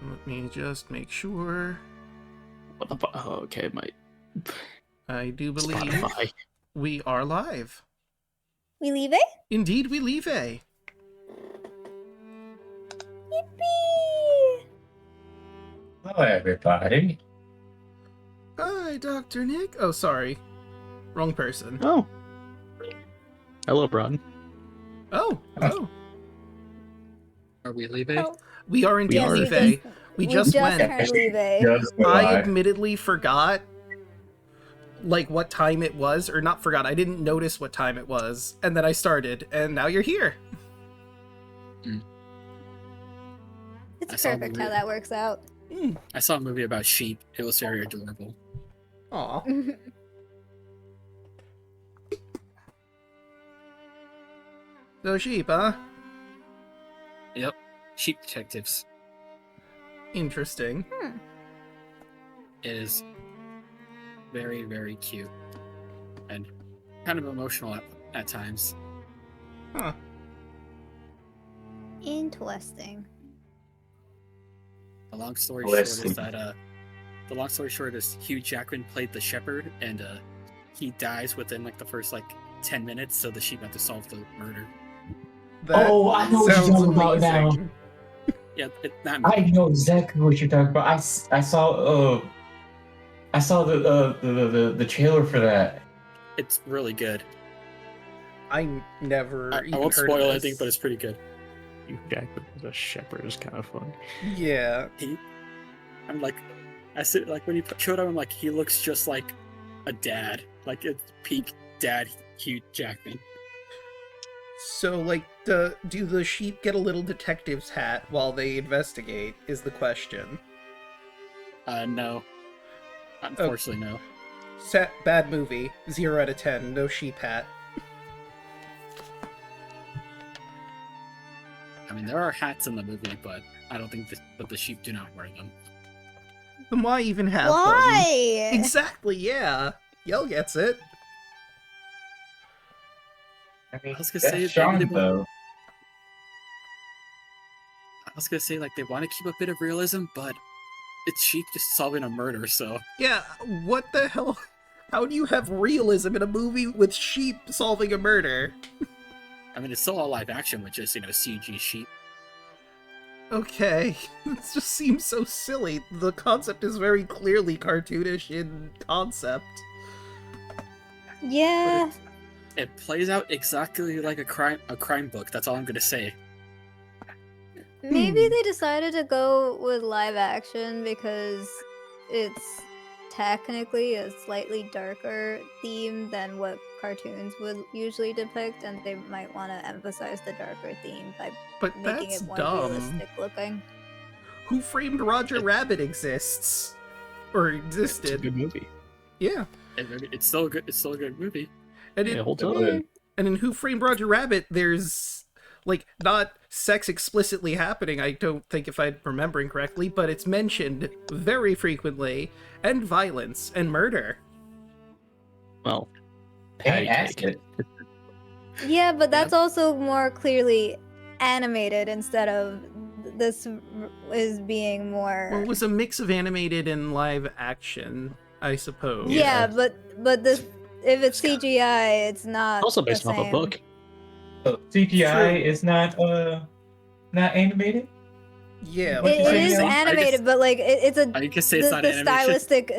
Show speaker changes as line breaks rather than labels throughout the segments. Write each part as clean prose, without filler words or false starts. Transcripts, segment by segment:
Let me just make sure.
What the fuck? Oh, okay, my
I do believe
Spotify.
we are live.
We leave it?
Indeed, we leave a.
Yippee!
Hello, everybody.
Hi, Dr. Nick. Oh, sorry. Wrong person.
Oh. Hello, Bron.
Oh, hello.
Are we leaving?
Oh,
We are indeed
are.
leave a. We just went.
turned leave it.
Just go
I
live.
admittedly forgot, like, what time it was. Or not forgot, I didn't notice what time it was. And then I started, and now you're here.
It's
I saw
perfect
the
how that works out.
I saw a movie about sheep. It was very adorable.
Aw. So sheep, huh?
Yep. Sheep detectives.
Interesting.
It is very, very cute. And kind of emotional at times.
Huh.
Interesting.
The long story
Listen.
short is that the long story short is Hugh Jackman played the shepherd and he dies within like the first 10 minutes, so the sheep have to solve the murder.
That
Oh, I know what you're
sounds
talking about now.
amazing.
Yeah, not
I know exactly what you're talking about. I saw the trailer for that.
it's really good.
I never
I
even
won't
heard
spoil
of
anything,
this.
but it's pretty good.
You Jackman as a shepherd is kind of fun.
Yeah.
I'm like, I said, like when you showed him, I'm like, he looks just like a dad, like it's peak dad Hugh Jackman.
So, like, do the sheep get a little detective's hat while they investigate, is the question.
No, unfortunately, no.
Bad movie. 0 out of 10. No sheep hat.
I mean, there are hats in the movie, but I don't think that the sheep do not wear them.
Then why even have them?
Why?
Exactly, yeah. Yell gets it.
I mean,
I was gonna
that's
say,
Sean,
they-
though.
I was gonna say, like, they want to keep a bit of realism, but it's sheep just solving a murder, so
Yeah, what the hell? How do you have realism in a movie with sheep solving a murder?
I mean, it's still all live action with just CG sheep.
Okay, this just seems so silly. The concept is very clearly cartoonish in concept.
Yeah.
It plays out exactly like a crime book. That's all I'm gonna say.
Maybe they decided to go with live action because it's technically a slightly darker theme than what cartoons would usually depict, and they might want to emphasize the darker theme by
But
making
that's
it more
dumb.
realistic looking.
Who Framed Roger Rabbit exists. Or
It's a
existed.
good movie.
Yeah.
It's still a good movie.
And
Yeah,
in,
it holds up.
Good.
and in Who Framed Roger Rabbit, there's, like, not sex explicitly happening, I don't think, if I'm remembering correctly, but it's mentioned very frequently, and violence, and murder.
Well,
Hey,
patty
ask
cake.
it.
Yeah, but that's also more clearly animated instead of this is being more.
Well, it was a mix of animated and live action, I suppose.
Yeah, but this if it's
Scott.
CGI, it's not
Also
the
based off a
same.
book.
So CGI
True.
is not animated.
Yeah,
What
It,
you
it
say
is
now?
animated, but like it's a
I can say it's not
the
animation.
stylistic.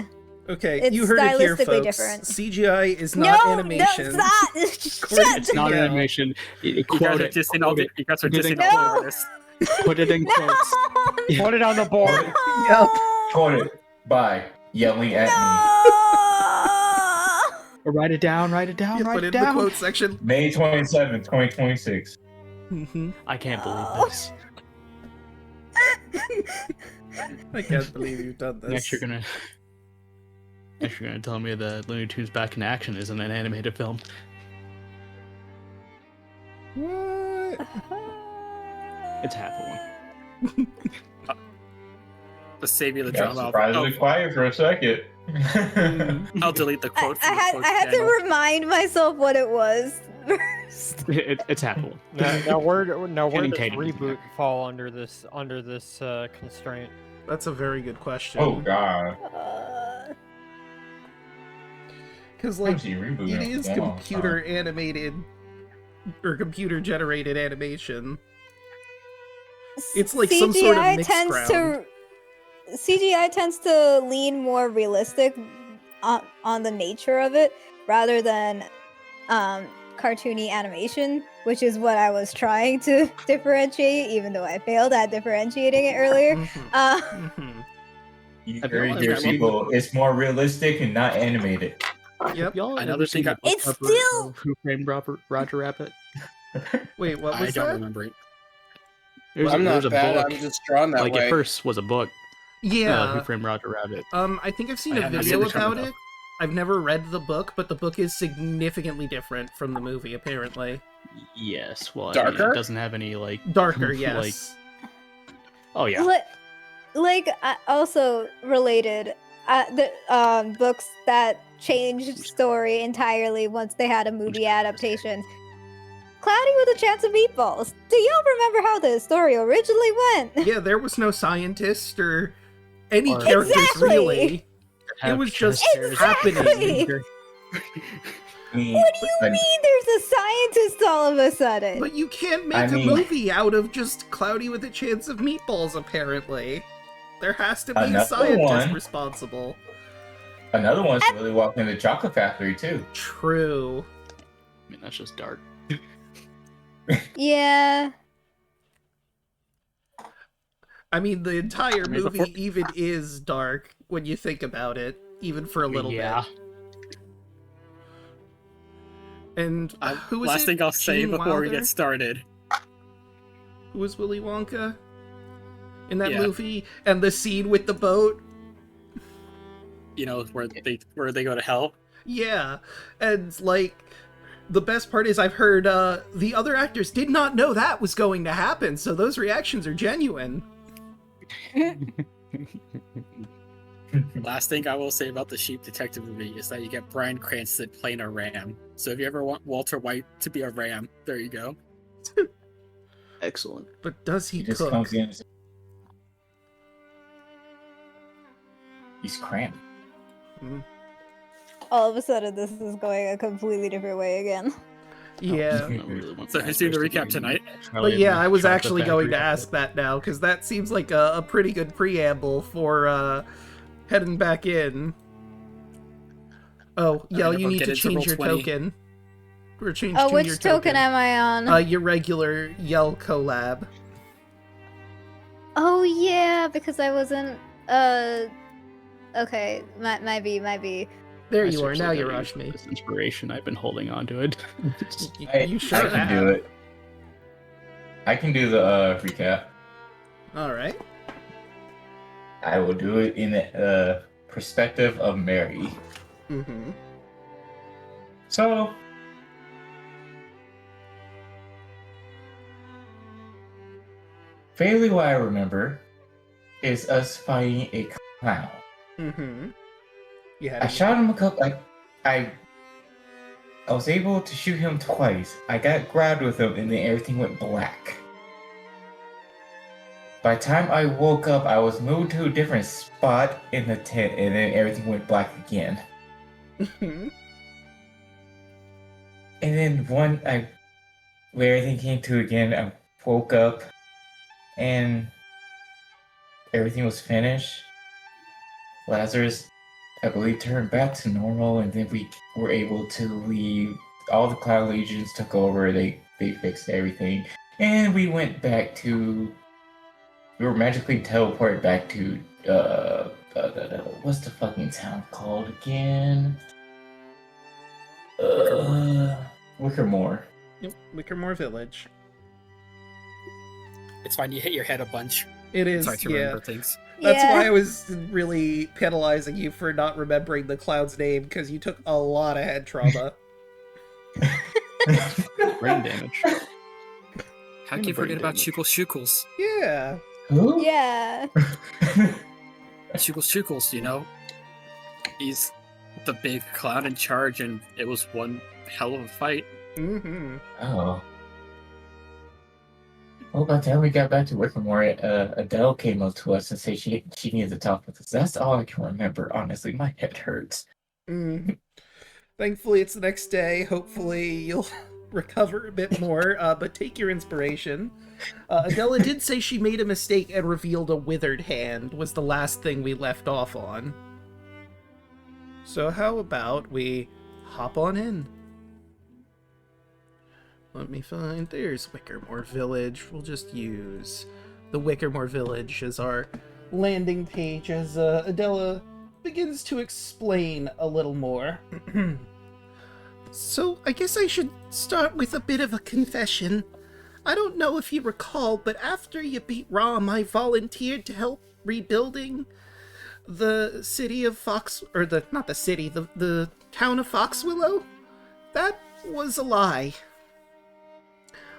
okay,
it's
you heard it here,
stylistically
folks.
different.
CGI is
No,
not
no,
animation.
it's not.
According
Shut.
to
Not
Yell.
animation.
You guys
Quote
are
it.
just
Quote it.
you guys are
Put it
just
in
all
No.
over this.
Put it in quotes.
Put it on the board.
Yep.
Quoted by Yelling at
Write it down. Write it down.
You
Write
put
it
in the
down.
quote section.
me. May 27th, 2026.
hmm
I can't believe
Oh.
this.
I can't believe you've done this.
Next, you're gonna tell me that Looney Tunes Back in Action isn't an animated film.
What?
It's half of one.
To save you the
Got
drama.
surprisingly quiet for a second.
I'll delete the
I,
quote.
I
from the
had
quote
I had to
channel.
remind myself what it was first.
It's half of one.
Now where does
Getting Katie to do
reboot fall under this constraint?
That's a very good question.
Oh god.
Because, like,
Hoshi rebooted
it
it
is
for a long
computer animated or computer generated animation. It's like some sort of mixed ground.
CGI tends to lean more realistic on the nature of it rather than cartoony animation, which is what I was trying to differentiate, even though I failed at differentiating it earlier.
You
Have
heard
y'all
here,
ever
people. It's more realistic and not animated.
Yep.
Y'all
Another
ever seen
thing
the book
It's
cover
still-
of Who Framed Roger Rabbit?
Wait, what
I
was
don't
that?
remember it.
I'm
There's
not
a
bad.
book.
I'm just drawn that
Like
way.
at first was a book. Who
Yeah.
Framed Roger Rabbit?
I think I've seen
I
a
haven't
video
seen the
about
cover,
it. I've never read the book, but the book is significantly different from the movie, apparently.
Yes. Well, I mean,
Darker?
it doesn't have any like
Darker,
like.
yes.
Oh yeah.
Also related, the books that changed story entirely once they had a movie adaptation. Cloudy with a Chance of Meatballs. Do y'all remember how the story originally went?
Yeah, there was no scientist or any
Or-
characters,
Exactly!
really. It was just happening.
I mean,
What do you
but
mean there's a scientist all of a sudden?
But you can't make
I
a
mean-
movie out of just Cloudy with a Chance of Meatballs, apparently. There has to be a
Another
scientist
one.
responsible.
Another one's Willy Wonka in the Chocolate Factory, too.
True.
I mean, that's just dark.
Yeah.
I mean, the entire
mean,
movie
before-
even is dark when you think about it, even for a little
Yeah.
bit. And who was
Last
it?
thing I'll say
Gene
before we
Wilder?
get started.
Who was Willy Wonka in that
Yeah.
movie? And the scene with the boat?
You know, where they go to hell.
Yeah. And, like, the best part is I've heard the other actors did not know that was going to happen, so those reactions are genuine.
Last thing I will say about the Sheep Detective movie is that you get Bryan Cranston playing a ram. So if you ever want Walter White to be a ram, there you go.
Excellent.
But does he
He just
cook?
comes in. He's cramped.
All of a sudden, this is going a completely different way again.
Yeah.
So who's doing the recap tonight?
But yeah, I was actually going to ask that now, because that seems like a pretty good preamble for heading back in. Oh, yeah,
Alright,
you
everyone
need
get
to
into
change your
Roll20.
token. Or change
Oh,
to
which
your
token am I on?
Your regular Yell collab.
Oh yeah, because I wasn't. Okay, might be.
There you are. Now you rushed me.
This inspiration, I've been holding on to it.
You sure
I can
have.
do it. I can do the recap.
All right.
I will do it in the perspective of Mary.
Mm-hmm.
So, vaguely what I remember is us fighting a clown.
Mm-hmm. You
I
had
shot him a couple. I was able to shoot him twice. I got grabbed with him, and then everything went black. By the time I woke up, I was moved to a different spot in the tent, and then everything went black again.
Mhm.
And then when everything came to again, I woke up, and everything was finished. Lazarus, I believe, turned back to normal, and then we were able to leave. All the Cloud Legions took over. They fixed everything, and we went back to. We were magically teleported back to what's the fucking town called again? Wickermore.
Yep, Wickermore Village.
It's fine. You hit your head a bunch.
It
It's
is,
hard to
yeah.
remember things.
That's
Yeah.
why I was really penalizing you for not remembering the cloud's name, because you took a lot of head trauma.
Brain damage.
How can you
Brain
forget about
damage.
Shukels?
Yeah.
Who?
Yeah.
Shukels, you know? He's the big clown in charge, and it was one hell of a fight.
Mm-hmm.
Oh. Well, by the time we got back to Wickermore, Adele came up to us and said she needed to talk with us. That's all I can remember. Honestly, my head hurts.
Mm. Thankfully, it's the next day. Hopefully, you'll recover a bit more, but take your inspiration. Adela did say she made a mistake and revealed a withered hand, was the last thing we left off on. So how about we hop on in? Let me find... There's Wickermore Village. We'll just use the Wickermore Village as our landing page as Adela begins to explain a little more. So, I guess I should start with a bit of a confession. I don't know if you recall, but after you beat Rom, I volunteered to help rebuilding the city of Fox... Or not the city, the town of Foxwillow? That was a lie.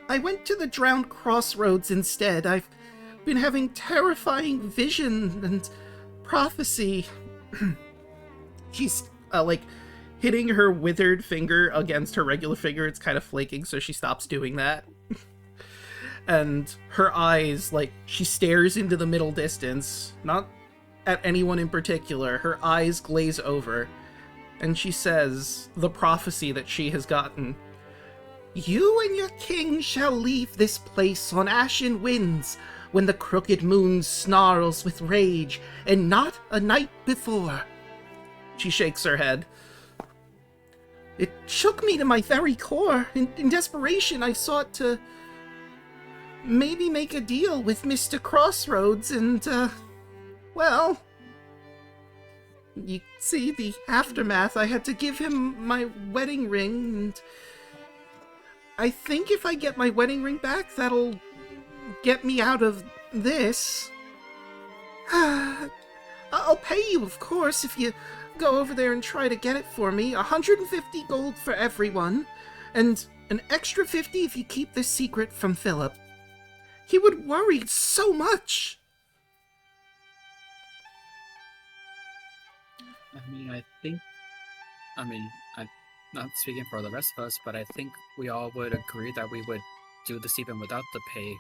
I went to the drowned Crossroads instead. I've been having terrifying vision and prophecy. She's, hitting her withered finger against her regular finger. It's kind of flaking, so she stops doing that. And her eyes, she stares into the middle distance, not at anyone in particular. Her eyes glaze over, and she says the prophecy that she has gotten. You and your king shall leave this place on ashen winds when the crooked moon snarls with rage, and not a night before. She shakes her head. It shook me to my very core. In desperation, I sought to maybe make a deal with Mr. Crossroads and, well, you see the aftermath. I had to give him my wedding ring, and I think if I get my wedding ring back, that'll get me out of this. I'll pay you, of course, if you go over there and try to get it for me. 150 gold for everyone, and an extra 50 if you keep this secret from Philip. He would worry so much.
I'm not speaking for the rest of us, but I think we all would agree that we would do this even without the pay.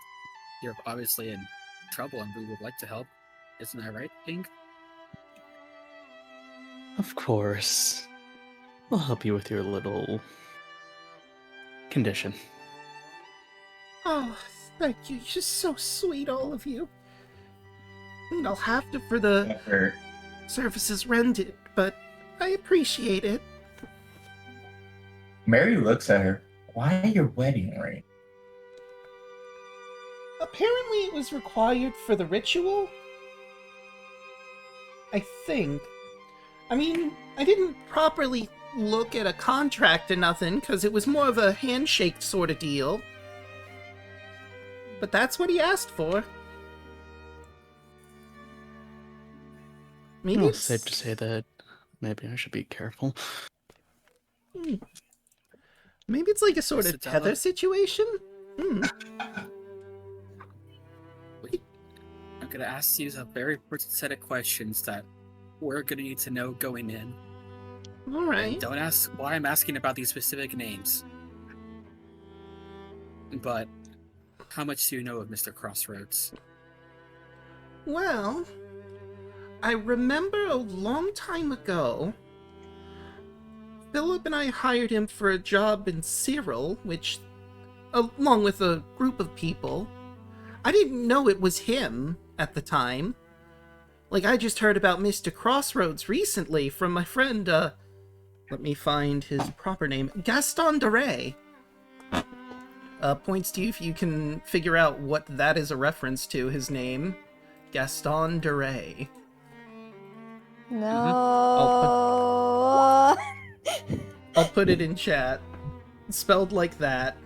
You're obviously in trouble and we would like to help. Isn't that right, King?
Of course. I'll help you with your little condition.
Oh, thank you. You're just so sweet, all of you. And I'll have to for the services rendered, but I appreciate it.
Mary looks at her. Why your wedding ring?
Apparently it was required for the ritual. I think. I mean, I didn't properly look at a contract or nothing, because it was more of a handshake sort of deal. But that's what he asked for. Maybe
It's safe to say that maybe I should be careful.
Maybe it's like a sort of
Adela?
tether situation?
I'm gonna ask you a very important set of questions that we're gonna need to know going in.
Alright.
Don't ask why I'm asking about these specific names. But how much do you know of Mr. Crossroads?
Well, I remember a long time ago, Philip and I hired him for a job in Cyril, which, along with a group of people, I didn't know it was him at the time. I just heard about Mr. Crossroads recently from my friend, let me find his proper name, Gaston de Ray. Points to you if you can figure out what that is a reference to, his name. Gaston de Ray.
No.
I'll put it in chat. Spelled like that.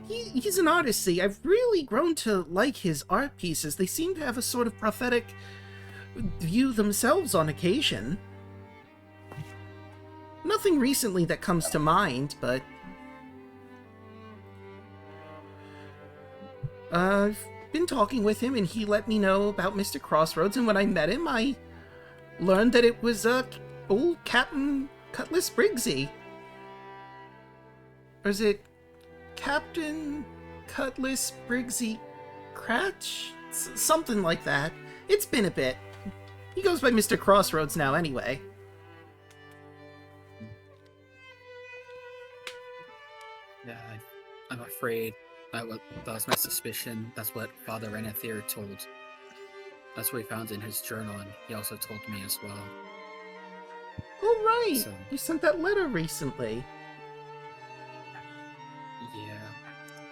He's an artist, see. I've really grown to like his art pieces. They seem to have a sort of prophetic view themselves on occasion. Nothing recently that comes to mind, but I've been talking with him and he let me know about Mr. Crossroads, and when I met him, I learned that it was old Captain Cutlass Briggsy. Or is it Captain Cutlass Briggsy Cratch? Something like that. It's been a bit. He goes by Mr. Crossroads now anyway.
Yeah, I'm afraid that was my suspicion. That's what Father Renethir told. That's what he found in his journal, and he also told me as well.
Oh, right!
So-
You sent that letter recently.
Yeah.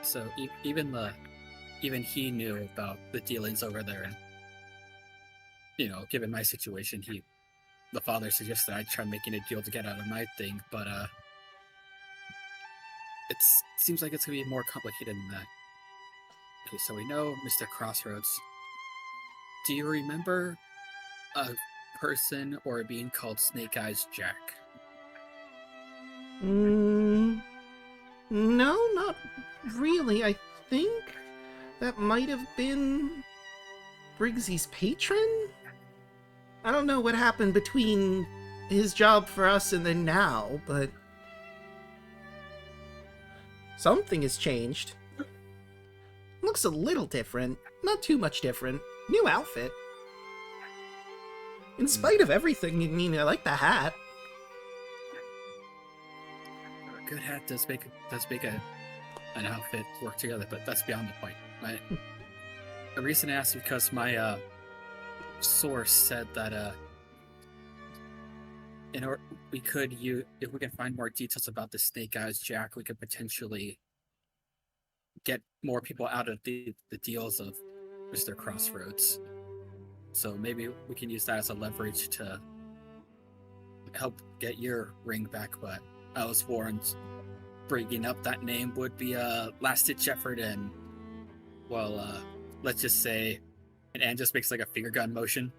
So even he knew about the dealings over there, and given my situation, the father suggested I try making a deal to get out of my thing, but it seems like it's gonna be more complicated than that. Okay, so we know Mr. Crossroads. Do you remember a person or a being called Snake Eyes Jack?
No, not really. I think that might have been Briggsy's patron? I don't know what happened between his job for us and then now, but something has changed. Looks a little different. Not too much different. New outfit. In spite of everything, I mean, I like the hat.
A good hat does make an outfit work together, but that's beyond the point. The reason I asked is because my source said that if we can find more details about the Snake Eyes Jack, we could potentially get more people out of the deals of Mr. Crossroads. So maybe we can use that as a leverage to help get your ring back, but I was warned bringing up that name would be a last-ditch effort, and, well, let's just say, and Anne just makes like a finger gun motion.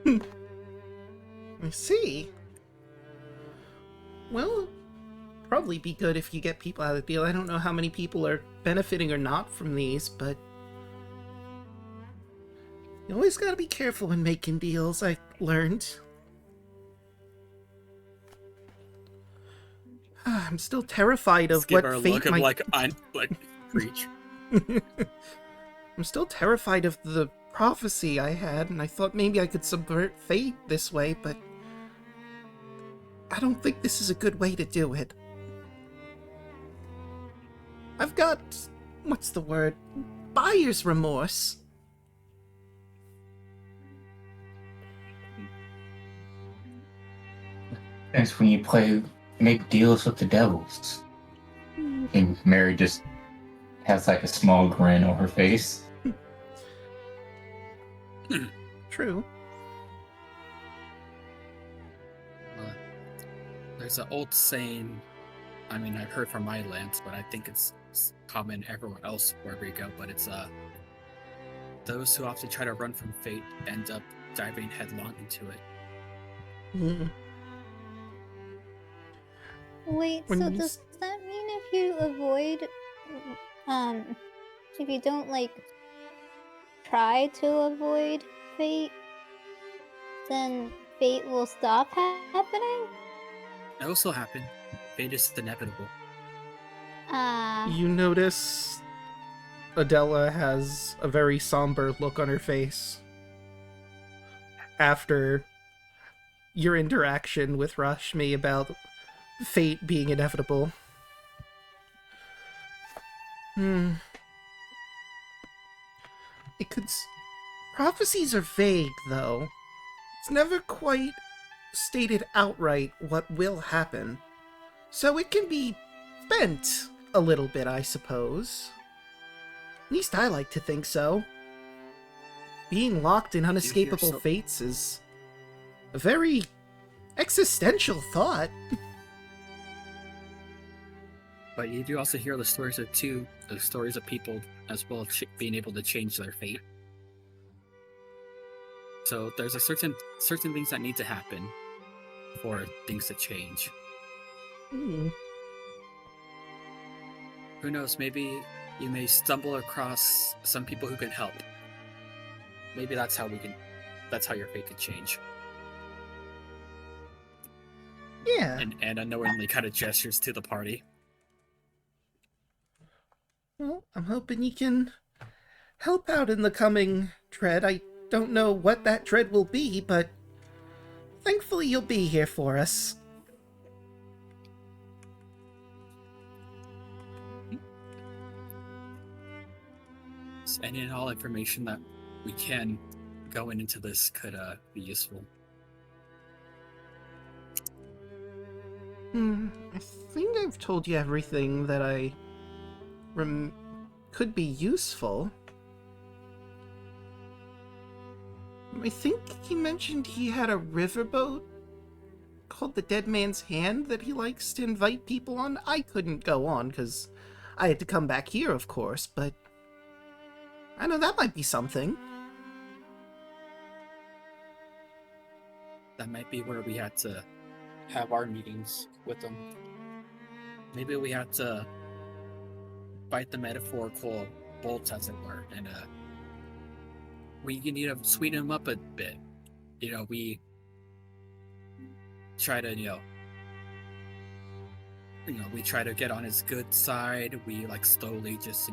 I see. Well, probably be good if you get people out of the deal. I don't know how many people are benefiting or not from these, but you always gotta be careful when making deals, I learned. I'm still terrified of
Just give
what
her a
fate
look of
might...
like preach.
I'm still terrified of the prophecy I had, and I thought maybe I could subvert fate this way, but I don't think this is a good way to do it. I've got... what's the word? Buyer's remorse.
That's when you make deals with the devils. And Mary just has like a small grin on her face.
True.
There's an old saying, I mean, I've heard from my lands, but I think it's common everywhere else wherever you go, but it's those who often try to run from fate end up diving headlong into it.
Mm.
Wait,
When
so
you
does that mean if you avoid, if you don't, like, try to avoid fate, then fate will stop happening?
That will still happen. Fate is inevitable.
You notice Adela has a very somber look on her face after your interaction with Rashmi about fate being inevitable. It could... prophecies are vague, though. It's never quite stated outright what will happen. So it can be bent a little bit, I suppose. At least I like to think so. Being locked in unescapable fates is a very existential thought.
But you do also hear the stories of people as well being able to change their fate. So there's a certain things that need to happen for things to change. Who knows, maybe you may stumble across some people who can help. Maybe that's how your fate could change.
Yeah.
And unknowingly kind of gestures to the party.
Well, I'm hoping you can help out in the coming dread. I don't know what that dread will be, but thankfully you'll be here for us.
Any and all information that we can going into this could be useful.
I think I've told you everything that I could be useful. I think he mentioned he had a riverboat called the Dead Man's Hand that he likes to invite people on. I couldn't go on because I had to come back here, of course, but I know that might be something.
That might be where we had to have our meetings with them. Maybe we had to bite the metaphorical bolts, as it were, and we need to sweeten him up a bit. We try to, we try to get on his good side. We slowly just,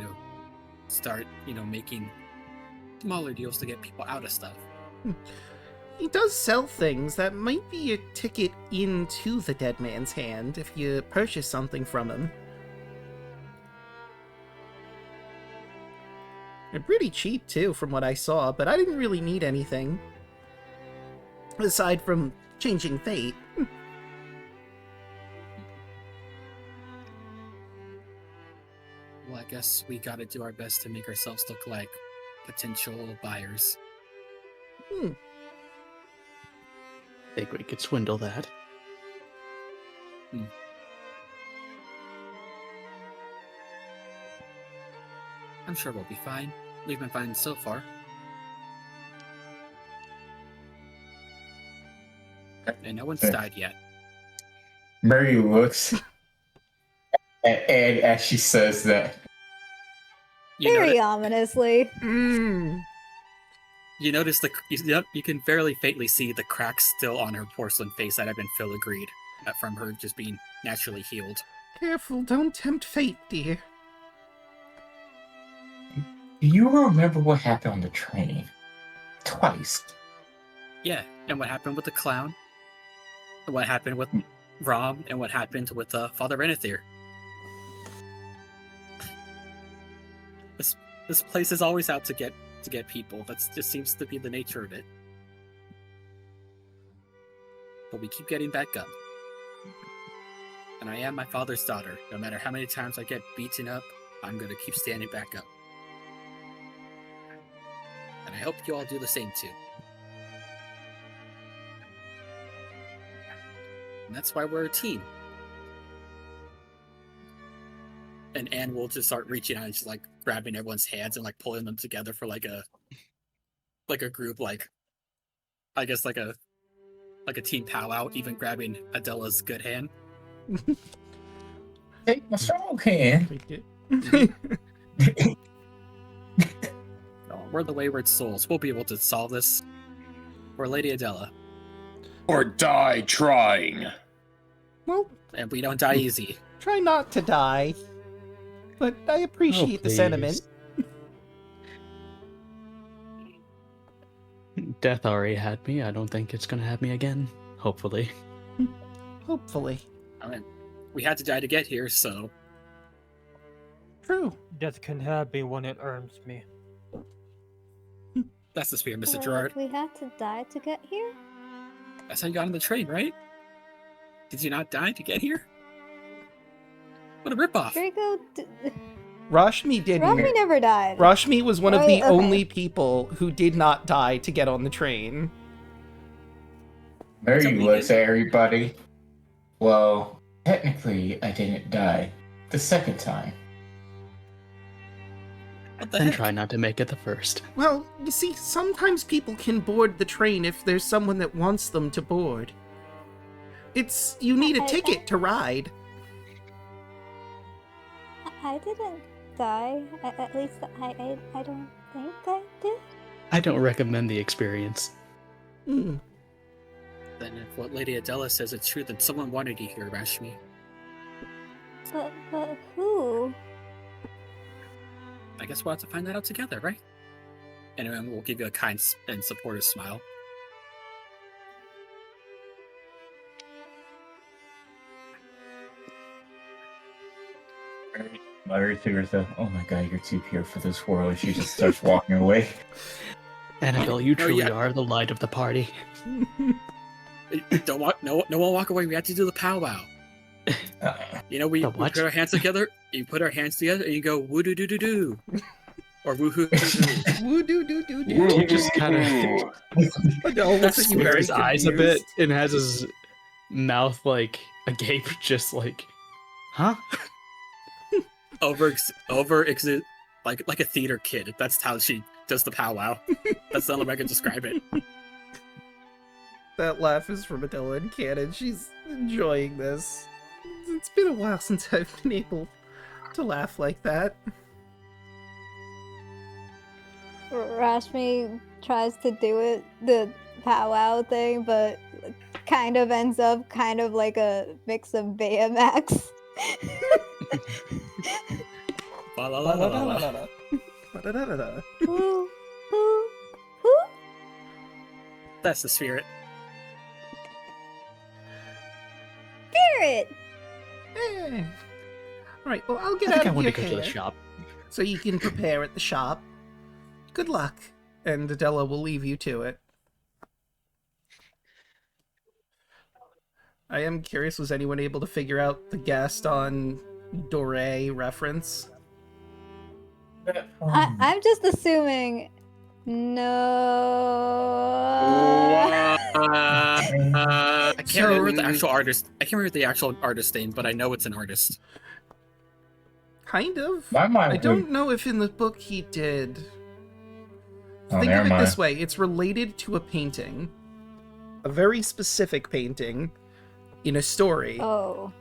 start, making smaller deals to get people out of stuff.
He does sell things that might be a ticket into the Dead Man's Hand if you purchase something from him. They're pretty cheap too, from what I saw, but I didn't really need anything. Aside from changing fate.
Well, I guess we gotta do our best to make ourselves look like potential buyers.
Think we could swindle that.
I'm sure we'll be fine. We've been fine so far. And no one's died yet.
Mary looks at Ed as she says that.
Very ominously.
You notice you can fairly faintly see the cracks still on her porcelain face that have been filigreed from her just being naturally healed.
Careful, don't tempt fate, dear.
Do you remember what happened on the train? Twice.
Yeah, and what happened with the clown? And what happened with Rom? And what happened with Father Renethir? This place is always out to get people. That just seems to be the nature of it. But we keep getting back up. And I am my father's daughter. No matter how many times I get beaten up, I'm gonna keep standing back up. And I hope you all do the same too. And that's why we're a team. And Anne will just start reaching out and just grabbing everyone's hands and pulling them together for a group, I guess like a team powwow, even grabbing Adela's good hand.
Take my strong hand.
No, we're the Wayward Souls. We'll be able to solve this. We're Lady Adela.
Or die trying.
Well,
And we don't die easy.
try not to die. But I appreciate the sentiment.
Death already had me. I don't think it's gonna have me again. Hopefully.
Hopefully.
I mean, we had to die to get here, so
True.
Death can have me when it earns me.
that's the spirit, Mr.
Wait,
Gerard.
we had to die to get here?
That's how you got on the train, right? Did you not die to get here? What a ripoff!
Draco.
Rashmi didn't.
Rami never died.
Rashmi was one of the
Right, okay.
only people who did not die to get on the train.
Mary
Something
looks
did.
at everybody. Well, technically, I didn't die the second time.
What the
And
heck?
try not to make it the first.
Well, you see, sometimes people can board the train if there's someone that wants them to board. You need a ticket to ride.
I didn't die. At least I don't think I did.
I don't recommend the experience.
Hmm.
Then if what Lady Adela says is true, then someone wanted you here, Rashmi.
But who?
I guess we'll have to find that out together, right? And then we'll give you a kind and supportive smile.
Mary figures out, oh my god, you're too pure for this world. She just starts walking away.
Annabelle, you truly
yeah.
are the light of the party.
Don't walk. No one walk away. We have to do the powwow. You know, we put our hands together. You put our hands together, and you go woo doo doo doo doo, or woo hoo doo doo.
Woo doo doo doo doo.
He just kind of squares his eyes a bit and has his mouth like agape, just like, huh?
Like a theater kid. That's how she does the powwow. That's the only way I can describe it.
That laugh is from Adela and Cannon. She's enjoying this. It's been a while since I've been able to laugh like that.
Rashmi tries to do it, the powwow thing, but kind of ends up kind of like a mix of Baymax.
La la la la la la.
Ba-da-da-da-da.
Woo, woo, woo.
That's the spirit.
Spirit!
Hey. Alright, well, I'll get
I
out
think I
of
want
your
to go to the
hair
shop.
so you can prepare at the shop. Good luck. And Adela will leave you to it. I am curious, was anyone able to figure out the Gaston Doré reference?
I'm just assuming no.
I can't
So-
remember the actual artist. I can't remember the actual artist name, but I know it's an artist.
Kind of.
My mind
I don't know if in the book he did.
Oh,
Think
never
of it
mind.
this way. It's related to a painting. A very specific painting in a story.
Oh.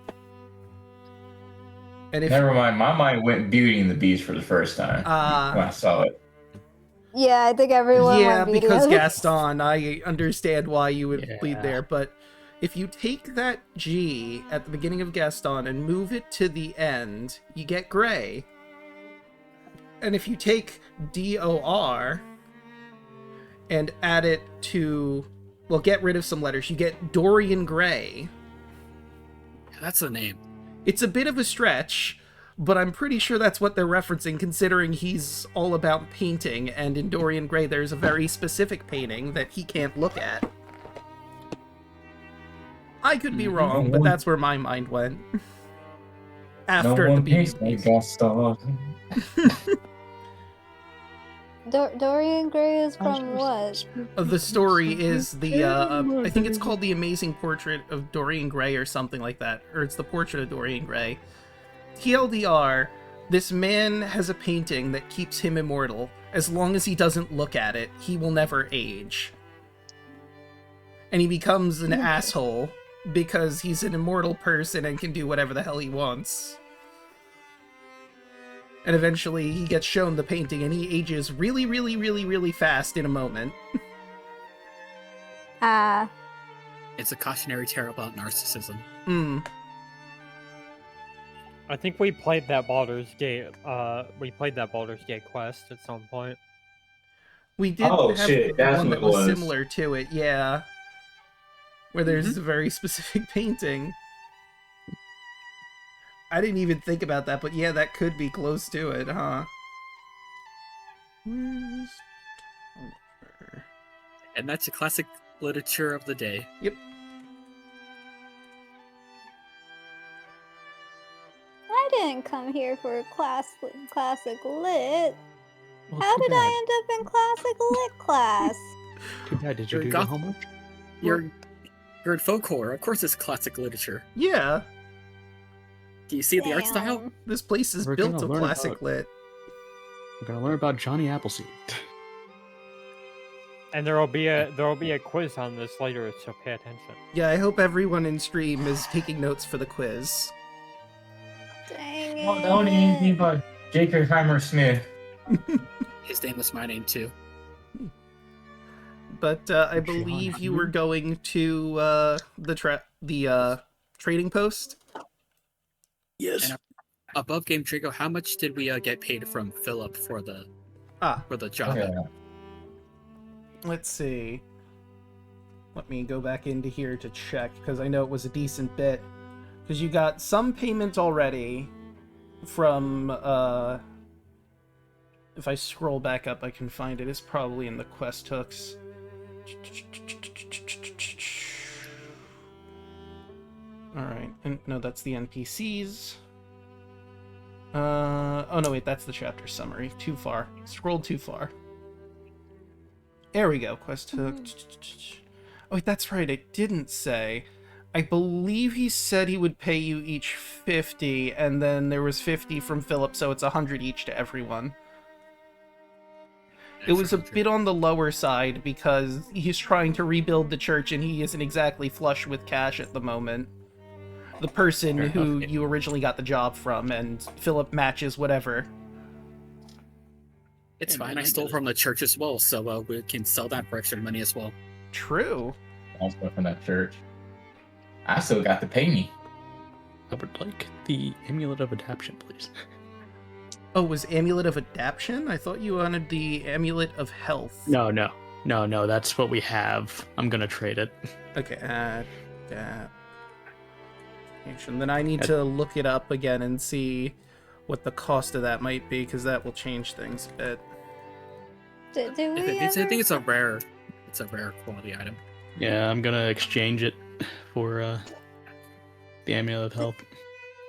And if
Never mind. My mind went Beauty and the Beast for the first time when I saw it.
Yeah, I think everyone
yeah,
went Beauty
because
and the-
Gaston, I understand why you would lead
Yeah.
there, but if you take that G at the beginning of Gaston and move it to the end, you get Gray. And if you take DOR and add it to, well, get rid of some letters, you get Dorian Gray.
That's the name.
It's a bit of a stretch, but I'm pretty sure that's what they're referencing, considering he's all about painting, and in Dorian Gray there's a very specific painting that he can't look at. I could be wrong, but that's where my mind went. After
No
the
one
Beauty
paints
and the
like
Beast.
Gaston.
Dorian Gray is from what?
The story is the, I think it's called The Amazing Portrait of Dorian Gray or something like that, or it's The Portrait of Dorian Gray. TLDR, this man has a painting that keeps him immortal. As long as he doesn't look at it, he will never age. And he becomes an asshole because he's an immortal person and can do whatever the hell he wants. And eventually he gets shown the painting and he ages really, really, really, really fast in a moment.
Ah.
It's a cautionary tale about narcissism.
I think we played that Baldur's Gate. We played that Baldur's Gate quest at some point.
We did
Oh,
have
shit, that's
one
what
that
it
was
was.
similar to it, yeah. Where there's a very specific painting. I didn't even think about that, but yeah, that could be close to it, huh? Where's Topher?
And that's a classic literature of the day.
Yep.
I didn't come here for classic lit.
Well,
How
too
did
bad.
I end up in classic lit class?
Too bad. Did you
You're
do
goth-
your homework?
You're in folk horror. Of course, it's classic literature.
Yeah,
Do you see the art style?
Damn.
this place is
We're
built
gonna
of
learn
classic
about-
lit.
We're gonna learn about Johnny Appleseed.
And there will be a quiz on this later, so pay attention.
Yeah, I hope everyone in stream is taking notes for the quiz.
Dang it.
Well, that would be about J.K. Heimer Smith.
His name was my name too.
But I believe you were going to the trading post.
Yes.
And above game Draco, how much did we get paid from Philip for the job?
Yeah.
Let's see. Let me go back into here to check, because I know it was a decent bit. Because you got some payment already from, if I scroll back up, I can find it. It's probably in the quest hooks. Alright, no, that's the NPCs. Oh no, wait, that's the chapter summary. Too far. Scrolled too far. There we go, quest hook. Oh, wait, that's right, it didn't say. I believe he said he would pay you each 50, and then there was 50 from Philip, so it's 100 each to everyone. It was a bit on the lower side because he's trying to rebuild the church and he isn't exactly flush with cash at the moment. The person who you originally got the job from, and Philip matches whatever.
It's fine, I stole from the church as well, so we can sell that for extra money as well.
True.
Also from that church. I still got to pay me.
I would like the Amulet of Adaption, please.
Oh, was Amulet of Adaption? I thought you wanted the Amulet of Health.
No, that's what we have. I'm gonna trade it.
Okay, then I need to look it up again and see what the cost of that might be, because that will change things a bit.
I think it's a rare quality item.
Yeah, I'm gonna exchange it for the Amulet of Health.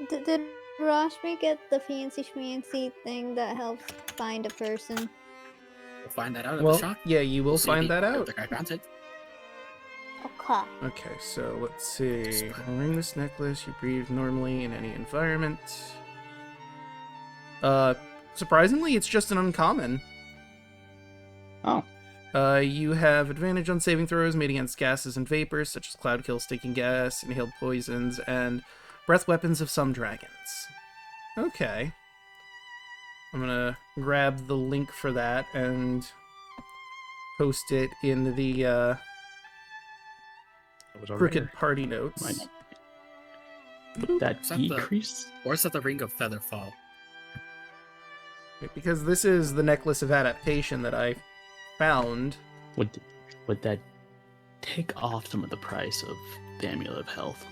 Did Rashmi get the fancy schmancy thing that helps find a person?
We'll find that out at
Well,
the shop.
yeah, you will find that out.
I found it.
Okay.
Okay, so let's see. Wearing this necklace, you breathe normally in any environment. Surprisingly, it's just an uncommon.
Oh.
You have advantage on saving throws made against gases and vapors, such as cloud kill, stinking gas, inhaled poisons, and breath weapons of some dragons. Okay. I'm gonna grab the link for that and post it in the Crooked Party Notes.
Would that decrease?
Or is that the Ring of Featherfall?
Because this is the Necklace of Adaptation that I found.
Would that take off some of the price of the Amulet of Health?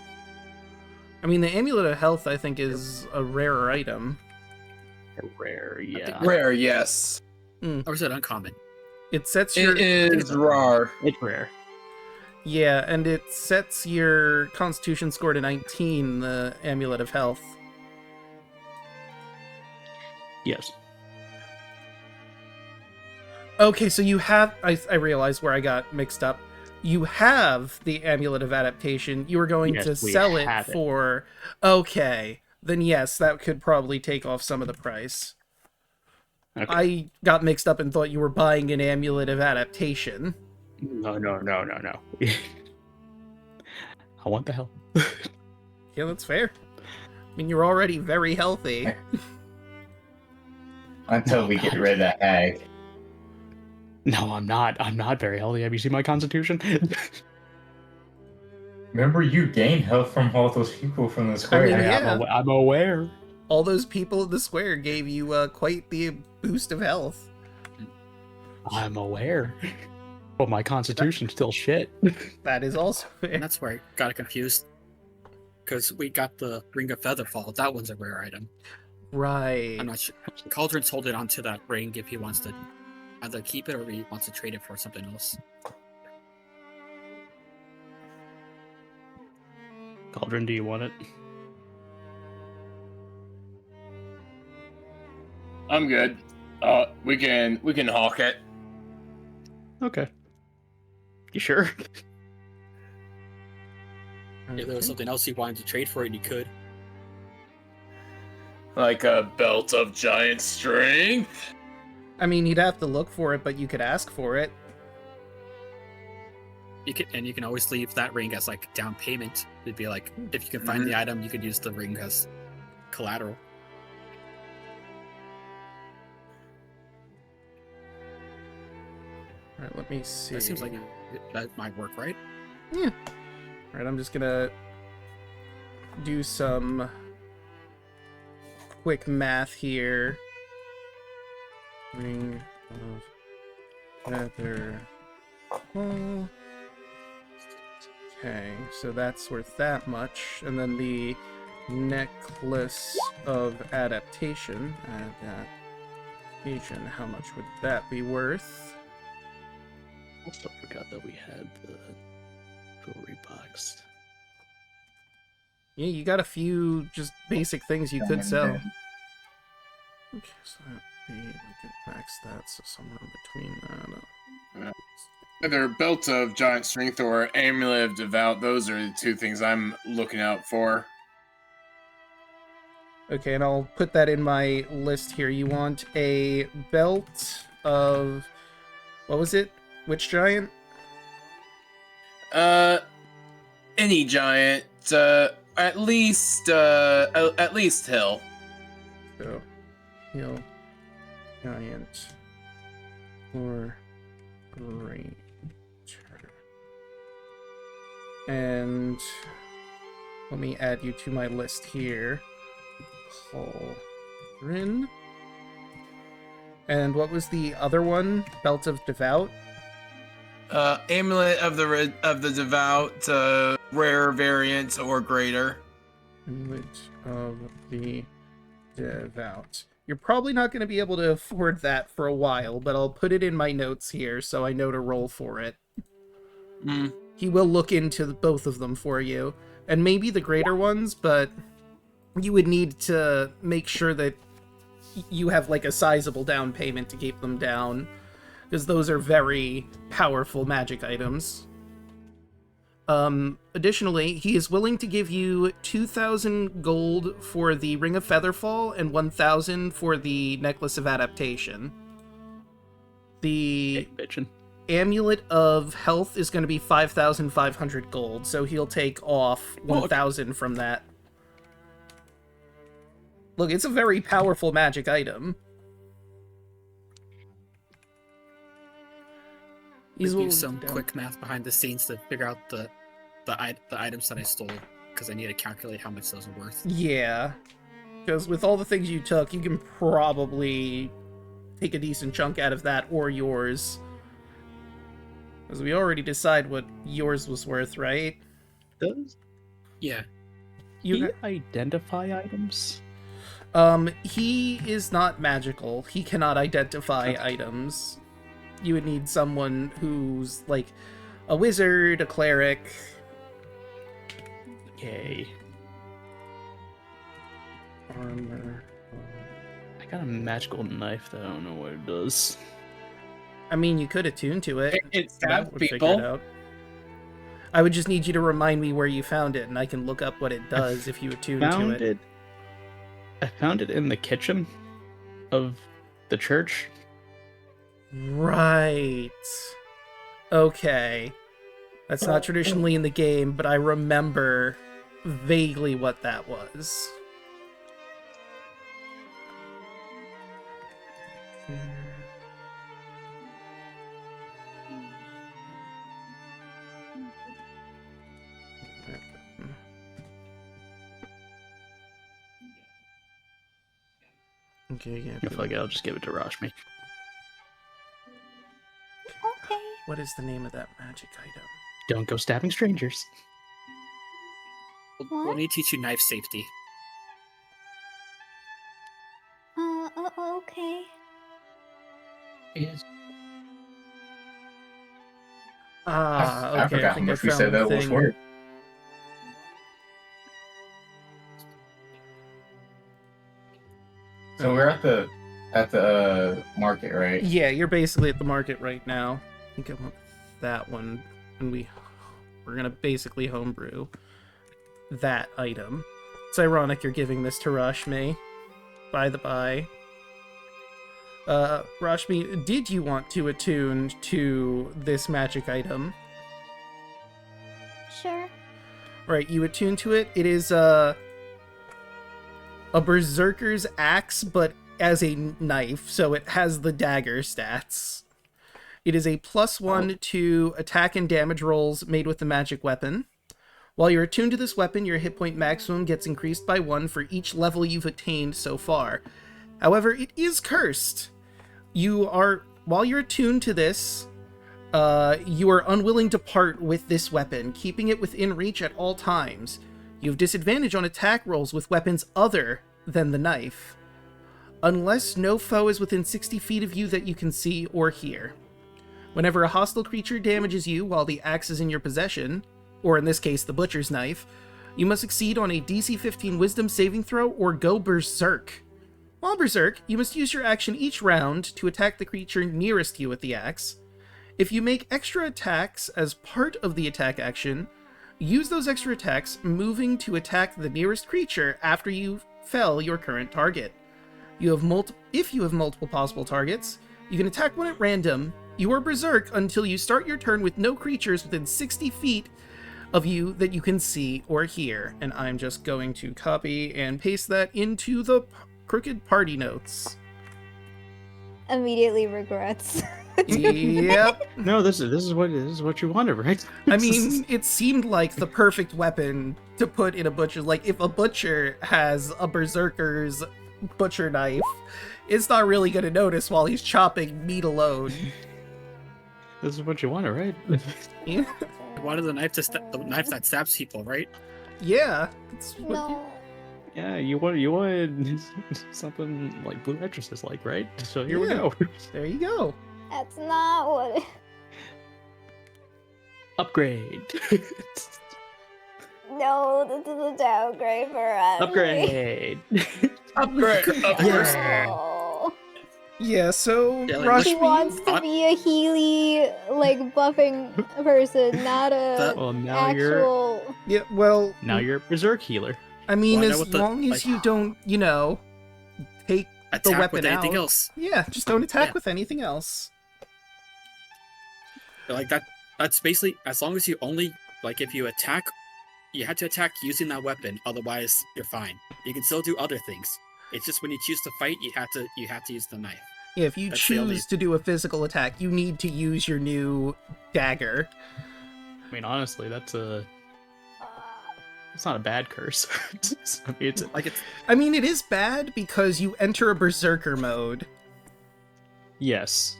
I mean, the Amulet of Health, I think, is a rarer item.
Rare, yeah.
Rare, yes.
Or is it uncommon?
It sets your...
It is rare.
It's rare.
Yeah, and it sets your Constitution score to 19, the Amulet of Health.
Yes.
Okay, so you have... I realized where I got mixed up. You have the Amulet of Adaptation. You were going to sell it for... Okay, then yes, that could probably take off some of the price. Okay. I got mixed up and thought you were buying an Amulet of Adaptation.
No. I want the health.
Yeah, that's fair. I mean, you're already very healthy.
Until we get rid of that hag.
No, I'm not. I'm not very healthy. Have you seen my constitution?
Remember, you gained health from all those people from the square.
I mean, yeah.
I'm aware.
All those people in the square gave you quite the boost of health.
I'm aware. But my constitution's still shit.
That is also fair.
And that's where I got confused. Because we got the Ring of Featherfall. That one's a rare item.
Right.
I'm not sure. Cauldron's holding onto that ring if he wants to either keep it or he wants to trade it for something else.
Cauldron, do you want it?
I'm good. We can hawk it.
Okay. You sure?
If there was something else you wanted to trade for it, you could.
Like a belt of giant strength?
I mean, you'd have to look for it, but you could ask for it.
You can always leave that ring as like down payment. It'd be like, if you can find the item, you could use the ring as collateral.
Alright, let me see.
That seems like that might work, right?
Yeah. Alright, I'm just gonna do some quick math here. Ring of feather. Oh. Okay, so that's worth that much. And then the necklace of adaptation. Adaptation, how much would that be worth?
Also forgot that we had the jewelry box.
Yeah, you got a few just basic things you could sell. Okay, so that'd be like a max that, so somewhere between that.
Either Belt of Giant Strength or Amulet of Devout, those are the two things I'm looking out for.
Okay, and I'll put that in my list here. You want a belt of... What was it? Which giant?
Any giant, at least Hill.
So, Hill Giant or Greater. And let me add you to my list here. Cauldron. And what was the other one? Belt of Devout?
Amulet of the Devout, rare variant or greater.
Amulet of the Devout. You're probably not going to be able to afford that for a while, but I'll put it in my notes here so I know to roll for it. He will look into both of them for you. And maybe the greater ones, but you would need to make sure that you have like a sizable down payment to keep them down, because those are very powerful magic items. Additionally, he is willing to give you 2,000 gold for the Ring of Featherfall and 1,000 for the Necklace of Adaptation. The Amulet of Health is going to be 5,500 gold, so he'll take off 1,000 from that. Look, it's a very powerful magic item.
He's do some quick math behind the scenes to figure out the items that I stole, because I need to calculate how much those are worth.
Yeah, because with all the things you took, you can probably take a decent chunk out of that or yours. Because we already decide what yours was worth, right?
Does
Yeah.
he identify items?
He is not magical. He cannot identify items. You would need someone who's like a wizard, a cleric.
Okay.
Armor.
I got a magical knife that I don't know what it does.
I mean, you could attune to it.
It
That
stabs
would figure
people.
it out. I would just need you to remind me where you found it, and I can look up what it does if you attune to it.
I found it in the kitchen of the church.
Right. Okay. That's not traditionally in the game, but I remember vaguely what that was. Okay, yeah.
If I get, I'll just give it to Rashmi.
Okay.
What is the name of that magic item?
Don't go stabbing strangers.
We'll need to teach you knife safety.
Okay.
Yes.
Ah, okay.
I forgot how
think
much
I
we
found
said
the
that was
thing.
worth. So we're at the market, right?
Yeah, you're basically at the market right now. I think I want that one, and we're gonna basically homebrew that item. It's ironic you're giving this to Rashmi. By the by. Rashmi, did you want to attune to this magic item?
Sure.
Right, you attune to it. It is a berserker's axe, but as a knife, so it has the dagger stats. It is a +1 to attack and damage rolls made with the magic weapon, While you're attuned to this weapon, your hit point maximum gets increased by 1 for each level you've attained so far. However, it is cursed. While you're attuned to this, you are unwilling to part with this weapon, keeping it within reach at all times. You have disadvantage on attack rolls with weapons other than the knife, unless no foe is within 60 feet of you that you can see or hear. Whenever a hostile creature damages you while the axe is in your possession, or in this case the butcher's knife, you must succeed on a DC 15 wisdom saving throw or go berserk. While berserk, you must use your action each round to attack the creature nearest you with the axe. If you make extra attacks as part of the attack action, use those extra attacks moving to attack the nearest creature after you fell your current target. If you have multiple possible targets, you can attack one at random. You are berserk until you start your turn with no creatures within 60 feet of you that you can see or hear. And I'm just going to copy and paste that into the crooked party notes.
Immediately regrets.
Yep.
No, this is what you wanted, right?
I mean, it seemed like the perfect weapon to put in a butcher. Like, if a butcher has a berserker's butcher knife, it's not really going to notice while he's chopping meat alone.
This is what you wanted, right?
Yeah.
Why does the knife the knife that stabs people, right?
Yeah. It's what
No.
Yeah, you wanted something like Blue Exorcist, like, right? So here we
Yeah.
go.
There you go.
That's not what it...
Upgrade.
No, this is a downgrade for us.
Upgrade.
Upgrade.
Oh.
Yeah, so
Yeah, like,
Rush
She
Me-
wants to be a Healy, like, buffing person, not a
Well, now you're
actual...
Yeah, well,
a berserk healer.
I mean,
Well, I know
as
what the-
long as
like-
you don't, take the
Attack
weapon
with anything
out.
else.
Yeah, just don't attack
Yeah.
with anything else.
Like that's basically, as long as you only, like, if you attack, you have to attack using that weapon, otherwise you're fine. You can still do other things. It's just when you choose to fight, you have to use the knife.
Yeah, if you
That's the only-
choose to do a physical attack, you need to use your new dagger.
I mean, honestly, it's not a bad curse. I mean, it's
Like it's
I mean, it is bad because you enter a berserker mode.
yes,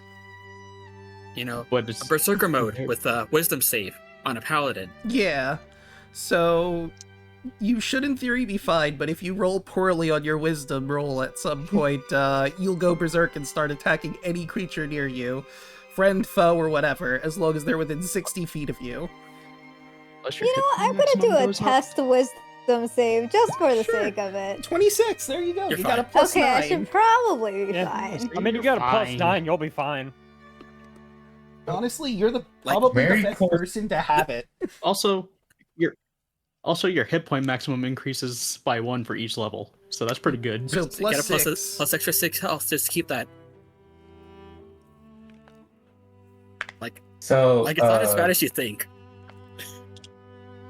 a
but it's
berserker mode with a wisdom save on a paladin.
Yeah, so you should in theory be fine, but if you roll poorly on your wisdom roll at some point, you'll go berserk and start attacking any creature near you, friend, foe, or whatever, as long as they're within 60 feet of you.
unless your
You know
hit
what? I'm
point
gonna do
maximum
a
goes up.
test wisdom save just for the
Sure.
sake of it.
26, there you go.
You're
you got a
fine.
plus
Okay,
9.
I should probably be
Yeah.
fine.
I mean, you got a plus
Fine.
9, you'll be fine.
Honestly, you're the
Like,
probably
Mary
the best
Cole-
person to have it.
Also, your hit point maximum increases by 1 for each level, so that's pretty good.
So
You
plus
get a plus
6.
plus extra 6 health. Just keep that.
So,
Like, it's not as bad as you think.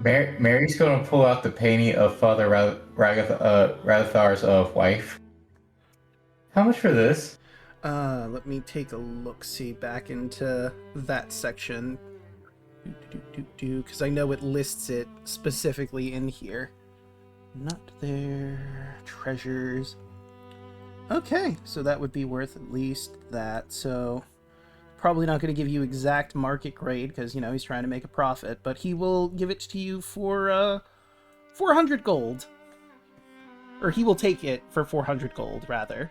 Mary's gonna pull out the painting of Father Radithar's wife. How much for this?
Let me take a look-see back into that section. Because I know it lists it specifically in here. Not there. Treasures. Okay, so that would be worth at least that. So, probably not going to give you exact market grade because, he's trying to make a profit. But he will give it to you for 400 gold. Or he will take it for 400 gold, rather.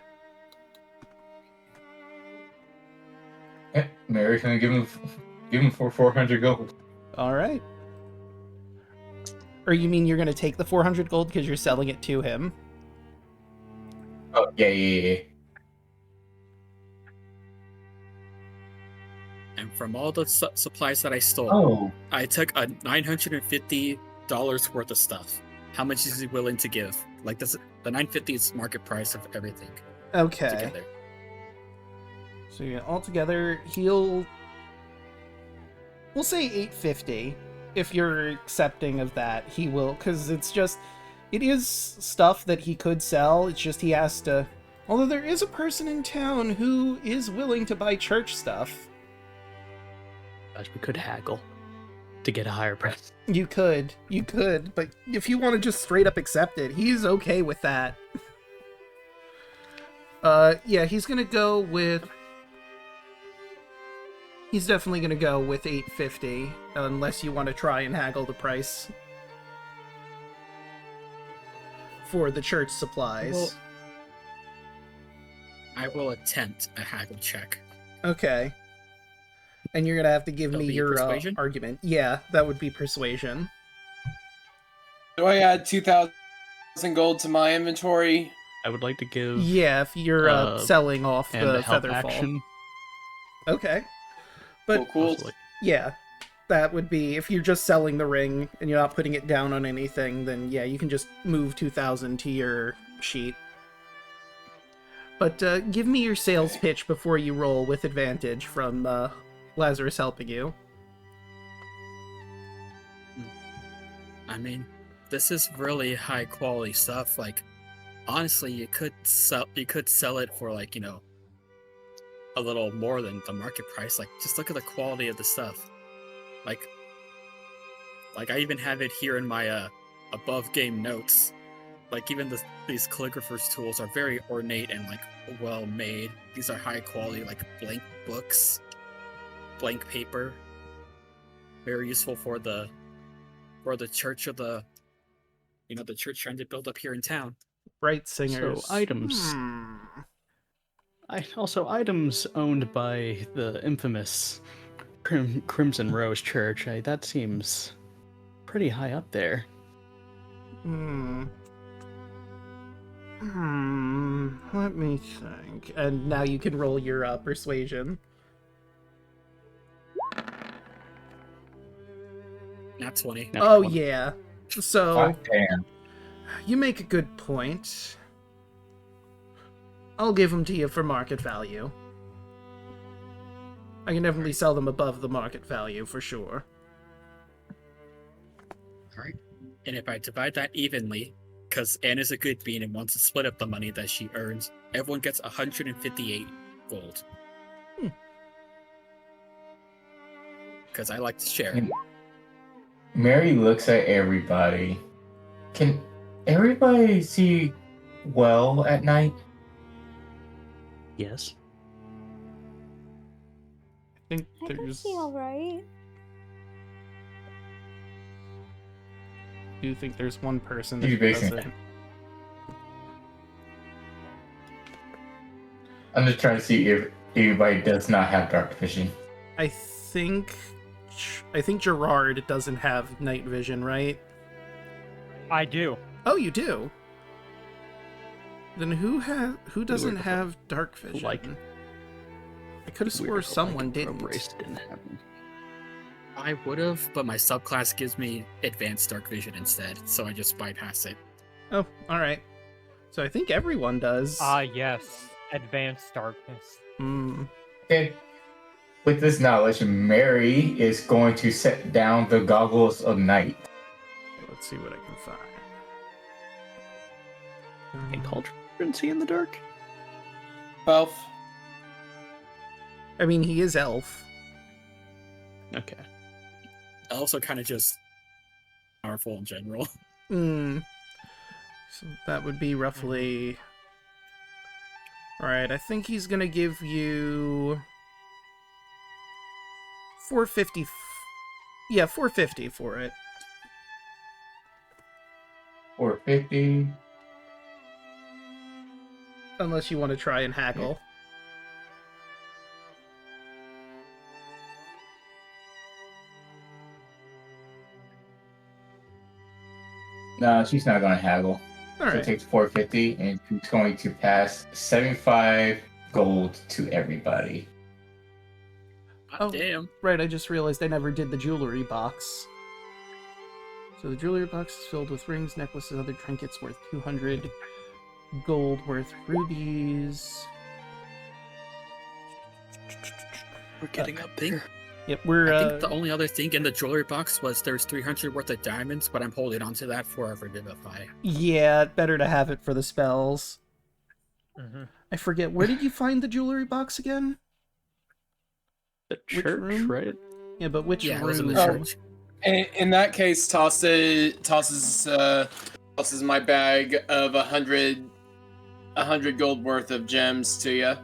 Yeah, Mary's gonna give him for 400 gold.
All right. Or you mean you're going to take the 400 gold because you're selling it to him?
Oh yeah.
And from all the supplies that I stole,
Oh,
I took a $950 worth of stuff. How much is he willing to give? Like, this, the $950 is market price of everything
Okay.
together.
So yeah, altogether, we'll say 850. If you're accepting of that, he will, because it is stuff that he could sell, it's just he has to, although there is a person in town who is willing to buy church stuff.
Gosh, we could haggle. to get a higher price.
You could, but if you want to just straight up accept it, he's okay with that. Yeah, he's gonna go with... He's definitely gonna go with 850, unless you want to try and haggle the price for the church supplies.
I will attempt a haggle check.
Okay. And you're gonna have to give
That'll
me
be
your
persuasion?
argument. Yeah, that would be persuasion.
Do I add 2,000 gold to my inventory?
I would like to give
Yeah, if you're selling off
and
the
a help
Featherfall.
action.
Okay. But
Cool.
Possibly.
yeah, that would be, if you're just selling the ring and you're not putting it down on anything, then yeah, you can just move 2,000 to your sheet. But give me your sales pitch before you roll with advantage from Lazarus helping you.
I mean, this is really high quality stuff. Like, honestly, you could sell it for, like, you know, a little more than the market price. Like, just look at the quality of the stuff. Like I even have it here in my above game notes. Like, even these calligrapher's tools are very ornate and, like, well made. These are high quality, like, blank books, blank paper. Very useful for the church of the, you know, the church trying to build up here in town.
Bright singers.
So, items. Also, items owned by the infamous Crimson Rose Church. That seems pretty high up there.
Let me think. And now you can roll your persuasion.
Not 20.
Oh, yeah. So,
God damn.
you make a good point. I'll give them to you for market value. I can definitely sell them above the market value, for sure.
Alright. And if I divide that evenly, because Anna's a good bean and wants to split up the money that she earns, everyone gets 158 gold. Because I like to share.
Mary looks at everybody. Can everybody see well at night?
Yes.
I think
I can
there's...
see alright.
Do you think there's one person
You
that
basically-
doesn't?
I'm just trying to see if anybody does not have dark vision.
I think Gerard doesn't have night vision, right?
I do.
Oh, you do. Then who doesn't have dark vision?
Like-
I could have swore
Weird,
someone
like,
didn't.
Brace didn't have them.
I would have, but my subclass gives me advanced dark vision instead, so I just bypass it.
Oh, all right. So I think everyone does.
Yes. Advanced darkness.
Okay. With this knowledge, Mary is going to set down the goggles of night.
Let's see what I can find.
Can Cauldron see in the dark?
12.
I mean, he is elf.
Okay.
Also kind of just powerful in general.
So that would be roughly... Alright, I think he's gonna give you... 450... Yeah, 450 for it.
450.
Unless you want to try and haggle.
No, she's not going to haggle. So it
Alright.
takes 450, and she's going to pass 75 gold to everybody.
Oh.
Damn.
Right, I just realized I never did the jewelry box. So the jewelry box is filled with rings, necklaces, and other trinkets worth 200 gold worth rubies.
We're getting up there.
Yep, we're
I think the only other thing in the jewelry box was there's 300 worth of diamonds, but I'm holding on to that for a Revivify.
yeah, better to have it for the spells.
Mm-hmm.
I forget, where did you find the jewelry box again?
The
Which
church,
room?
right?
Yeah, but which
Yeah, it
room?
was in the church.
In that case, tosses my bag of 100 gold worth of gems to you.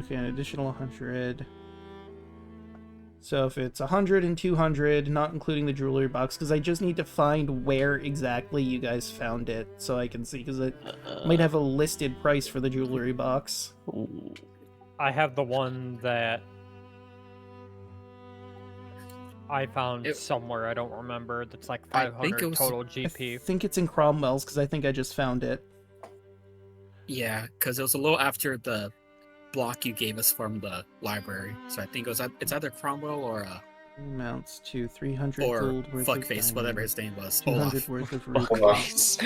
Okay, an additional 100. So if it's 100 and 200, not including the jewelry box, because I just need to find where exactly you guys found it, so I can see, because it might have a listed price for the jewelry box.
I have the one that I found somewhere. I don't remember. That's like 500 total GP.
I think it's in Cromwell's, because I think I just found it.
Yeah, because it was a little after the block you gave us from the library. So I think it's either Cromwell or
Amounts to 300
or
gold worth
Fuckface,
of
whatever his name was.
200
Olaf.
worth of rupees.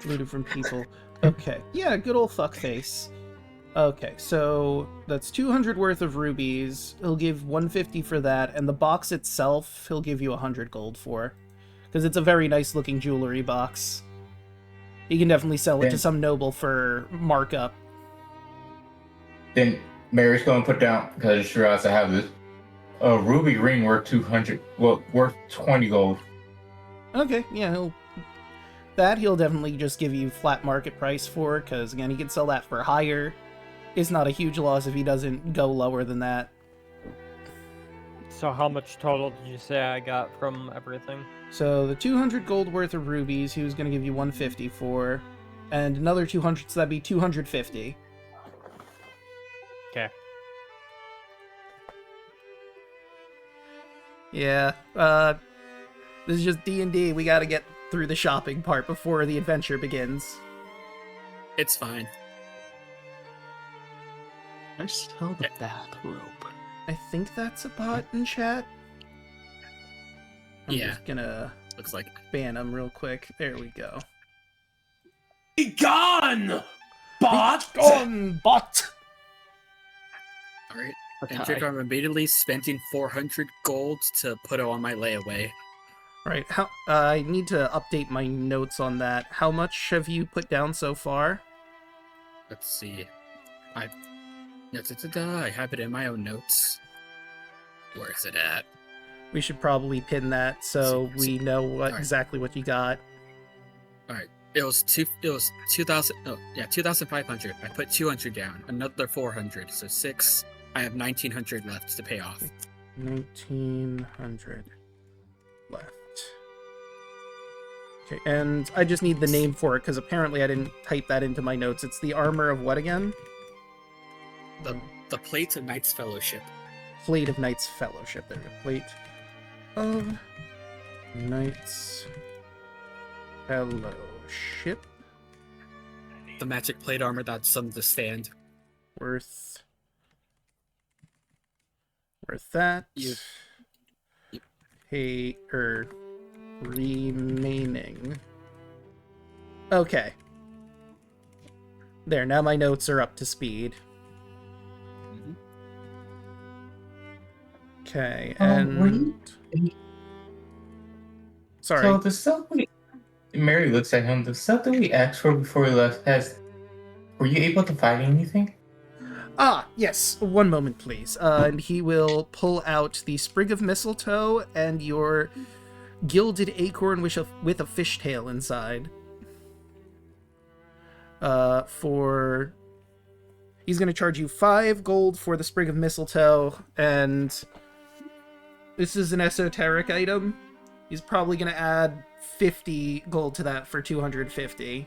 Looted from people. Okay, yeah, good old Fuckface. Okay, so that's 200 worth of rubies. He'll give 150 for that, and the box itself, he'll give you 100 gold for. Because it's a very nice looking jewelry box. You can definitely sell it to some noble for markup.
Then Mary's going to put down, because I just realized I have this, a ruby ring worth 200, well, worth 20 gold.
Okay, yeah, he'll definitely just give you flat market price for, because again, he can sell that for higher. It's not a huge loss if he doesn't go lower than that.
So how much total did you say I got from everything?
So the 200 gold worth of rubies, he was going to give you 150 for, and another 200, so that'd be 250.
Okay.
Yeah, this is just D&D. We gotta get through the shopping part before the adventure begins.
It's fine.
I sell the bathrobe.
I think that's a bot in chat. I'm
Yeah.
just gonna
Looks like
ban him real quick. There we go.
Be gone, bot!
Gone, bot!
alright. And Draco, I'm immediately spending 400 gold to put it on my layaway.
Right, I need to update my notes on that. How much have you put down so far?
Let's see. I have it in my own notes. Where is it at?
We should probably pin that so we know what
Alright.
exactly what you got.
Alright. It was 2,000. Oh, yeah, 2,500. I put 200 down. Another 400. So 6. I have 1,900 left to pay off.
1,900 left. Okay, and I just need the name for it, because apparently I didn't type that into my notes. It's the armor of what again?
The Plate of Knights Fellowship.
Plate of Knights Fellowship. There we go. Plate of Knights Fellowship.
The magic plate armor that's on the stand.
Worth that. Remaining. Okay. There, now my notes are up to speed. Okay, and... Sorry.
So the stuff Mary looks at him, the stuff that we asked for before we left, were you able to find anything?
Ah, yes. One moment, please. And he will pull out the sprig of mistletoe and your gilded acorn with a fishtail inside. He's going to charge you 5 gold for the sprig of mistletoe, and this is an esoteric item. He's probably going to add 50 gold to that for 250.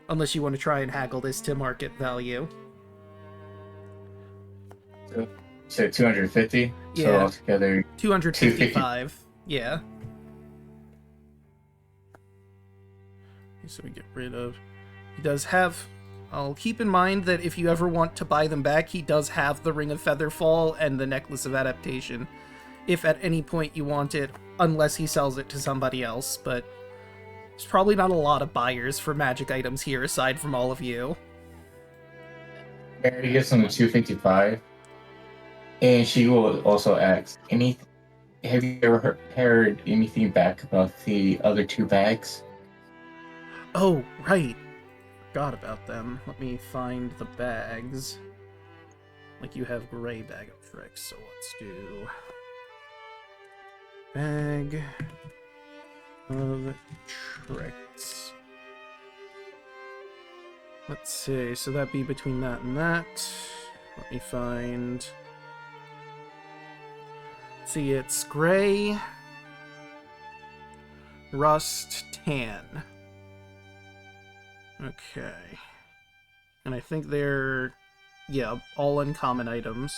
Unless you want to try and haggle this to market value.
So 250?
Yeah.
So altogether
255. Yeah. So we get rid of... He does have... I'll keep in mind that if you ever want to buy them back, he does have the Ring of Featherfall and the Necklace of Adaptation. If at any point you want it, unless he sells it to somebody else, but there's probably not a lot of buyers for magic items here aside from all of you.
Mary gives him the 255, and she will also ask, have you ever heard anything back about the other 2 bags?
Oh, right. Forgot about them. Let me find the bags. Like, you have gray bag of tricks, so let's do... Bag of tricks. Let's see, so that'd be between that and that. Let me find... Let's see, it's gray, rust, tan. Okay. And I think they're, yeah, all uncommon items.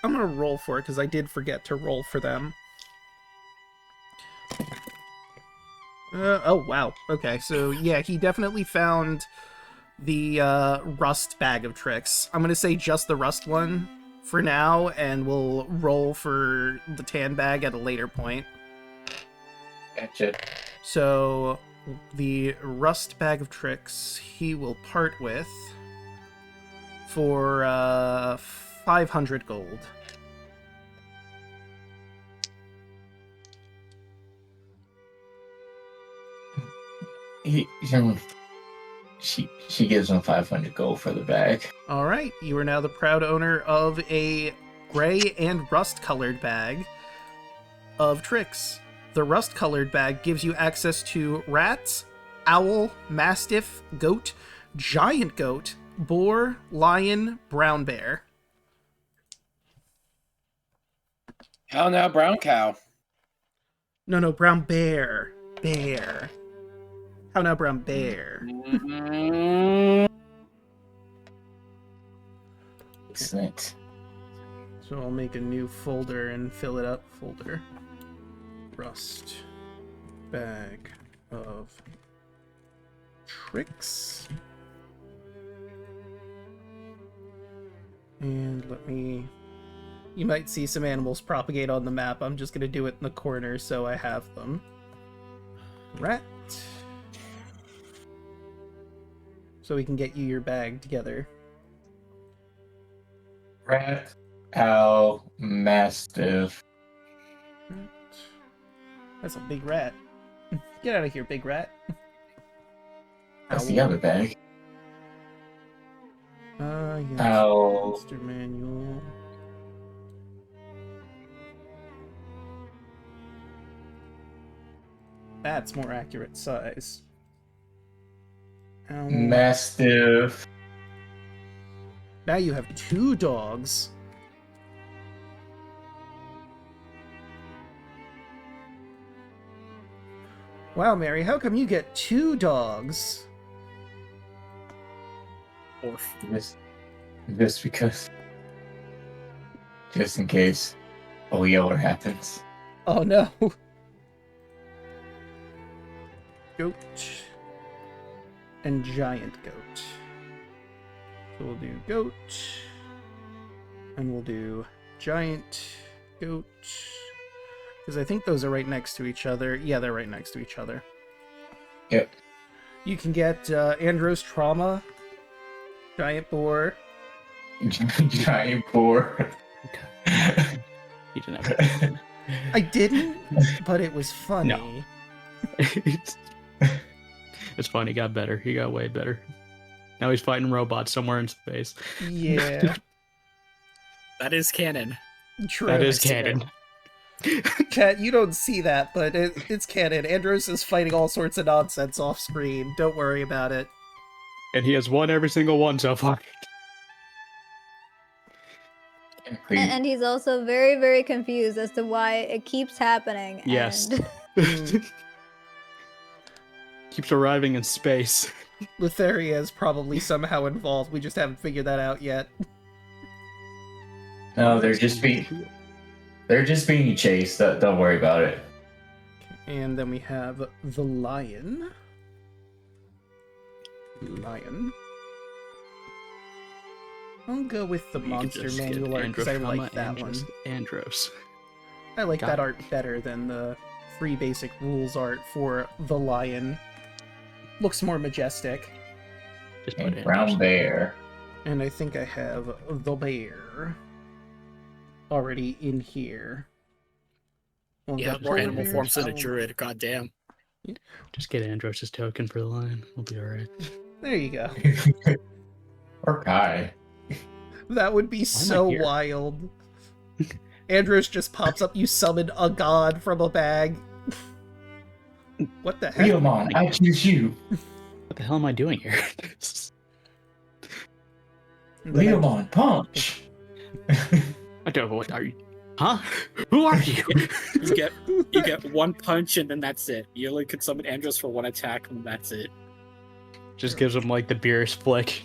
I'm gonna roll for it, because I did forget to roll for them. Oh, wow. Okay, so yeah, he definitely found the rust bag of tricks. I'm gonna say just the rust one for now, and we'll roll for the tan bag at a later point.
Gotcha.
So, the rust bag of tricks he will part with for 500 gold.
She gives him 500 gold for the bag.
All right, you are now the proud owner of a gray and rust-colored bag of tricks. The rust-colored bag gives you access to rats, owl, mastiff, goat, giant goat, boar, lion, brown bear.
How now, brown cow?
No, brown bear. Bear. How now, brown bear?
Excellent.
So I'll make a new folder and fill it up. Folder. Rust. Bag of tricks. And let me... You might see some animals propagate on the map. I'm just going to do it in the corner so I have them. Rat. So we can get you your bag together.
Rat, owl, mastiff.
That's a big rat. Get out of here, big rat.
That's the other bag.
Yes.
Owl.
Monster manual. That's more accurate size. Owl.
Mastiff.
Now you have 2 dogs. Wow, Mary, how come you get 2 dogs?
Just because. Just in case a yeller happens.
Oh no. Goat. And giant goat. So we'll do goat. And we'll do giant goat. Because I think those are right next to each other. Yeah, they're right next to each other.
Yep.
You can get Andros Trauma, giant boar.
Giant boar.
You didn't have
I didn't, but it was funny.
No. It's fun. He got better. He got way better. Now he's fighting robots somewhere in space.
Yeah.
That is canon.
True.
That is canon.
Chat, you don't see that, but it's canon. Andros is fighting all sorts of nonsense off screen. Don't worry about it.
And he has won every single one so far.
And he's also very, very confused as to why it keeps happening.
Yes.
And...
Keeps arriving in space.
Lutheria is probably somehow involved. We just haven't figured that out yet.
No, they're just being chased. Don't worry about it.
And then we have the lion. Lion. I'll go with the
You could
monster
just get
manual art because I like that
Andros,
one.
Andros.
I like
Got
that
it.
art better than the free basic rules art for the lion. Looks more majestic.
Just put
And
Andros.
brown bear.
And I think I have the bear already in here. Well,
Yeah,
got
more
the
animal
bear,
forms than a
owl.
druid. Goddamn.
Just get Andros' token for the lion. We'll be alright.
There you go.
Or Kai.
That would be so
here?
wild. Andros just pops up. You summon a god from a bag. What the heck?
Leomon, I choose you.
What the hell am I doing here?
Leomon, punch.
I don't know what are you. Huh? Who are you?
You get one punch and then that's it. You only could summon Andros for one attack and that's it.
Just gives him like the beer's flick.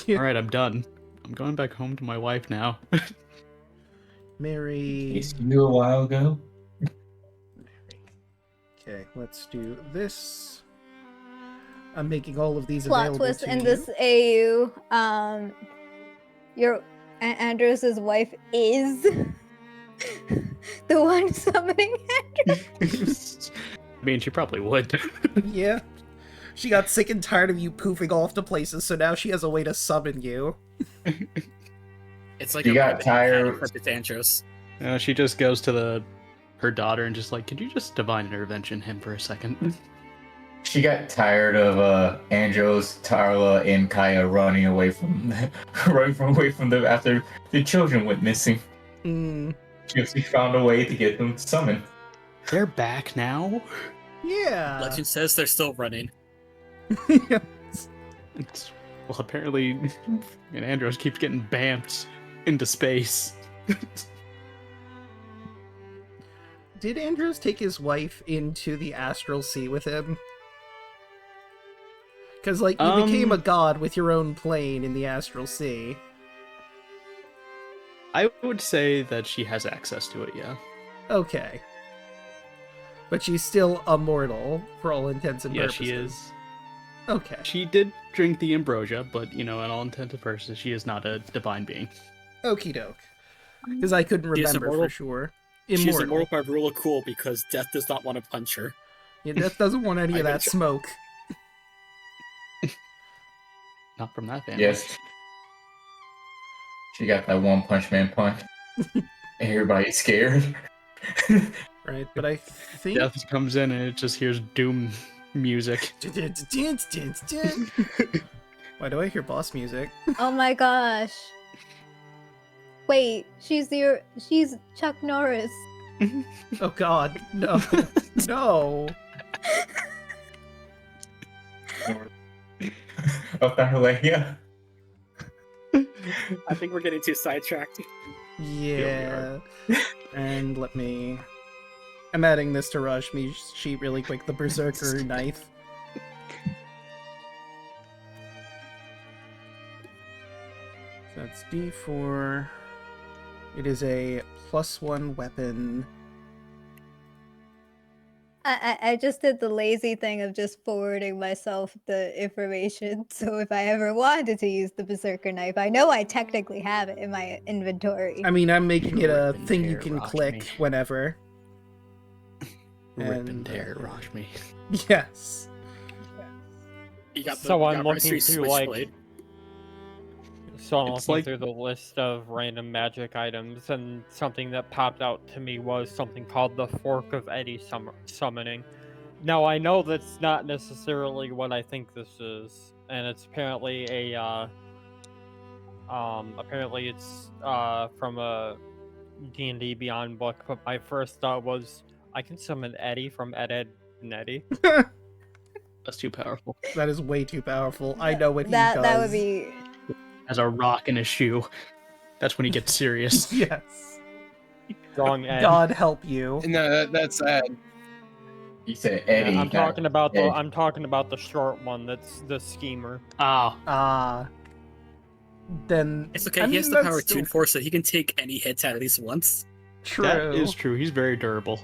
Alright, I'm done. I'm going back home to my wife now.
Mary.
It's you a while ago.
Okay, let's do this. I'm making all of these
Plot
available
twist
to
in
you.
this AU. Your Andros's wife is the one summoning Andros.
I mean, she probably would.
Yeah. She got sick and tired of you poofing off to places, so now she has a way to summon you.
It's like
You
a
got
rabbit
tired.
except it's Andros.
She just goes to her daughter and just like, could you just divine intervention him for a second?
She got tired of Andros, Tarla, and Kaya running away from them after the children went missing. She found a way to get them summoned.
They're back now?
Yeah.
Legend says they're still running.
Well, apparently, and Andros keeps getting bamped into space.
Did Andros take his wife into the astral sea with him? Because, like, you became a god with your own plane in the astral sea.
I would say that she has access to it, yeah.
Okay. But she's still immortal, for all intents and
Yeah,
purposes.
she is.
Okay.
She did drink the ambrosia, but, in all intents and purposes, she is not a divine being.
Okie doke. Because I couldn't
She is
remember
immortal.
for sure.
She's immortal by rule of cool because Death does not want to punch her.
Yeah, Death doesn't want any of
I
that smoke.
Not from that family.
Yes. She got that One Punch Man punch. Everybody's scared.
Right, but I think...
Death comes in and it just hears doom music.
Why do I hear boss music?
Oh my gosh. Wait, she's Chuck Norris.
Oh god, no. No.
Athalea.
I think we're getting too sidetracked.
Yeah. And let me... I'm adding this to Rashmi's sheet really quick, the Berserker knife. So that's D4. It is a +1 weapon.
I just did the lazy thing of just forwarding myself the information, so if I ever wanted to use the Berserker knife, I know I technically have it in my inventory.
I mean, I'm making it a
Rip
thing
and
you
tear,
can
Rashmi.
click whenever.
Rip and tear, me.
Yes.
You got the,
So
you
I'm
got
looking
Restri
through, like,
Switchblade.
So I'm
It's
looking
like-
through the list of random magic items, and something that popped out to me was something called the Fork of Eddie Summoning. Now, I know that's not necessarily what I think this is, and it's apparently a, apparently it's, from a D&D Beyond book, but my first thought was, I can summon Eddie from Ed, Ed, and Eddie.
That's too powerful.
That is way too powerful. I know what he
that
does.
that would be
Has a rock in his shoe. That's when he gets serious.
Yes.
Wrong Ed.
God help you.
No, that's sad.
You said Eddie.
I'm talking about
Ed.
I'm talking about the short one. That's the schemer.
Oh,
Then
It's okay,
I
he
mean,
has the
that's
power
still
to enforce it. He can take any hits at least once.
True.
that is true. He's very durable.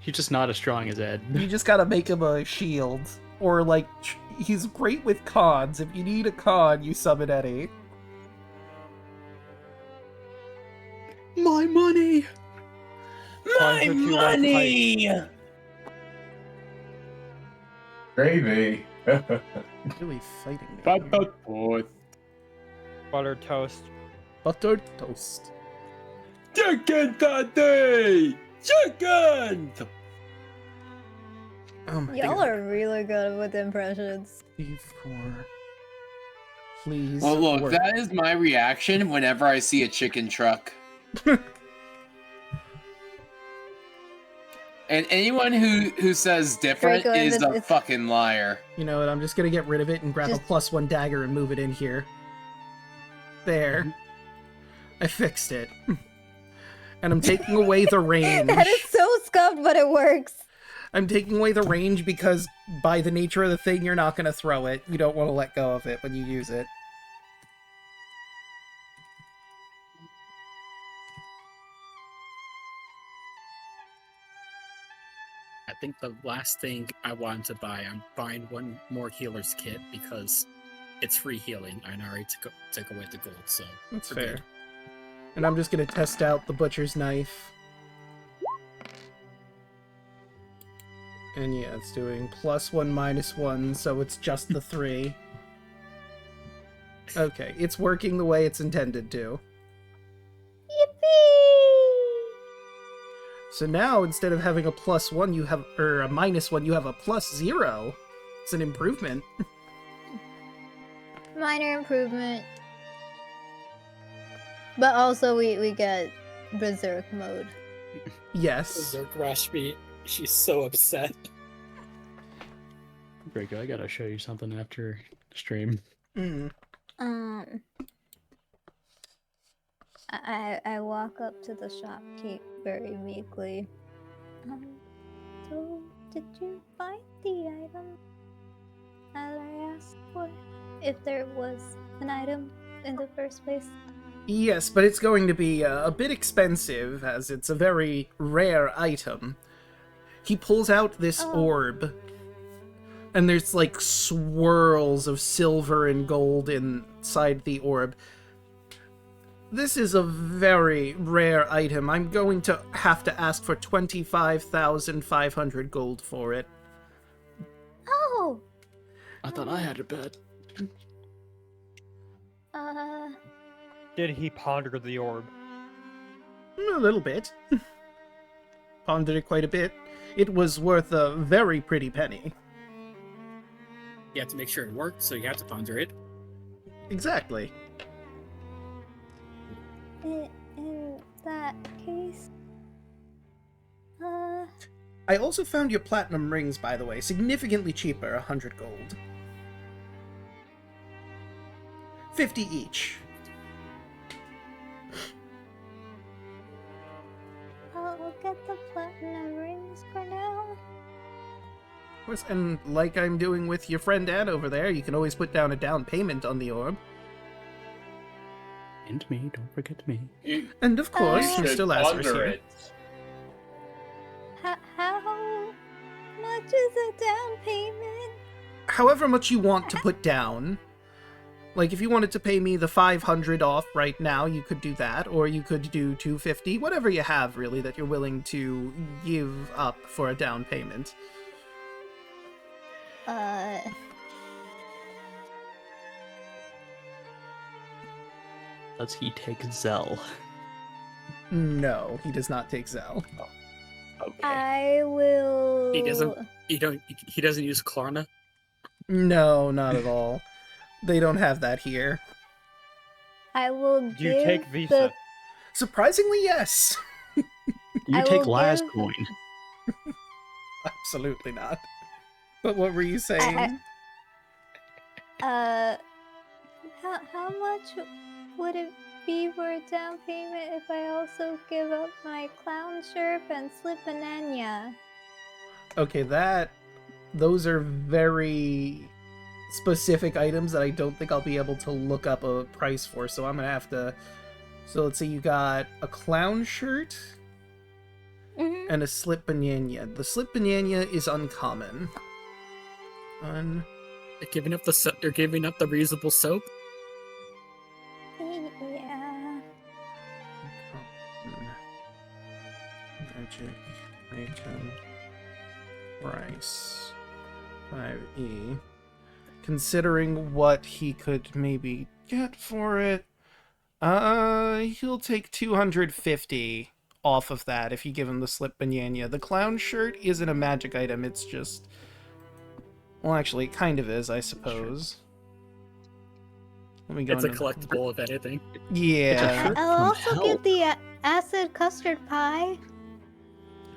He's just not as strong as Ed.
You just gotta make him a shield. Or, like, he's great with cons. If you need a con, you summon Eddie.
My money!
My money!
Gravy.
Really fighting me.
Butter toast.
Buttered toast.
Chicken daddy! Chicken!
Oh my
y'all
god.
are really good with impressions.
D4. Please.
Well, look,
work.
that is my reaction whenever I see a chicken truck. And anyone who says different
Draco,
is a
it's-
fucking liar.
You know what? I'm just gonna get rid of it and grab a +1 dagger and move it in here. There. I fixed it. And I'm taking away the range.
That is so scuffed, but it works.
I'm taking away the range because by the nature of the thing, you're not gonna throw it. You don't want to let go of it when you use it.
I think the last thing I wanted to buy, I'm buying one more healer's kit because it's free healing. I already took away the gold, so
That's
we're
fair.
good.
And I'm just gonna test out the butcher's knife. And yeah, it's doing +1, -1, so it's just the 3. Okay, it's working the way it's intended to.
Yippee!
So now, instead of having a +1, you have, or a -1, you have a +0. It's an improvement.
Minor improvement. But also we get berserk mode.
Yes.
Berserk Rashmi, she's so upset.
Draco, I gotta show you something after stream.
Mm.
I walk up to the shopkeep very meekly. So did you find the item that I asked for? If there was an item in the first place.
Yes, but it's going to be a bit expensive, as it's a very rare item. He pulls out this orb, and there's like swirls of silver and gold inside the orb. This is a very rare item. I'm going to have to ask for 25,500 gold for it.
Oh!
I thought I had a bet.
Did he ponder the orb?
A little bit. Pondered it quite a bit. It was worth a very pretty penny.
You have to make sure it worked, so you have to ponder it.
Exactly.
In that case...
I also found your platinum rings, by the way, significantly cheaper, 100 gold. 50 each.
I'll get the platinum rings for now.
Of course, and like I'm doing with your friend Anne over there, you can always put down a down payment on the orb.
And me, don't forget me.
And of course,
You
Mr. Lazarus here.
How much is a down payment?
However much you want to put down. Like, if you wanted to pay me the 500 off right now, you could do that, or you could do 250, whatever you have, really, that you're willing to give up for a down payment.
Does he take Zell?
No, he does not take Zell.
Okay.
I will...
He doesn't use Klarna.
No, not at all. They don't have that here.
I will
Do you
give
take Visa?
Surprisingly, yes.
You
I
take
will
Laz
give-
coin.
Absolutely not. But what were you saying?
How much would it be for a down payment if I also give up my clown shirt and slip banana?
Okay, those are very specific items that I don't think I'll be able to look up a price for, so I'm gonna have to... So let's say you got a clown shirt
Mm-hmm.
and a slip banana. The slip banana is uncommon.
They're giving up the reusable soap.
Yeah.
Magic item price 5e. Considering what he could maybe get for it, he'll take 250 off of that if you give him the slip banana. The clown shirt isn't a magic item, it's just... Well, actually, it kind of is, I suppose. Let me go
It's a
into-
collectible, if anything.
Yeah.
shirt
I'll
from
also
hell.
get the acid custard pie.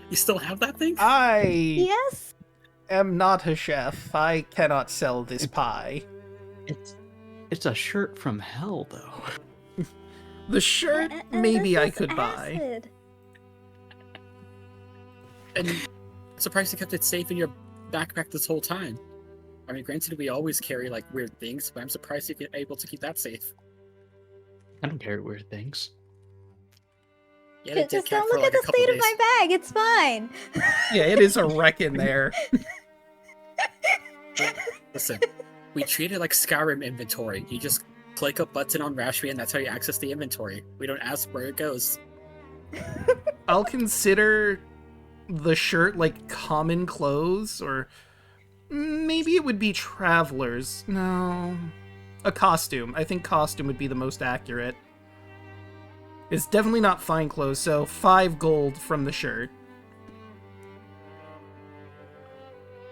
You still have that thing?
I
Yes.
am not a chef. I cannot sell this pie.
It's a shirt from hell, though.
The shirt,
And
maybe
this
I
is
could buy.
acid.
And I'm surprised you kept it safe in your backpack this whole time. I mean, granted, we always carry like weird things, but I'm surprised you're able to keep that safe.
I don't carry weird things.
Yeah, it did
Just
cat
don't
for,
look
like,
at
a
the
couple
state of
days.
my bag. It's fine.
Yeah, it is a wreck in there.
Listen, we treat it like Skyrim inventory. You just click a button on Rashmi, and that's how you access the inventory. We don't ask where it goes.
I'll consider the shirt like common clothes, or maybe it would be travelers. No. A costume. I think costume would be the most accurate. It's definitely not fine clothes, so 5 gold from the shirt.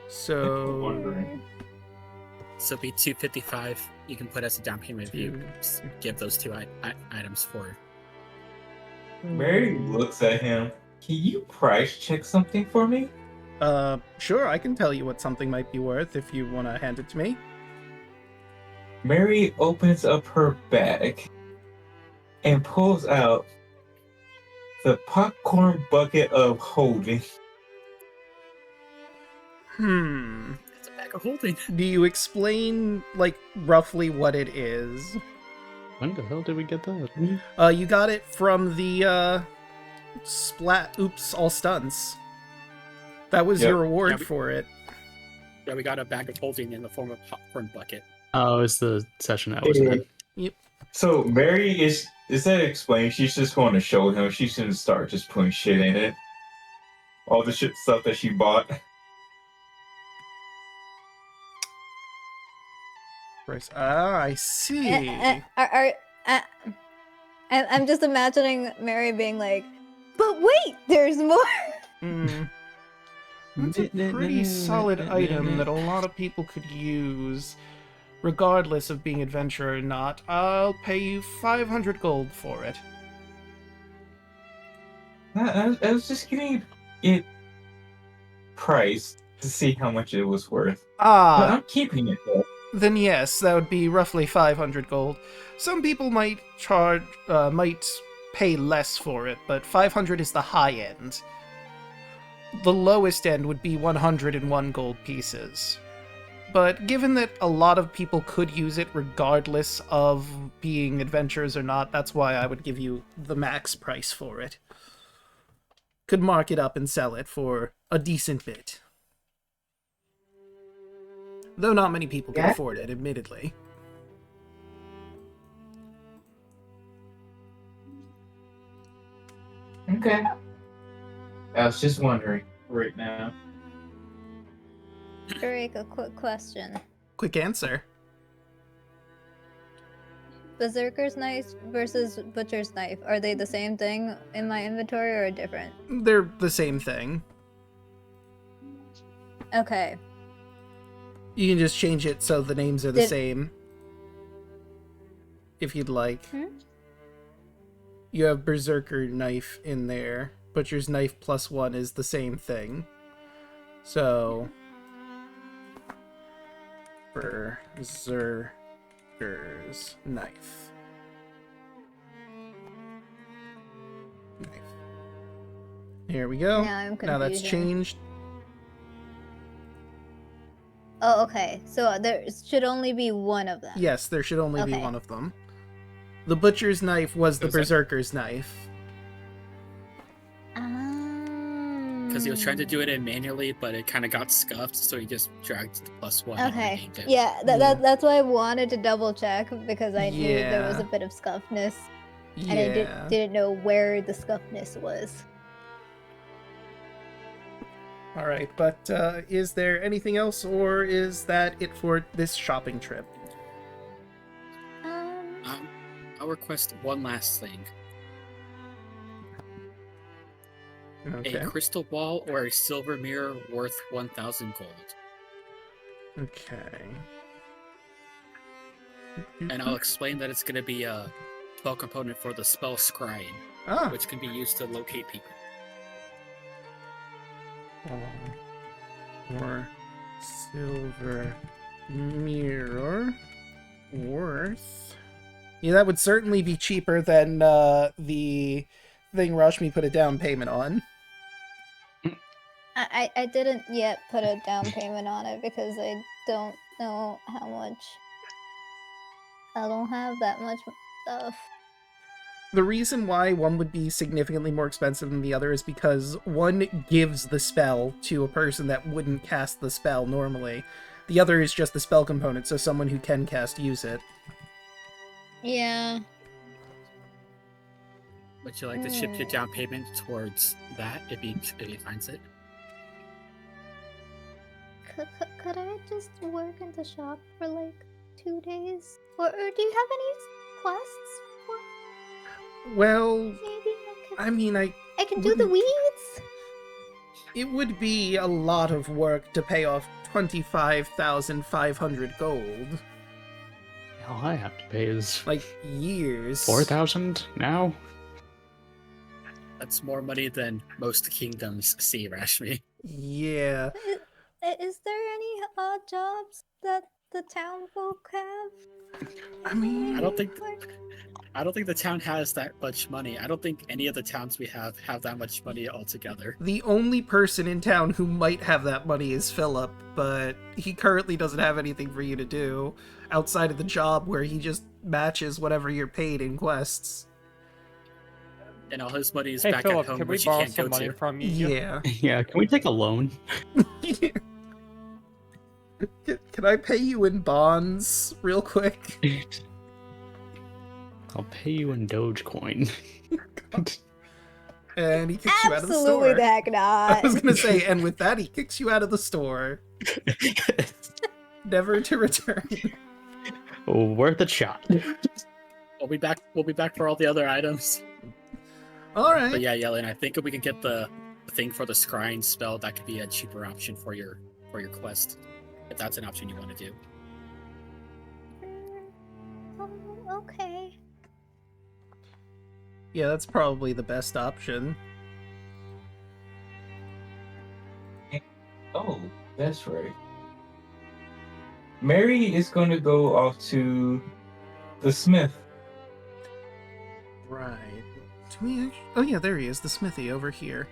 So...
Wondering.
So it'd be 255. You can put as a down payment if you give those two items for.
Mary looks at him. Can you price check something for me?
Sure, I can tell you what something might be worth if you want to hand it to me.
Mary opens up her bag and pulls out the popcorn bucket of holding.
It's a bag of holding.
Do you explain, like, roughly what it is?
When the hell did we get that?
You got it from the, Splat Oops All Stunts. That was
Yep.
your reward
Yeah,
for it.
Yeah, we got a bag of holding in the form of popcorn bucket.
Oh, it's the session I was in.
So Mary is that explained? She's just going to show him. She's going to start just putting shit in it. All the shit stuff that she bought.
I see.
I'm just imagining Mary being like, but wait, there's more.
That's a pretty solid item that a lot of people could use, regardless of being adventurer or not. I'll pay you 500 gold for it.
I was just giving it price to see how much it was worth. But
Ah,
I'm keeping it though.
then yes, that would be roughly 500 gold. Some people might pay less for it, but 500 is the high end. The lowest end would be 101 gold pieces. But given that a lot of people could use it regardless of being adventurers or not, that's why I would give you the max price for it. Could mark it up and sell it for a decent bit. Though not many people can afford it, admittedly.
Okay. I was just wondering right now.
Drake, a quick question.
Quick answer.
Berserker's knife versus butcher's knife, are they the same thing in my inventory or different?
They're the same thing.
Okay.
You can just change it so the names are the
Did-
same. If you'd like.
Hmm?
You have Berserker knife in there. Butcher's knife +1 is the same thing. So... Berserker's knife. Here we go.
Now I'm
Now that's
confusing.
changed.
Oh, okay. So there should only be one of them.
Yes, there should only be
Okay.
one of them. The butcher's knife was the
Was that-
berserker's knife.
Because he was trying to do it in manually, but it kind of got scuffed, so he just dragged the +1 and
Okay.
renamed it.
Yeah, that's why I wanted to double check because I knew there was a
Yeah.
bit of scuffness,
Yeah.
and I didn't know where the scuffness was.
All right, but is there anything else, or is that it for this shopping trip?
I'll request one last thing.
Okay.
A crystal ball or a silver mirror worth 1,000 gold.
Okay.
And I'll explain that it's going to be a spell component for the spell scrying,
Ah,
which can be used to locate people.
or silver mirror worth. Yeah, that would certainly be cheaper than the thing Rashmi put a down payment on.
I didn't yet put a down payment on it because I don't know how much. I don't have that much stuff.
The reason why one would be significantly more expensive than the other is because one gives the spell to a person that wouldn't cast the spell normally. The other is just the spell component, so someone who can cast use it.
Yeah.
Would you like to ship your down payment towards that if he finds it?
Could I just work in the shop for like 2 days? Or do you have any quests for?
Well,
Maybe
I mean,
I can do the weeds.
It would be a lot of work to pay off 25,500 gold.
All I have to pay is
Like, years.
4,000 now.
That's more money than most kingdoms see, Rashmi.
Yeah.
Is there any odd jobs that the town folk have?
I mean,
I don't think the town has that much money. I don't think any of the towns we have that much money altogether.
the only person in town who might have that money is Philip, but he currently doesn't have anything for you to do outside of the job where he just matches whatever you're paid in quests.
And all his money is
Hey
back
Philip,
at home,
can we
which he
borrow
can't go
some money
to.
from you?
Yeah.
Yeah, can we take a loan?
Can I pay you in bonds real quick?
I'll pay you in Dogecoin.
And he kicks you out of the store.
Absolutely the heck not.
I was gonna say, and with that, he kicks you out of the store. Never to return.
Worth a shot.
We'll be back for all the other items.
Alright.
But yeah, Yellen, I think if we can get the thing for the scrying spell, that could be a cheaper option for your quest. If that's an option you want to do.
Okay.
Yeah, that's probably the best option.
Oh, that's right. Mary is going to go off to the smith.
Right. Do we actually... Oh yeah, there he is, the smithy over here.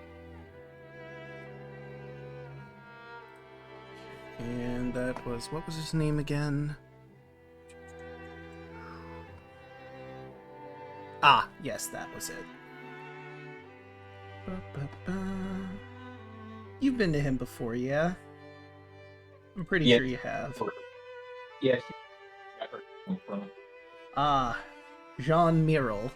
And that was... What was his name again? Ah, yes, that was it. Ba-ba-ba. You've been to him before, yeah? I'm pretty
Yeah.
sure you have.
Yes. I heard from him.
Ah, Jean Mirel.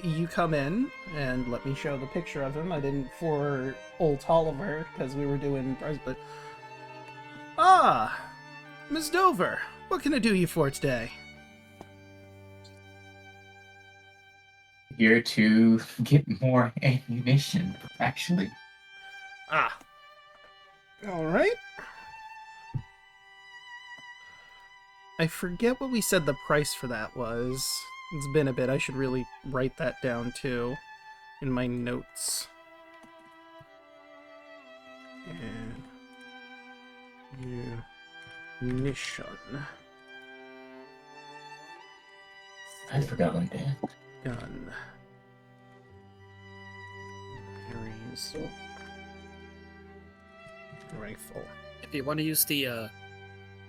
You come in, and let me show the picture of him. I didn't for old Tolliver, because we were doing... But... Ah! Miss Dover, what can I do you for today?
Here to get more ammunition, actually.
Ah. Alright. I forget what we said the price for that was. It's been a bit. I should really write that down, too, in my notes. And... Munition.
I forgot my dad.
Gun. Berries. Rifle.
If you want to use the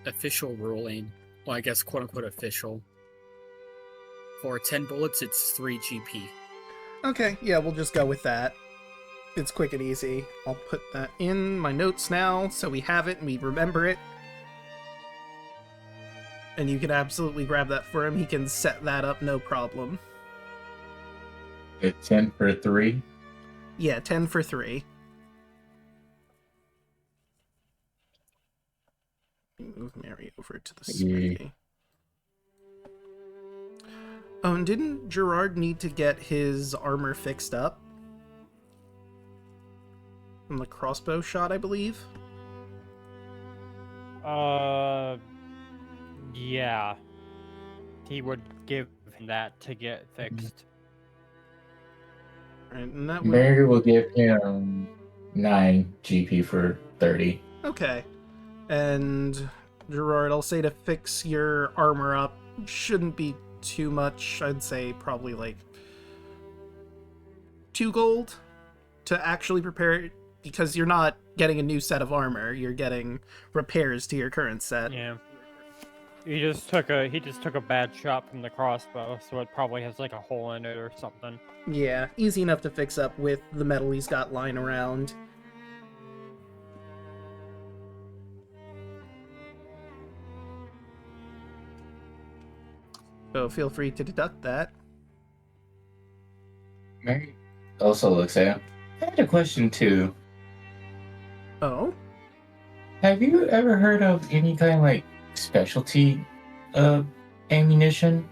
official ruling, well, I guess quote-unquote official, for 10 bullets, it's 3 GP.
Okay, yeah, we'll just go with that. It's quick and easy. I'll put that in my notes now, so we have it and we remember it. And you can absolutely grab that for him. He can set that up, no problem.
It's 10 for 3.
Yeah, 10 for 3. Move Mary over to the smithy. Oh, and didn't Gerard need to get his armor fixed up? From the crossbow shot, I believe?
Yeah. He would give him that to get fixed.
Right, and that would...
Mary will give him 9 GP for 30.
Okay. And Gerard, I'll say to fix your armor up, shouldn't be too much. I'd say probably like 2 gold to actually prepare it, because you're not getting a new set of armor, you're getting repairs to your current set.
Yeah. He just took a bad shot from the crossbow, so it probably has like a hole in it or something.
Yeah, easy enough to fix up with the metal he's got lying around. So feel free to deduct that.
Mary also looks at him. I had a question too.
Oh?
Have you ever heard of any kind of like specialty ammunition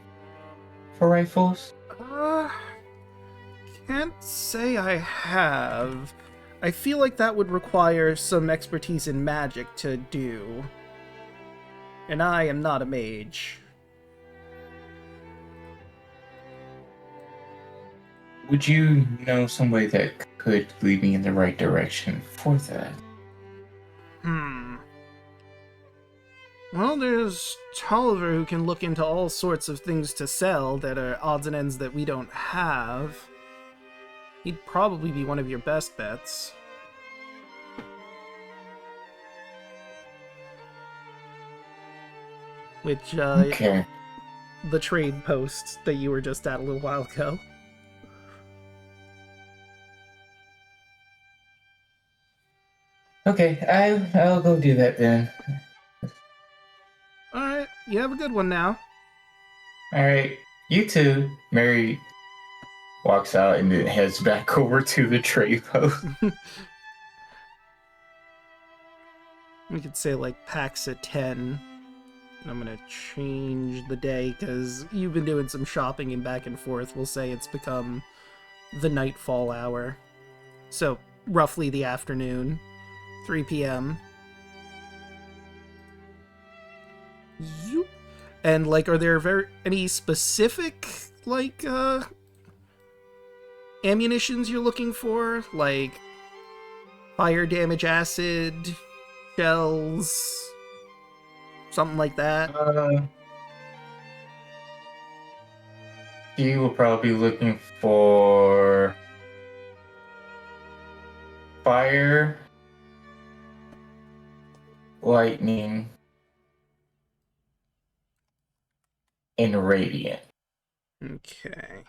for rifles?
Can't say I have. I feel like that would require some expertise in magic to do. And I am not a mage.
Would you know somebody that could lead me in the right direction for that?
Well, there's Tolliver who can look into all sorts of things to sell that are odds and ends that we don't have. He'd probably be one of your best bets. Which,
Okay.
the trade post that you were just at a little while ago.
Okay, I'll go do that then.
Alright, you have a good one now.
Alright, you too. Mary walks out and then heads back over to the trade post.
We could say, like, packs at 10. And I'm gonna change the day, because you've been doing some shopping and back and forth. We'll say it's become the nightfall hour. So, roughly the afternoon. 3 p.m. Zoop. And, like, are there any specific, like, ammunitions you're looking for? Like, fire damage acid, shells, something like that?
You will probably be looking for fire, lightning, and radiant.
Okay.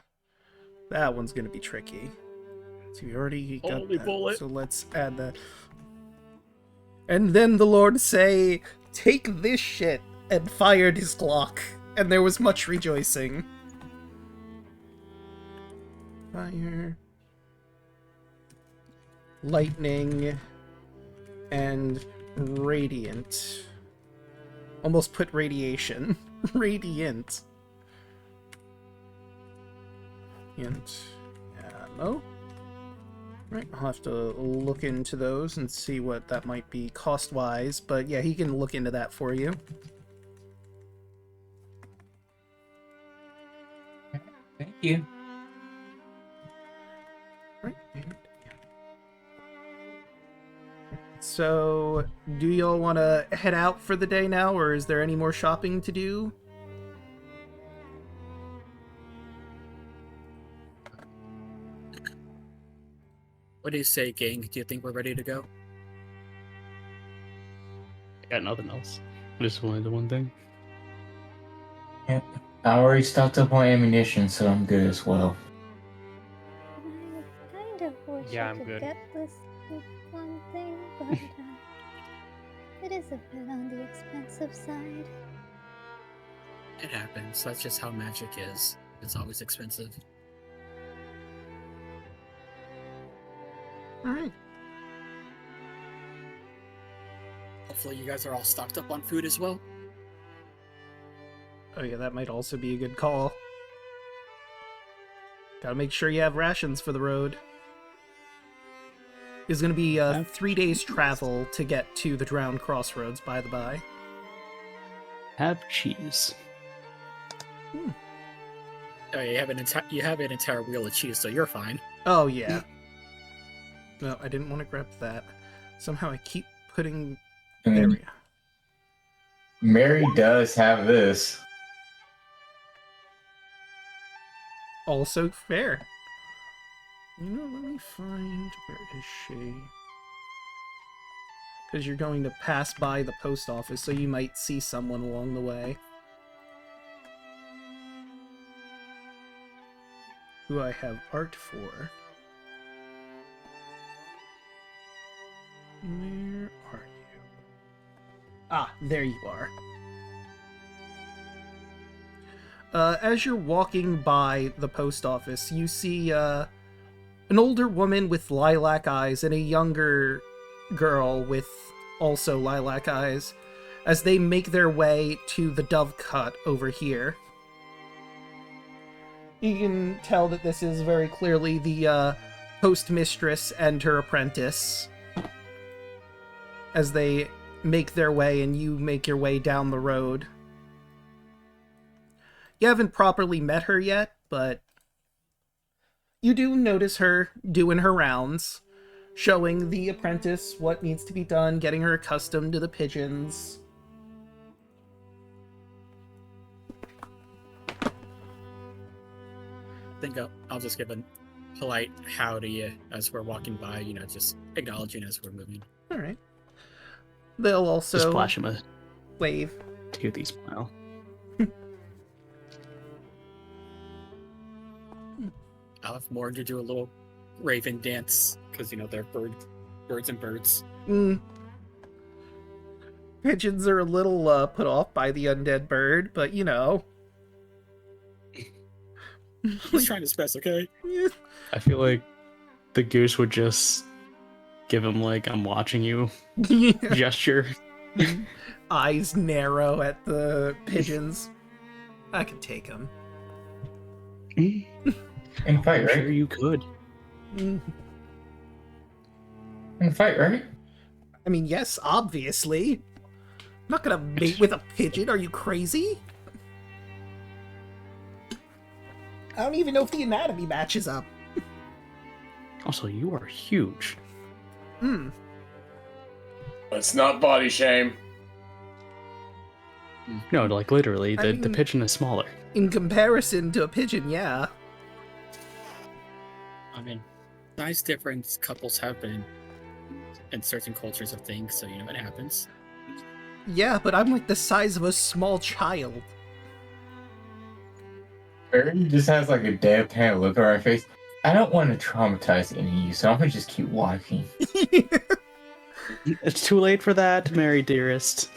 That one's gonna be tricky. So we already got
Holy
that.
bullet.
So let's add that. And then the Lord say, "Take this shit," and fired his Glock. And there was much rejoicing. Fire. Lightning. And radiant. Almost put radiation. Radiant. And ammo. Right, I'll have to look into those and see what that might be cost-wise, but yeah, he can look into that for you.
Thank you.
Right. So, do y'all want to head out for the day now, or is there any more shopping to do?
What do you say, gang? Do you think we're ready to go?
I got nothing else. I just wanted the one thing.
Yep. I already stocked up on ammunition, so I'm good as well.
I kind of wish
Yeah,
I
I'm
could
good.
get this one thing, but it is a bit on the expensive side.
It happens. That's just how magic is. It's always expensive.
Alright.
Hopefully you guys are all stocked up on food as well.
Oh yeah, that might also be a good call. Gotta make sure you have rations for the road. It's gonna be 3 days travel to get to the Drowned Crossroads, by the by.
Have cheese.
Oh, you have an entire wheel of cheese, so you're fine.
Oh, yeah. No, I didn't want to grab that. Somehow I keep putting...
And
There
then
we go.
Mary does have this.
Also fair. You know, let me find... Where is she? Because you're going to pass by the post office, so you might see someone along the way. Who I have art for. Where are you? Ah, there you are. As you're walking by the post office, you see an older woman with lilac eyes and a younger girl with also lilac eyes as they make their way to the Dovecut over here. You can tell that this is very clearly the postmistress and her apprentice as they make their way and you make your way down the road. You haven't properly met her yet, but you do notice her doing her rounds, showing the apprentice what needs to be done, getting her accustomed to the pigeons.
I think I'll just give a polite howdy as we're walking by, just acknowledging as we're moving.
Alright. They'll also
Just flash him a
wave.
toothy smile.
I'll have Morgan do a little raven dance, because, they're birds and birds.
Pigeons are a little put off by the undead bird, but
He's trying his best, okay?
I feel like the goose would just give him I'm watching you gesture.
Eyes narrow at the pigeons. I can take them.
In fight, right?
Sure you could.
In fight, right?
I mean, yes, obviously. I'm not gonna mate with a pigeon, are you crazy? I don't even know if the anatomy matches up.
Also, you are huge.
Let's not body shame.
No, literally,
I
the
mean-
pigeon is smaller.
In comparison to a pigeon, yeah.
I mean, size difference couples have been in certain cultures of things, so it happens.
Yeah, but I'm like the size of a small child.
Mary just has a deadpan look on her face. I don't want to traumatize any of you, so I'm gonna just keep walking.
It's too late for that, Mary dearest.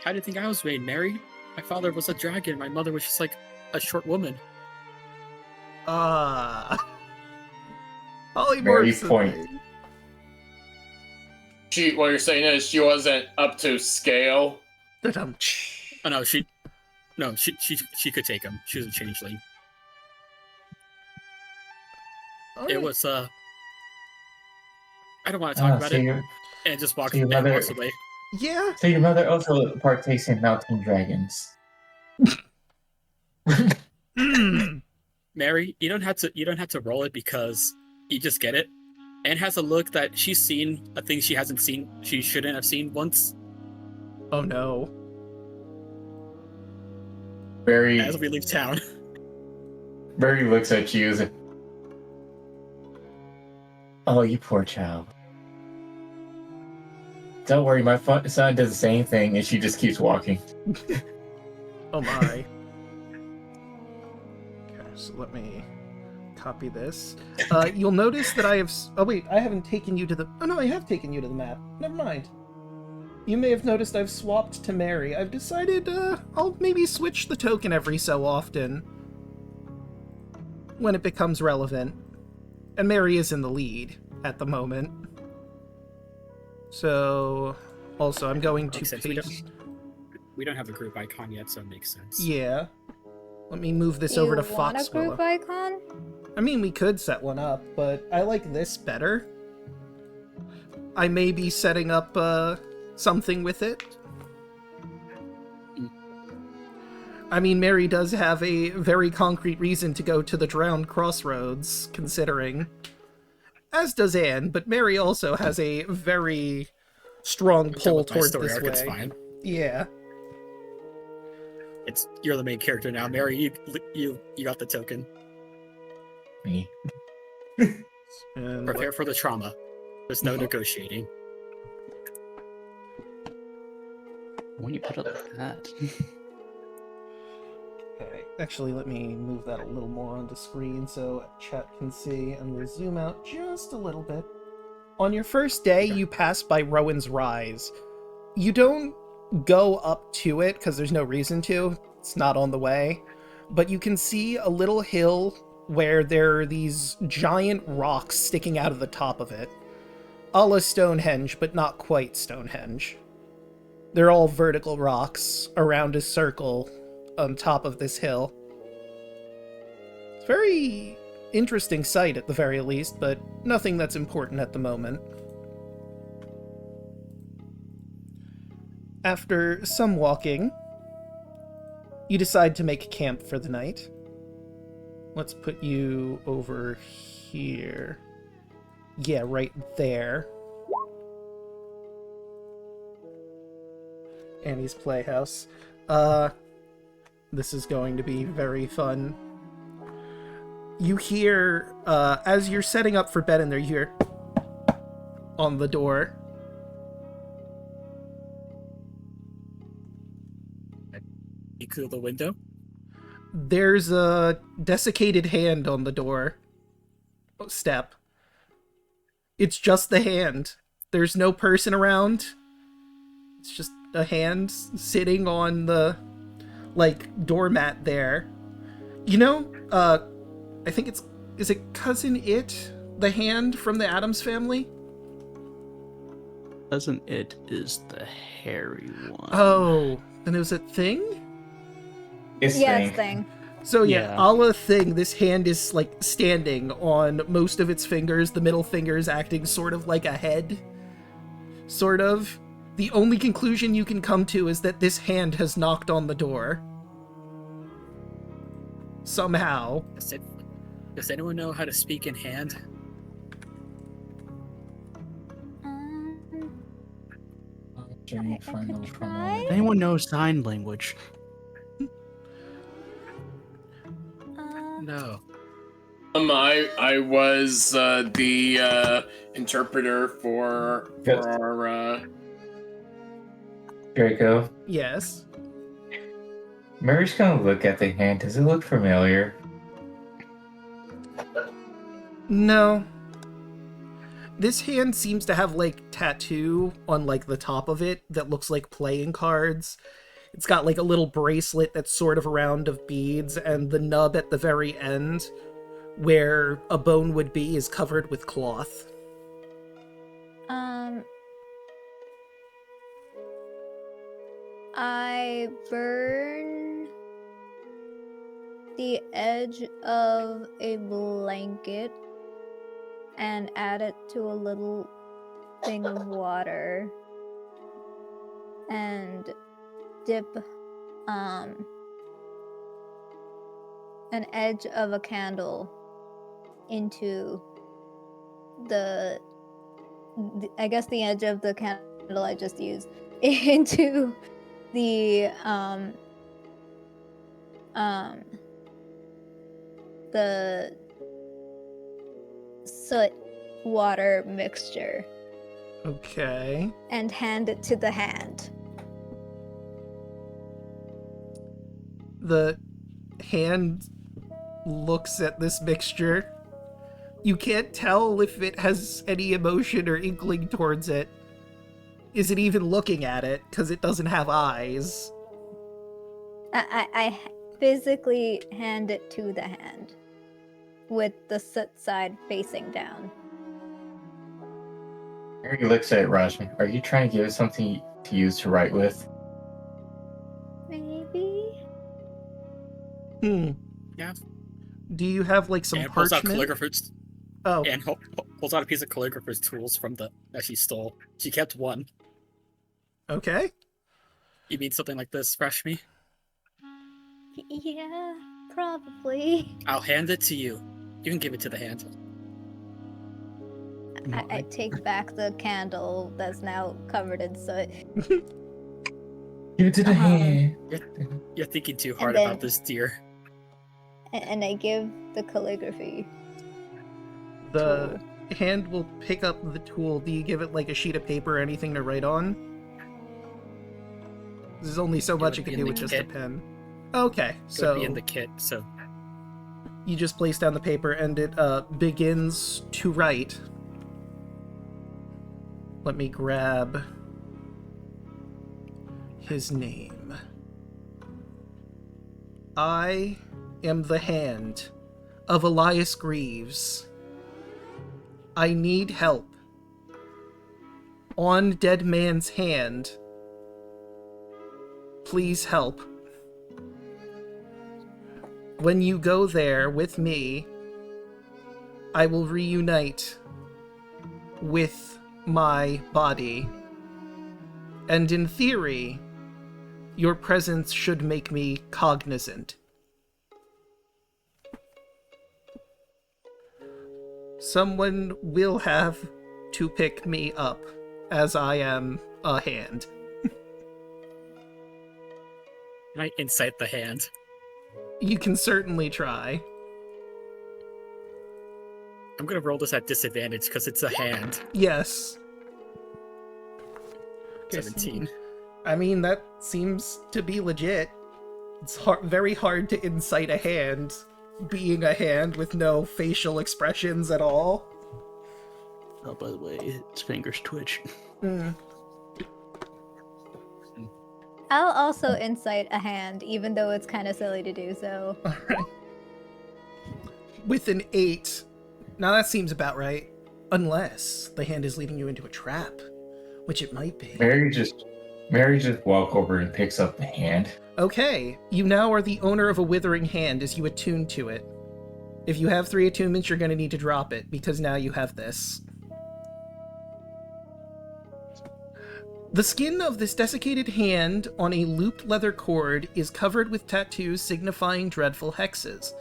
How do you think I was made, Mary? My father was a dragon. My mother was just a short woman.
Polymorphs.
Mary's point.
What you're saying is she wasn't up to scale.
Da-dum.
Oh no, she could take him. She was a changeling.
Alright.
It was I don't want to talk about it. And just walks
your mother-
away.
Yeah.
So your mother also partakes in mountain dragons.
Mary, you don't have to roll it because you just get it. And has a look that she's seen a thing she shouldn't have seen once.
Oh no.
Barry
As we leave town.
looks at you as if, oh, you poor child. Don't worry, my son does the same thing, and she just keeps walking.
Oh my. Okay, so let me copy this. You'll notice that I have... Oh wait, I haven't taken you to the... Oh no, I have taken you to the map. Never mind. You may have noticed I've swapped to Mary. I've decided I'll maybe switch the token every so often when it becomes relevant. And Mary is in the lead at the moment. So, also, I'm going to
Makes sense.
paste...
We don't have a group icon yet, so it makes sense.
Yeah. Let me move this
Do
over to
you want a
Foxwillow.
group icon?
I mean, we could set one up, but I like this better. I may be setting up something with it. I mean, Mary does have a very concrete reason to go to the drowned Crossroads, considering. As does Anne, but Mary also has a very strong pull towards this way.
It's fine.
Yeah.
You're the main character now, Mary. You got the token.
Me.
And
Prepare for the trauma. There's no negotiating.
When you put it like that.
Okay, actually, let me move that a little more onto screen so chat can see, and we'll zoom out just a little bit. On your first day, you pass by Rowan's Rise. You don't go up to it, because there's no reason to. It's not on the way. But you can see a little hill where there are these giant rocks sticking out of the top of it. A la Stonehenge, but not quite Stonehenge. They're all vertical rocks around a circle on top of this hill. It's a very interesting sight at the very least, but nothing that's important at the moment. After some walking, you decide to make camp for the night. Let's put you over here. Yeah, right there. Annie's Playhouse. This is going to be very fun. You hear, as you're setting up for bed in there, you hear on the door.
You cool the window?
There's a desiccated hand on the door step. It's just the hand. There's no person around. It's just a hand sitting on the, like, doormat there. You know, I think is it Cousin It? The hand from the Addams Family?
Cousin It is the hairy one.
Oh, and it was a Thing?
It's
It's Thing.
So yeah,
Yeah.
a la Thing, this hand is, like, standing on most of its fingers, the middle fingers acting sort of like a head. Sort of. The only conclusion you can come to is that this hand has knocked on the door. Somehow.
Does anyone know how to speak in hand?
Journey
I
final
could
from
try.
Anyone knows sign language?
No.
I was the interpreter for
Yes.
our
Draco.
Yes.
Mary's gonna look at the hand. Does it look familiar?
No. This hand seems to have, like, tattoo on, like, the top of it that looks like playing cards. It's got, like, a little bracelet that's sort of a round of beads, and the nub at the very end, where a bone would be, is covered with cloth.
I burn the edge of a blanket and add it to a little thing of water and dip an edge of a candle into the I guess the edge of the candle I just used into the soot water mixture
Okay.
and hand it to the hand.
The hand looks at this mixture. You can't tell if it has any emotion or inkling towards it. Is it even looking at it? Because it doesn't have eyes.
I physically hand it to the hand with the soot side facing down.
Mary looks at Rajman. Are you trying to give it something to use to write with?
Maybe?
Yeah.
Do you have, like, some
And pulls out
parchment?
calligrapher's
Oh,
and pulls out a piece of calligrapher's tools from that she stole. She kept one.
okay.
You mean something like this, Fresh Me?
Yeah, probably.
I'll hand it to you. You can give it to the hand.
I take back the candle that's now covered in soot.
Give it to the hand.
You're thinking too hard
then-
about this, dear.
And I give the calligraphy.
The hand will pick up the tool. Do you give it like a sheet of paper or anything to write on? There's only so much it
would be
can
in
do
the
with just a
kit.
pen. Okay,
It would
so
be in the kit, so
you just place down the paper and it begins to write. Let me grab his name. I am the hand of Elias Greaves. I need help. On dead man's hand. Please help. When you go there with me, I will reunite with my body. And in theory, your presence should make me cognizant. Someone will have to pick me up, as I am a hand.
can I incite the hand?
You can certainly try.
I'm gonna roll this at disadvantage because it's a hand.
Yes. Okay,
17.
I mean, that seems to be legit. It's very hard to incite a hand, being a hand with no facial expressions at all.
Oh, by the way, his fingers twitch.
I'll also incite a hand, even though it's kind of silly to do so.
Alright. With an 8. Now that seems about right. Unless the hand is leading you into a trap. Which it might be.
Mary just walk over and picks up the hand.
Okay, you now are the owner of a withering hand as you attune to it. If you have 3 attunements, you're going to need to drop it, because now you have this. The skin of this desiccated hand on a looped leather cord is covered with tattoos signifying dreadful hexes.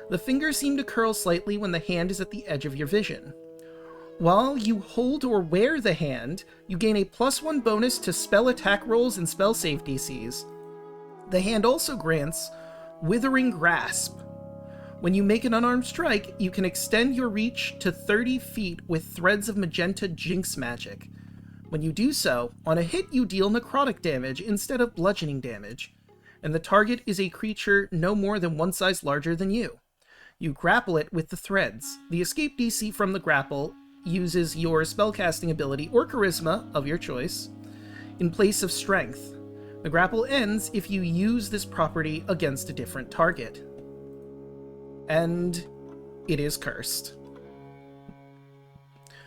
The fingers seem to curl slightly when the hand is at the edge of your vision. While you hold or wear the hand, you gain a +1 bonus to spell attack rolls and spell save DCs. The hand also grants Withering Grasp. When you make an unarmed strike, you can extend your reach to 30 feet with threads of magenta jinx magic. When you do so, on a hit you deal necrotic damage instead of bludgeoning damage, and the target is a creature no more than 1 size larger than you. You grapple it with the threads. The escape DC from the grapple uses your spellcasting ability or charisma of your choice in place of strength. The grapple ends if you use this property against a different target. And it is cursed.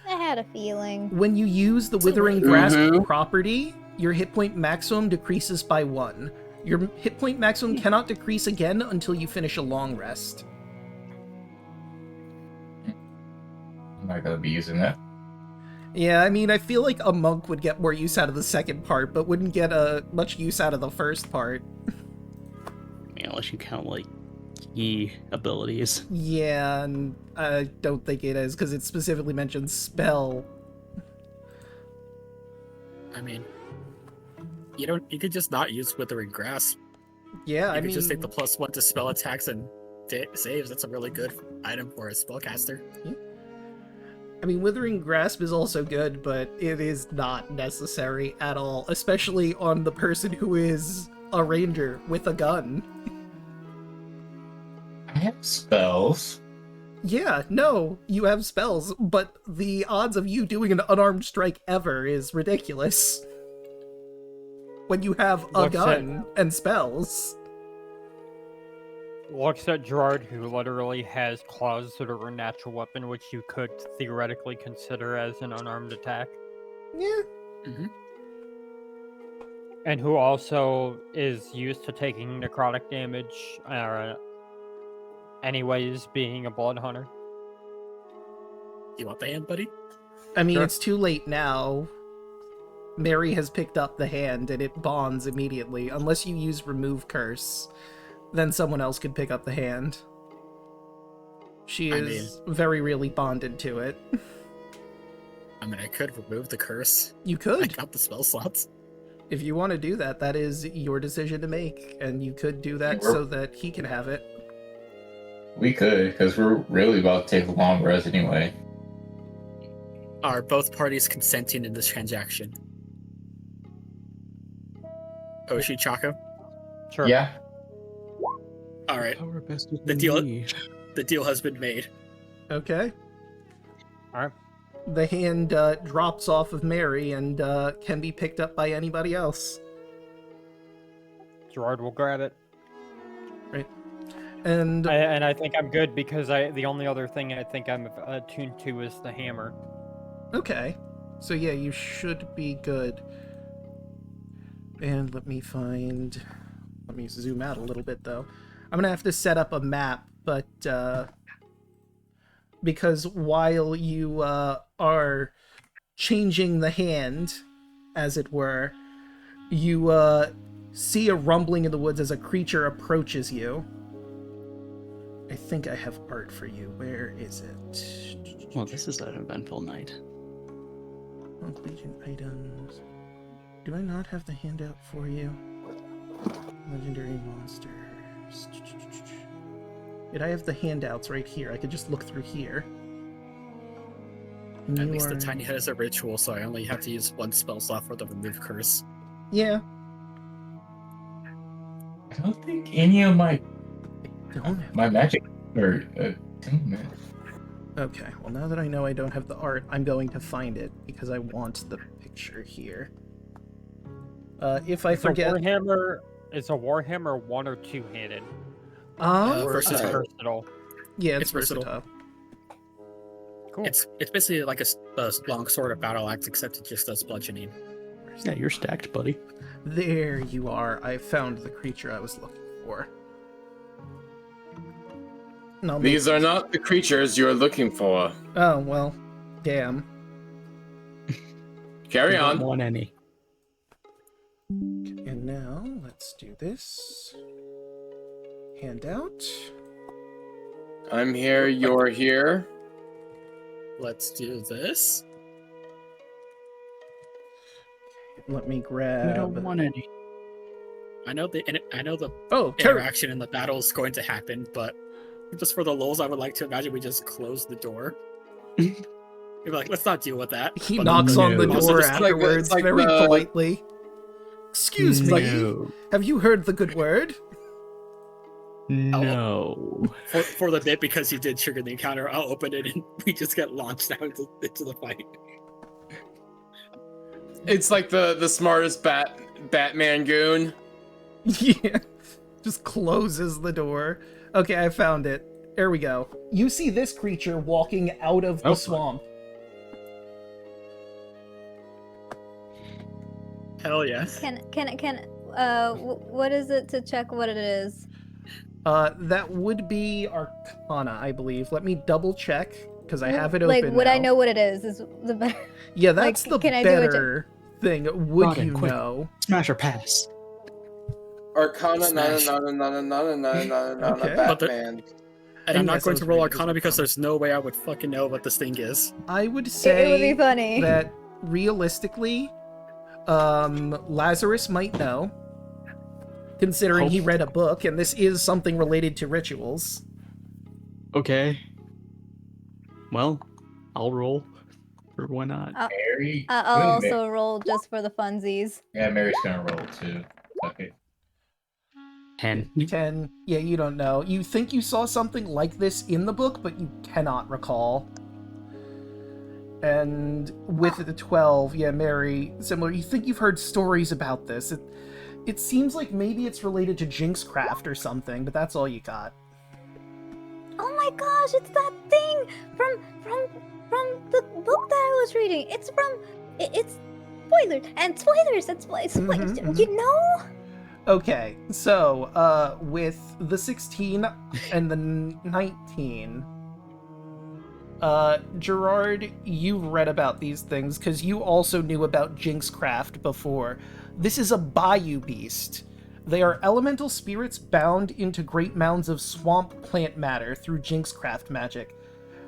I had a feeling.
When you use the Withering Grasp property, your hit point maximum decreases by 1. Your hit point maximum cannot decrease again until you finish a long rest.
I'm not gonna be using that.
Yeah, I mean, I feel like a monk would get more use out of the second part, but wouldn't get much use out of the first part.
I mean, unless you count, like, key abilities.
Yeah, and I don't think it is, because it specifically mentions spell.
I mean, you could just not use Withering Grasp.
Yeah,
You
I
could
mean,
just take the +1 to spell attacks and saves. That's a really good item for a spellcaster.
Withering Grasp is also good, but it is not necessary at all, especially on the person who is a ranger with a gun.
I have spells.
Yeah, no, you have spells, but the odds of you doing an unarmed strike ever is ridiculous. When you have a
What's
gun and spells.
Looks at Gerard, who literally has claws that are a natural weapon, which you could theoretically consider as an unarmed attack,
Yeah.
and who also is used to taking necrotic damage, anyways, being a blood hunter.
You want the hand, buddy?
I mean,
Sure.
it's too late now. Mary has picked up the hand and it bonds immediately, unless you use Remove Curse. then someone else could pick up the hand. She is very really bonded to it.
I mean, I could remove the curse.
You
I
could.
got the spell slots.
If you want to do that, that is your decision to make, and you could do that
We're-
so that he can have it.
We could, because we're really about to take a long rest anyway.
Are both parties consenting in this transaction? Hoshi, Chaco?
Sure.
Yeah.
All right,
Power vested
The
in
deal-
me.
the deal has been made.
Okay.
Alright.
The hand drops off of Mary and can be picked up by anybody else.
Gerard will grab it.
And
And I think I'm good because the only other thing I think I'm attuned to is the hammer.
okay. So yeah, you should be good. And let me zoom out a little bit though. I'm gonna have to set up a map, but because while you are changing the hand, as it were, you see a rumbling in the woods as a creature approaches you. I think I have art for you. Where is it?
Well, this is an eventful night.
Legion items. Do I not have the handout for you? Legendary monsters. Did I have the handouts right here? I could just look through here.
At least the tiny head is a ritual, so I only have to use one spell slot for the remove curse.
Yeah.
I don't think any of my
Don't have...
magic or attunement.
Okay, well now that I know I don't have the art, I'm going to find it because I want the picture here. If I forget...
Is a Warhammer one or two-handed?
Versatile.
Versatile.
Yeah, it's
It's versatile.
versatile.
Cool.
It's basically like a long sword of battle axe, except it just does bludgeoning.
Yeah, you're stacked, buddy.
There you are. I found the creature I was looking for. No,
These are not the creatures you're looking for.
Oh, well, damn.
Carry
I don't
on.
want any.
And now, let's do this. Handout.
I'm here, you're here.
Let's do this.
Let me
I
grab...
don't want any.
I know the
Oh, Terry!
interaction in the battle is going to happen, but just for the lulz, I would like to imagine we just close the door. You're like, let's not deal with that.
He
But
knocks on the
no.
Also,
door
just like the-
afterwards,
it's like
very
the-
politely. Excuse me,
No.
have you heard the good word?
No.
for the bit, because he did trigger the encounter, I'll open it and we just get launched out into the fight.
It's like the smartest Batman goon.
Yeah, just closes the door. Okay, I found it. There we go. You see this creature walking out of the
Oh.
swamp.
Hell yeah.
What is it to check what it is?
That would be Arcana, I believe. Let me double check, because I have it open
Like, would I
now.
know what it is the better.
Yeah, that's
like,
the
can I do a
better thing. Would
Rodden,
you
quick.
know?
Smash or pass.
Arcana,
Smash.
Okay.
Batman.
And I'm
yes,
not
I
going
was
to roll
reading
Arcana
this
because
from.
there's no way I would fucking know what this thing is.
I would
It would
say
be funny.
that realistically, Lazarus might know, considering he read a book, and this is something related to rituals.
Okay. Well, I'll roll. Or why not?
Mary.
I'll
Wait a minute.
also roll just for the funsies.
Yeah, Mary's gonna roll too. Okay.
10.
10. Yeah, you don't know. You think you saw something like this in the book, but you cannot recall. And with the 12, yeah, Mary, similar. You think you've heard stories about this. It seems like maybe it's related to Jinxcraft or something, but that's all you got.
Oh my gosh, it's that thing from the book that I was reading. It's spoilers and spoilers. It's
Mhm.
you know.
Okay, so with the 16 and the 19, Gerard, you've read about these things because you also knew about Jinxcraft before. This is a bayou beast. They are elemental spirits bound into great mounds of swamp plant matter through Jinxcraft magic.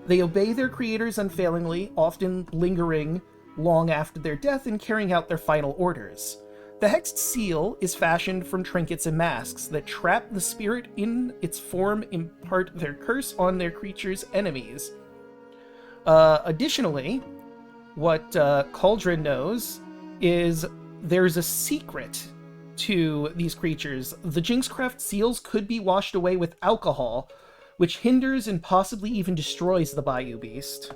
They obey their creators unfailingly, often lingering long after their death and carrying out their final orders. The Hexed Seal is fashioned from trinkets and masks that trap the spirit in its form, impart their curse on their creature's enemies. Additionally, what Cauldron knows is there's a secret to these creatures. The Jinxcraft seals could be washed away with alcohol, which hinders and possibly even destroys the Bayou Beast.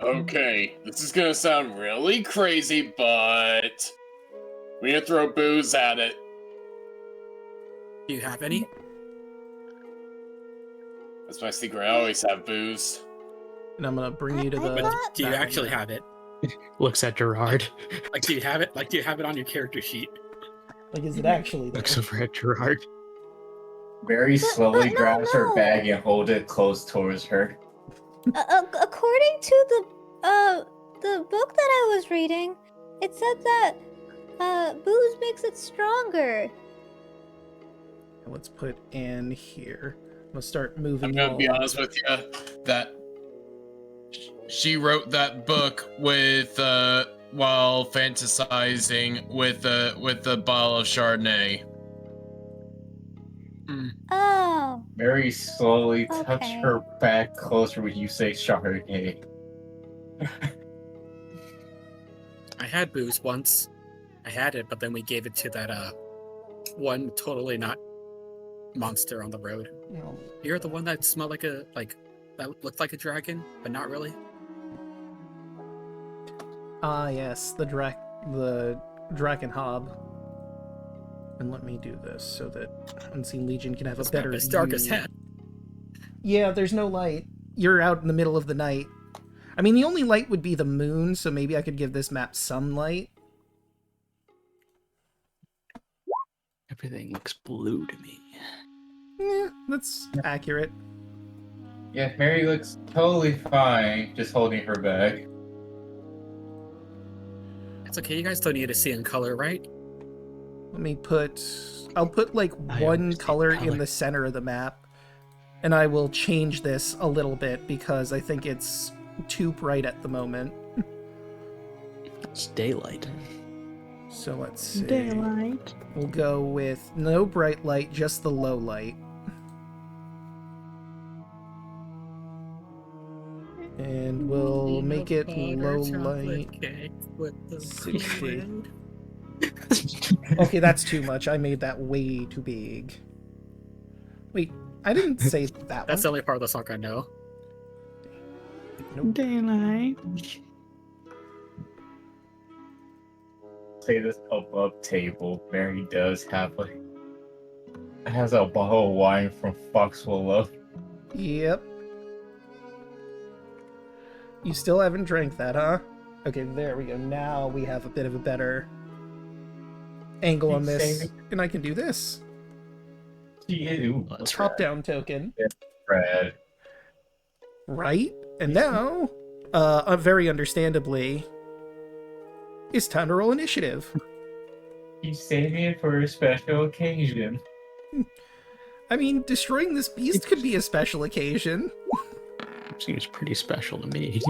Okay, this is gonna sound really crazy, but we need to throw booze at it.
Do you have any?
That's my secret. I always have booze.
And I'm gonna bring you to the...
thought-
Do you actually have it?
Looks at Gerard.
Like, do you have it? Like, do you have it on your character sheet?
Like, is it actually there?
Looks over at Gerard.
Very slowly
no,
grabs her
no.
bag and holds it close towards her.
According to the book that I was reading, it said that booze makes it stronger.
Let's put Anne here. I'm gonna start moving
I'm gonna be
along.
honest with you, that she wrote that book with while fantasizing with a bottle of Chardonnay.
Oh,
Very slowly touch
Okay.
her back closer when you say Chardonnay.
I had booze once. I had it, but then we gave it to that one totally not monster on the road. You're the one that smelled like that looked like a dragon, but not really.
Ah, yes, the Draken Hob. And let me do this so that Unseen Legion can have a
It's
better
as dark as
view.
hell.
Yeah, there's no light. You're out in the middle of the night. I mean, the only light would be the moon, so maybe I could give this map some light.
Everything looks blue to me.
That's accurate.
Yeah, Mary looks totally fine, just holding her bag.
It's okay. You guys don't need to see in color, right?
Let me put... I'll put, like,
I
one
understand
color in
color.
the center of the map. And I will change this a little bit because I think it's too bright at the moment.
It's daylight.
So let's see.
Daylight.
We'll go with no bright light, just the low light. And we'll make it low light. 60. Okay, that's too much. I made that way too big. Wait, I didn't say that
That's the
one.
only part of the song I know.
Nope.
Daylight.
Say this above table. Mary does have has a bottle of wine from Foxwell.
Yep. You still haven't drank that, huh? Okay, there we go. Now we have a bit of a better angle on this. And I can do this.
Let's
Drop-down token.
Brad.
Right? And now, very understandably, it's time to roll initiative.
He's saving it for a special occasion.
I mean, destroying this beast could be a special occasion.
Seems pretty special to me.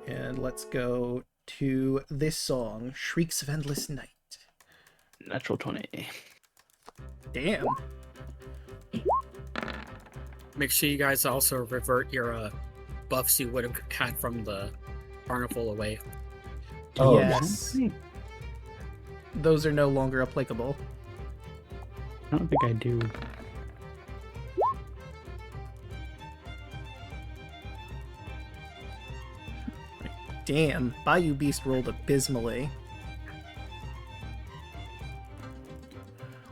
And let's go to this song, Shrieks of Endless Night.
Natural 20.
Damn.
Make sure you guys also revert your buffs you would have had from the carnival away.
Oh,
Yes. Those are no longer applicable.
I don't think I do.
Damn, Bayou Beast rolled abysmally.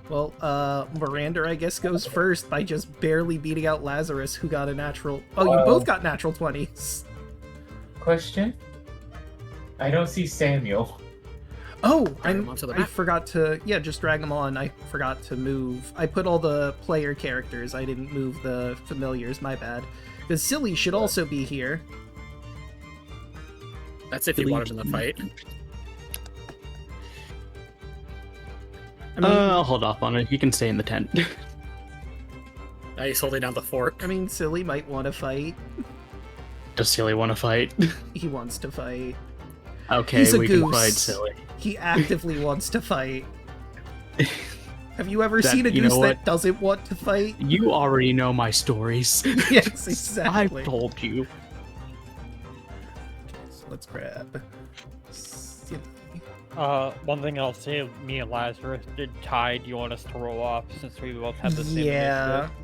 Well, Miranda, I guess, goes first by just barely beating out Lazarus, who got a natural... Oh, you both got natural 20s.
Question? I don't see Samuel.
Oh,
Drag him onto the
I
map.
forgot to... Yeah, just drag them on. I forgot to move. I put all the player characters. I didn't move the familiars, my bad. Because Silly should also be here.
That's if you wanted in the fight.
I mean,
I'll hold off on it. He can stay in the tent.
Now he's holding down the fort.
I mean, Silly might want to fight.
Does Silly want to fight?
He wants to fight.
Okay,
He's a
we
goose.
can fight Silly.
He actively wants to fight. Have you ever
That-
seen a
you know
goose that
what?
doesn't want to fight?
You already know my stories.
Yes, exactly.
I've told you.
So let's grab Silly.
One thing I'll say, me and Lazarus did tie. Do you want us to roll off since we both have the same
Yeah.
initiative?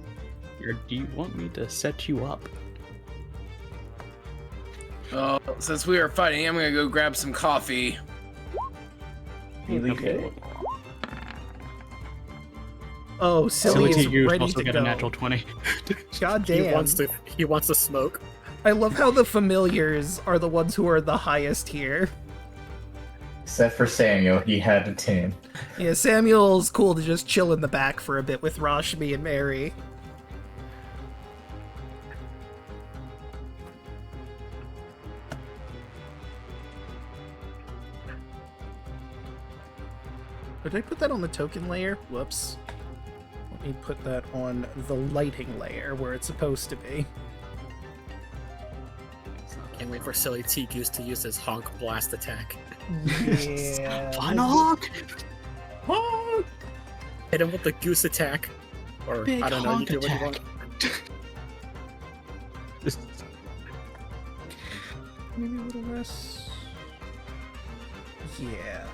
Or do you want me to set you up?
Well, since we are fighting, I'm gonna go grab some coffee.
Really
Okay.
good.
Oh, Silly
Silly
is
to you
ready
also
to
get
go.
a natural 20.
God
He
damn.
wants to smoke.
I love how the familiars are the ones who are the highest here.
Except for Samuel, he had a 10.
Yeah, Samuel's cool to just chill in the back for a bit with Rashmi and Mary. Did I put that on the token layer? Whoops. Let me put that on the lighting layer where it's supposed to be.
Can't wait for Silly T Goose to use his honk blast attack.
Yeah.
Final honk!
Honk!
Hit him with the goose attack. Or,
Big
I don't know, you
honk
do what you
attack.
want.
Maybe a little less. Yeah.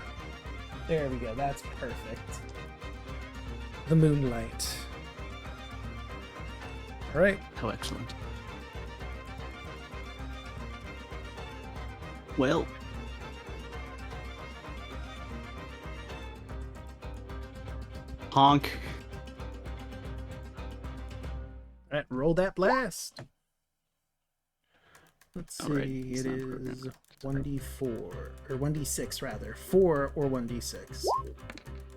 There we go. That's perfect. The moonlight. All right.
How excellent. Well. Honk.
All right. Roll that blast. Let's see.
All right,
It
it's not broken.
is 1d4 or 1d6 rather. 4 or 1d6.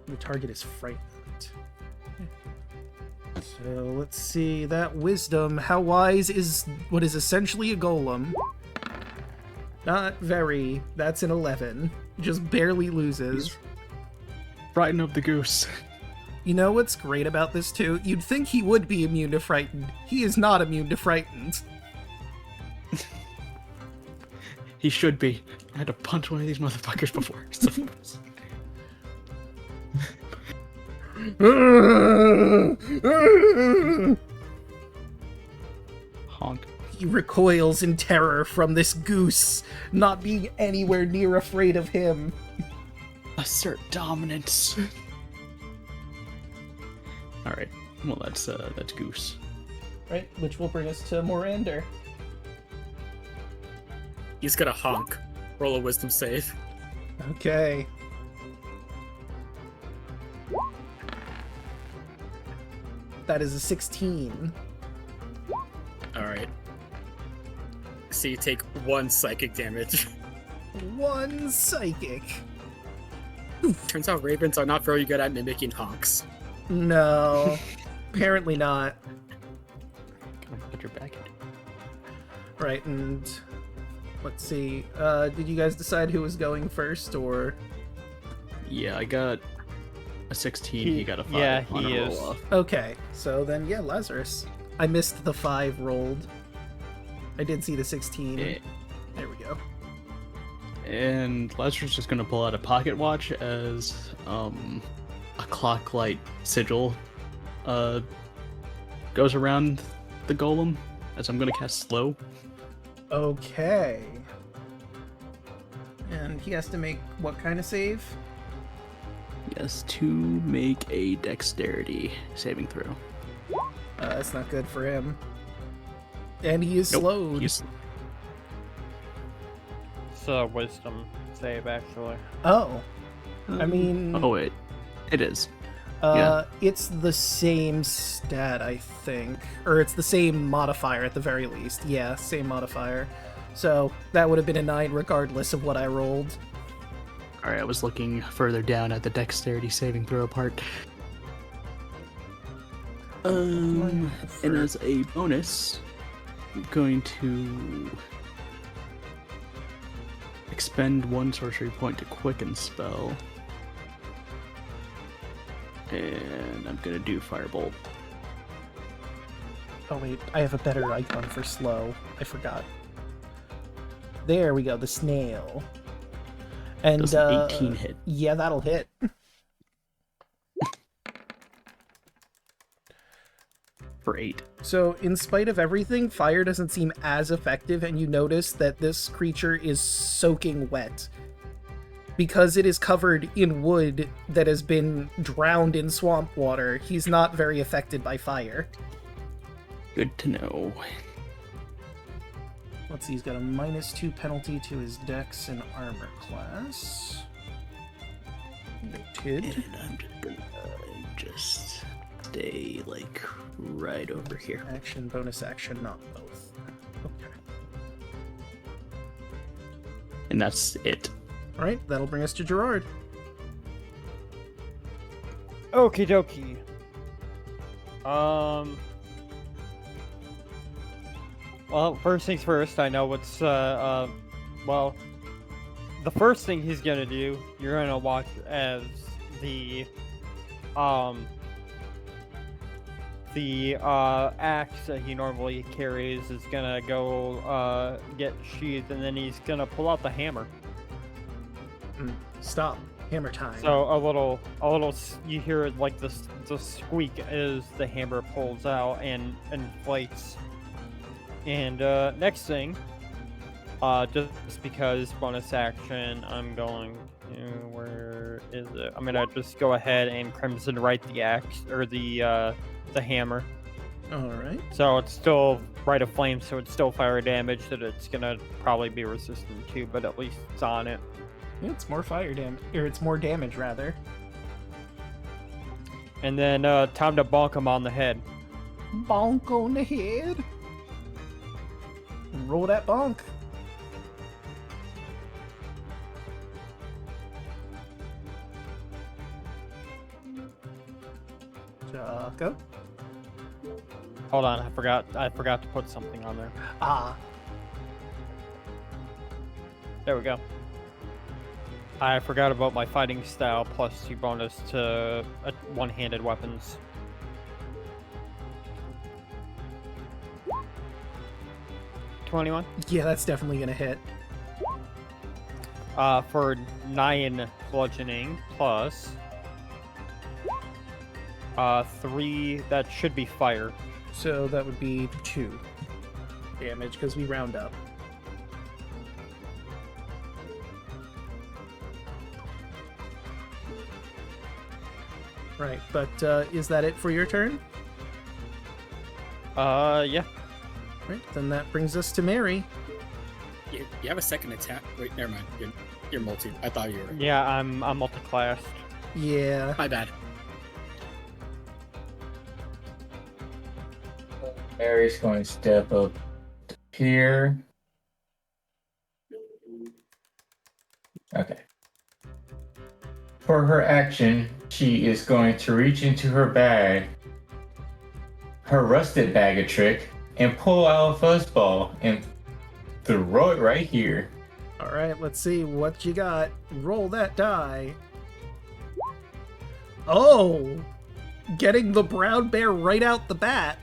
The target is frightened. So let's see. That wisdom. How wise is what is essentially a golem? Not very. That's an 11. Just barely loses.
Frighten of the goose.
You know what's great about this too? You'd think he would be immune to frightened. He is not immune to frightened.
He should be. I had to punch one of these motherfuckers before. So. Honk.
He recoils in terror from this goose, not being anywhere near afraid of him.
Assert dominance. All right. Well, that's goose.
Right, which will bring us to Morander.
He's gonna honk. Roll a wisdom save.
Okay. That is a 16.
Alright. So you take 1 psychic damage.
1 psychic.
Turns out ravens are not very good at mimicking honks.
No. Apparently not.
Gonna put your back in.
Right, and let's see. Did you guys decide who was going first, or?
Yeah, I got a 16. He got a 5.
yeah,
on
he
a
is.
roll-off.
Okay, so then yeah, Lazarus. I missed the 5 rolled. I did see the 16.
Eh,
There we go.
And Lazarus is just gonna pull out a pocket watch as a clock light sigil goes around the golem as I'm gonna cast slow.
Okay. And he has to make what kind of save?
Yes, to make a dexterity saving throw.
That's not good for him. And he is
Nope,
slowed.
he's-
It's a wisdom save, actually.
Oh. I mean,
Oh, it is. yeah.
It's the same stat, I think. Or it's the same modifier at the very least. Yeah, same modifier. So that would have been a 9 regardless of what I rolled.
Alright, I was looking further down at the dexterity saving throw part. And as a bonus, I'm going to expend 1 sorcery point to quicken spell. And I'm gonna do Firebolt.
Oh wait, I have a better icon for slow. I forgot. There we go, the snail. And
Does an 18 hit?
Yeah, that'll hit.
For 8.
So, in spite of everything, fire doesn't seem as effective, and you notice that this creature is soaking wet. Because it is covered in wood that has been drowned in swamp water, he's not very affected by fire.
Good to know.
Let's see, he's got a -2 penalty to his dex and armor class. Noted.
And I'm just gonna just stay, like, right over here.
Action, bonus action, not both. Okay.
And that's it.
Alright, that'll bring us to Gerard.
Okie dokie. Well, first things first, I know what's, well, the first thing he's gonna do, you're gonna watch as the axe that he normally carries is gonna go, get sheathed, and then he's gonna pull out the hammer.
Stop. Hammer time.
So a little, you hear like the squeak as the hammer pulls out and inflates. And next thing, just because bonus action, I'm going to, where is it? I'm gonna just go ahead and Crimson Right the axe, or the hammer.
Alright.
So it's still Rite of Flame, so it's still fire damage that it's gonna probably be resistant to, but at least it's on it.
Yeah, it's more fire damage, or it's more damage, rather.
And then time to bonk him on the head.
Bonk on the head. Roll that bonk. Draco.
Hold on, I forgot to put something on there.
Ah.
There we go. I forgot about my fighting style +2 bonus to one-handed weapons. $21?
Yeah, that's definitely gonna hit.
For 9 bludgeoning plus 3, that should be fire.
So that would be 2 damage, because we round up. Right, but is that it for your turn?
Yeah.
Right, then that brings us to Mary.
You have a second attack. Wait, never mind. You're multi. I thought you were.
Yeah, I'm multi-classed.
Yeah.
My bad.
Mary's going to step up here. Okay. For her action, she is going to reach into her bag, her rusted bag of trick, and pull out a fuzzball and throw it right here.
Alright, let's see what you got. Roll that die. Oh! Getting the brown bear right out the bat.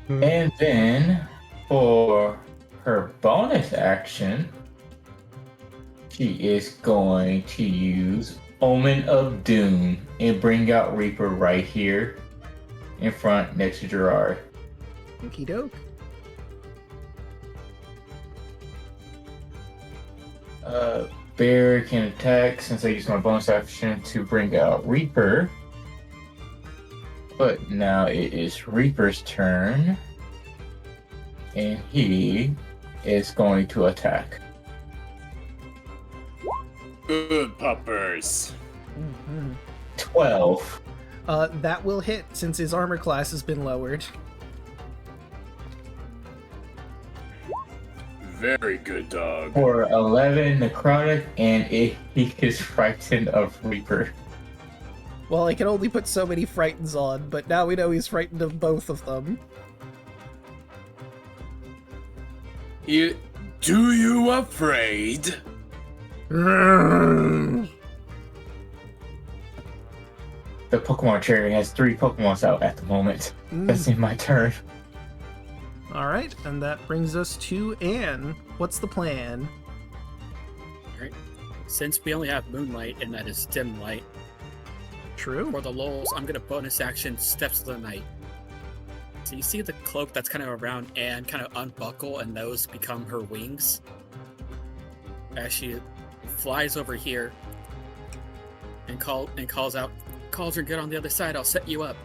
And then, for her bonus action, she is going to use Omen of Doom and bring out Reaper right here in front next to Gerard.
Okie doke.
Bear can attack since I used my bonus action to bring out Reaper. But now it is Reaper's turn. And he is going to attack.
Good puppers.
12.
That will hit since his armor class has been lowered.
Very good, dog.
For 11 necrotic, and he is frightened of Reaper.
Well, I can only put so many frightens on, but now we know he's frightened of both of them.
Do you afraid?
The Pokemon trainer has 3 Pokemons out at the moment. That's in my turn.
All right, and that brings us to Anne. What's the plan?
Alright. Since we only have Moonlight and that is dim light,
True.
for the lulz, I'm gonna bonus action Steps of the Night. So you see the cloak that's kind of around Anne kind of unbuckle and those become her wings. As she flies over here and calls out, Cauldron, get on the other side, I'll set you up.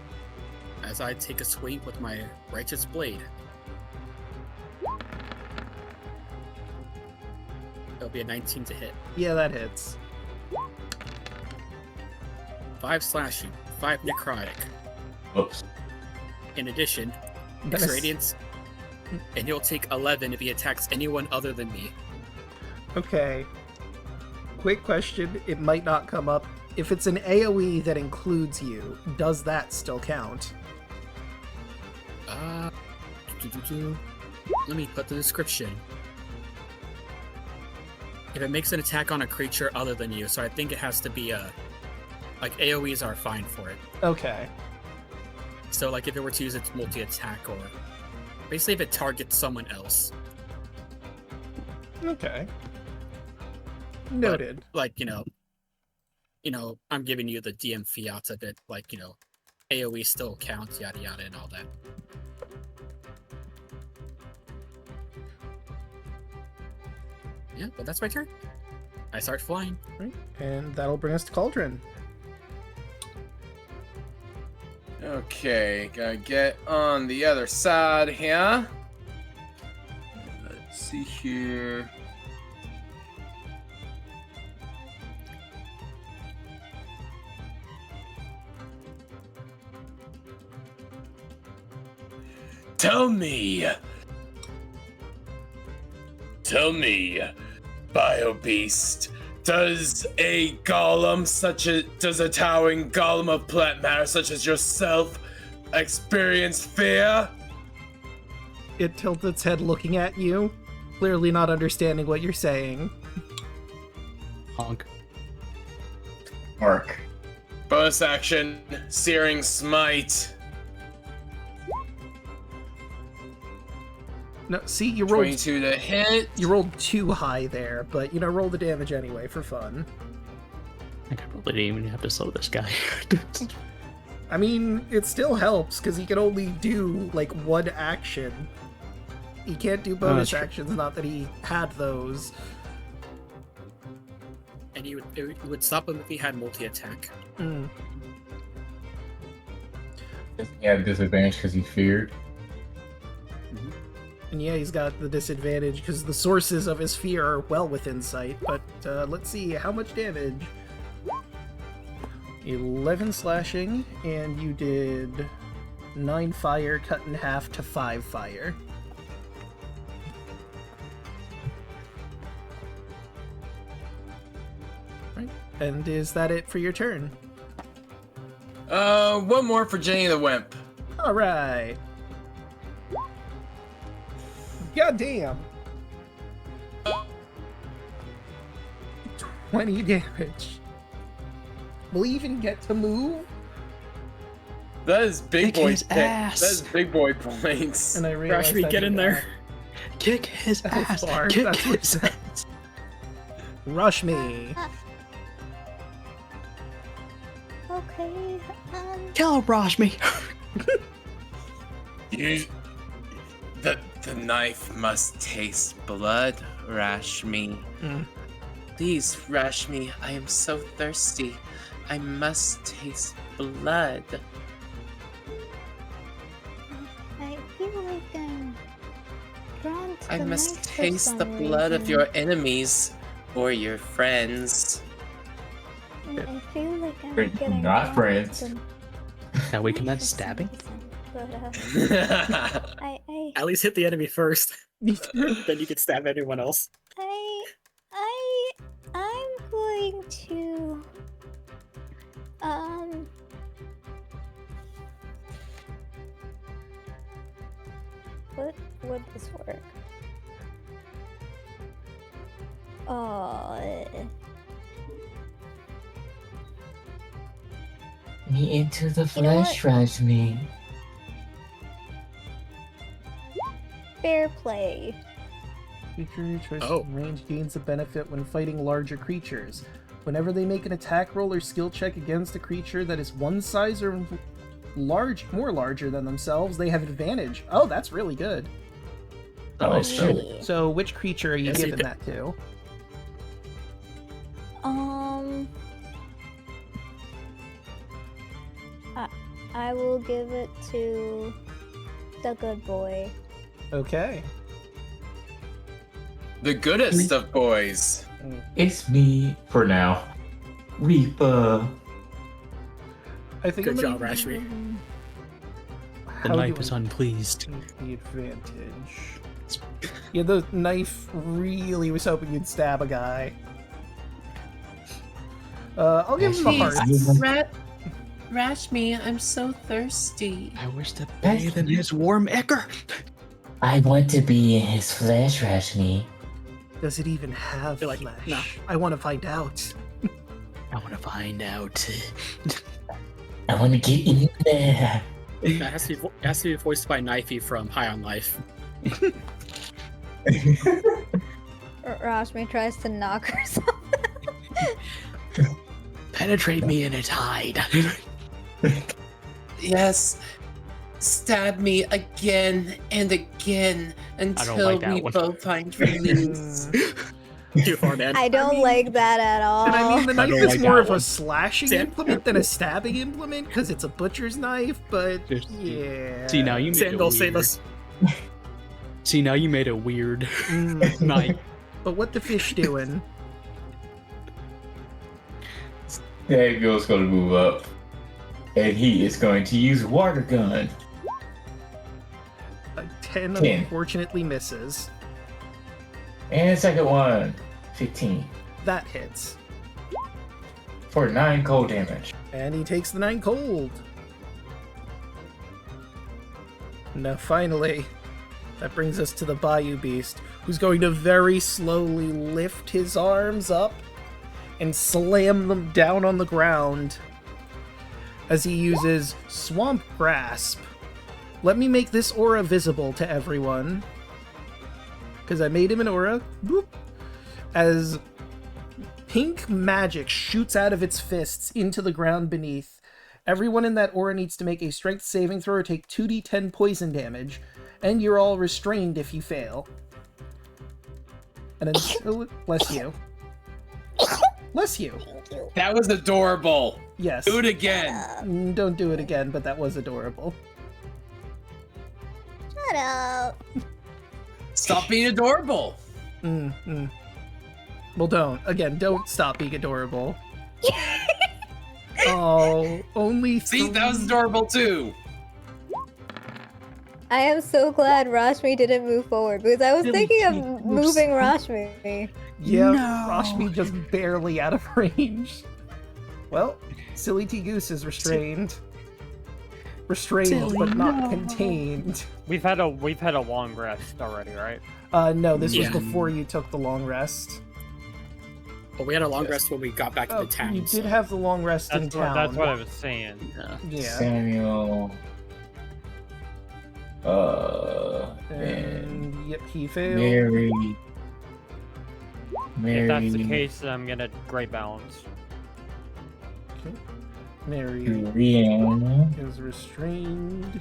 As I take a swing with my Righteous Blade. It'll be a 19 to hit.
Yeah, that hits.
5 slashing, 5 necrotic.
Oops.
In addition,
Nice.
X Radiance, and he'll take 11 if he attacks anyone other than me.
Okay. Quick question, it might not come up. If it's an AoE that includes you, does that still count?
Let me put the description. If it makes an attack on a creature other than you, so I think it has to be like AoEs are fine for it.
Okay.
So like if it were to use its multi-attack or basically if it targets someone else.
Okay. Noted.
Like, I'm giving you the DM fiat of it, like, AoE still counts, yada yada and all that. Yeah, but that's my turn. I start flying.
Right. And that'll bring us to Cauldron.
Okay, gotta get on the other side here. Let's see here. Tell me, Biobeast, does a towering golem of plant matter such as yourself experience fear?
It tilts its head looking at you, clearly not understanding what you're saying.
Honk.
Mark.
Bonus action, Searing Smite.
No, see, you rolled
22 to hit.
you rolled too high there, but roll the damage anyway for fun.
I probably didn't even have to slow this guy.
I mean, it still helps because he can only do like one action. He can't do bonus
that's true.
actions. Not that he had those.
And it would stop him if he had multi-attack.
Mm.
He had a disadvantage because he feared.
And yeah, he's got the disadvantage because the sources of his fear are well within sight. But let's see, how much damage? 11 slashing, and you did 9 fire cut in half to 5 fire. Right. And is that it for your turn?
One more for Jenny the Wimp.
Alright. God damn. 20 damage. Will he even get to move?
That is big
Kick
boy.
his ass.
That is big boy points.
And I realized
Rashmi,
I
get
did
in
that.
there.
Kick his
That's
ass.
far.
Kick
That's what
his
it
ass.
Rush me.
Okay.
Kill Rashmi.
The knife must taste blood, Rashmi.
Mm.
Please, Rashmi, I am so thirsty. I must taste blood.
I feel like I'm drawn to
I
the
must
knife for
taste the
some
blood of
reason.
your enemies or your friends.
I feel like I'm
We're
getting
not
drawn
friends.
to the
Now we
knife
commence
for some
stabbing.
reason, But I
At least hit the enemy first. Then you can stab anyone else.
I'm going to what would this work? Oh.
Me into the
You know
flesh, Rajmi.
Fair play.
Creature who tries
Oh.
to range gains a benefit when fighting larger creatures. Whenever they make an attack roll or skill check against a creature that is one size or more larger than themselves, they have advantage. Oh, that's really good.
Oh,
shit.
shit.
So, which creature are you
Yes, you
giving
can-
that to?
I will give it to the good boy.
Okay.
The goodest of boys.
It's me for now. Reaper.
I think
Good
I'm
job,
gonna-
Rashmi.
The
How
knife
do
is
I
unpleased.
take the advantage? Yeah, the knife really was hoping you'd stab a guy. I'll give him a heart.
Rashmi, I'm so thirsty.
I wish to bathe in his warm ichor.
I want to be in his flesh, Rashmi.
Does it even have
You're like,
flesh?
nah.
I want to find out.
I want to find out.
I want to get in there.
It has to be voiced by Knifey from High on Life.
Rashmi tries to knock herself.
Penetrate me in its hide.
Yes. Stab me again and again until
like that
we
one.
both find release.
Too far, man.
I don't like that at all.
And I mean, the
I
knife
don't
is
like
more
that
of a
one.
slashing
Sam-
implement than a stabbing implement because it's a butcher's knife, but
Just-
yeah.
See, now you made
Sandal,
it
save
weird.
us.
See, now you made it weird.
Mm,
Knife.
but what the fish doing?
Daggo's gonna move up. And he is going to use water gun.
A 10
10.
unfortunately misses.
And second one, 15.
That hits.
For 9 cold damage.
And he takes the 9 cold. Now finally, that brings us to the Bayou Beast, who's going to very slowly lift his arms up and slam them down on the ground as he uses Swamp Grasp. Let me make this aura visible to everyone, because I made him an aura. Boop. As pink magic shoots out of its fists into the ground beneath. Everyone in that aura needs to make a strength saving throw or take 2d10 poison damage, and you're all restrained if you fail. And until... Bless you. Bless you.
That was adorable.
Yes.
Do it again.
Don't do it again, but that was adorable.
Shut up.
Stop being adorable.
Well, don't. Again, don't stop being adorable. Oh, only
See, that was adorable too.
I am so glad Rashmi didn't move forward because I was
Really,
thinking
she
of
moves
moving
so-
Rashmi.
Yeah,
No.
Rashmi just barely out of range. Well, Silly T Goose is restrained. Restrained,
Silly,
but not
no.
contained.
We've had a long rest already, right?
No, this was
Yeah.
before you took the long rest.
But we had a long rest when we got back to
Oh,
the town.
you
so-
did have the long rest in town.
That's what I was saying.
Yeah.
Yeah.
Samuel. And
And yep, he failed.
Mary.
If that's the
Mary.
case, then I'm gonna great balance.
Mary
Rihanna.
is restrained.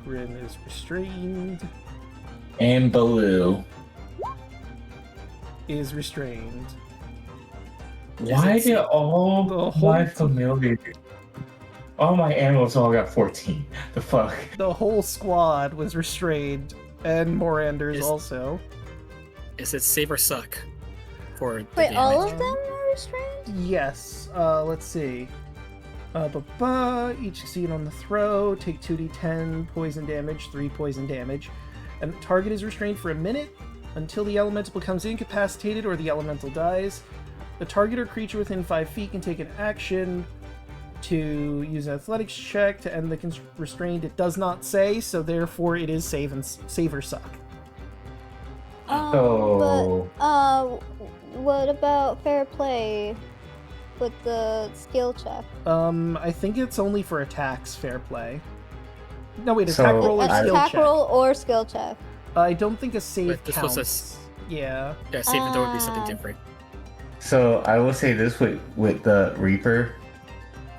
Grim is restrained.
And Baloo.
Is restrained.
Why did
The
all
whole
my
team-
familiar, all my animals all got 14? The fuck?
The whole squad was restrained, and Morander's
Is-
also.
Is it save or suck? For the
Wait, all
damage?
of them are restrained?
Yes. Let's see. Each succeed on the throw. Take 2d10 poison damage, 3 poison damage. And the target is restrained for a minute until the elemental becomes incapacitated or the elemental dies. The target or creature within 5 feet can take an action to use an athletics check to end the restraint. It does not say, so therefore it is save or suck.
Oh.
what about fair play with the skill check?
I think it's only for attacks, fair play. No, wait,
So,
attack roll or
An
skill
attack
check?
roll or skill check?
I don't think a save
Wait, this was
counts. Yeah.
Yeah, saving throw would be something
Ah.
different.
So I will say this with the Reaper.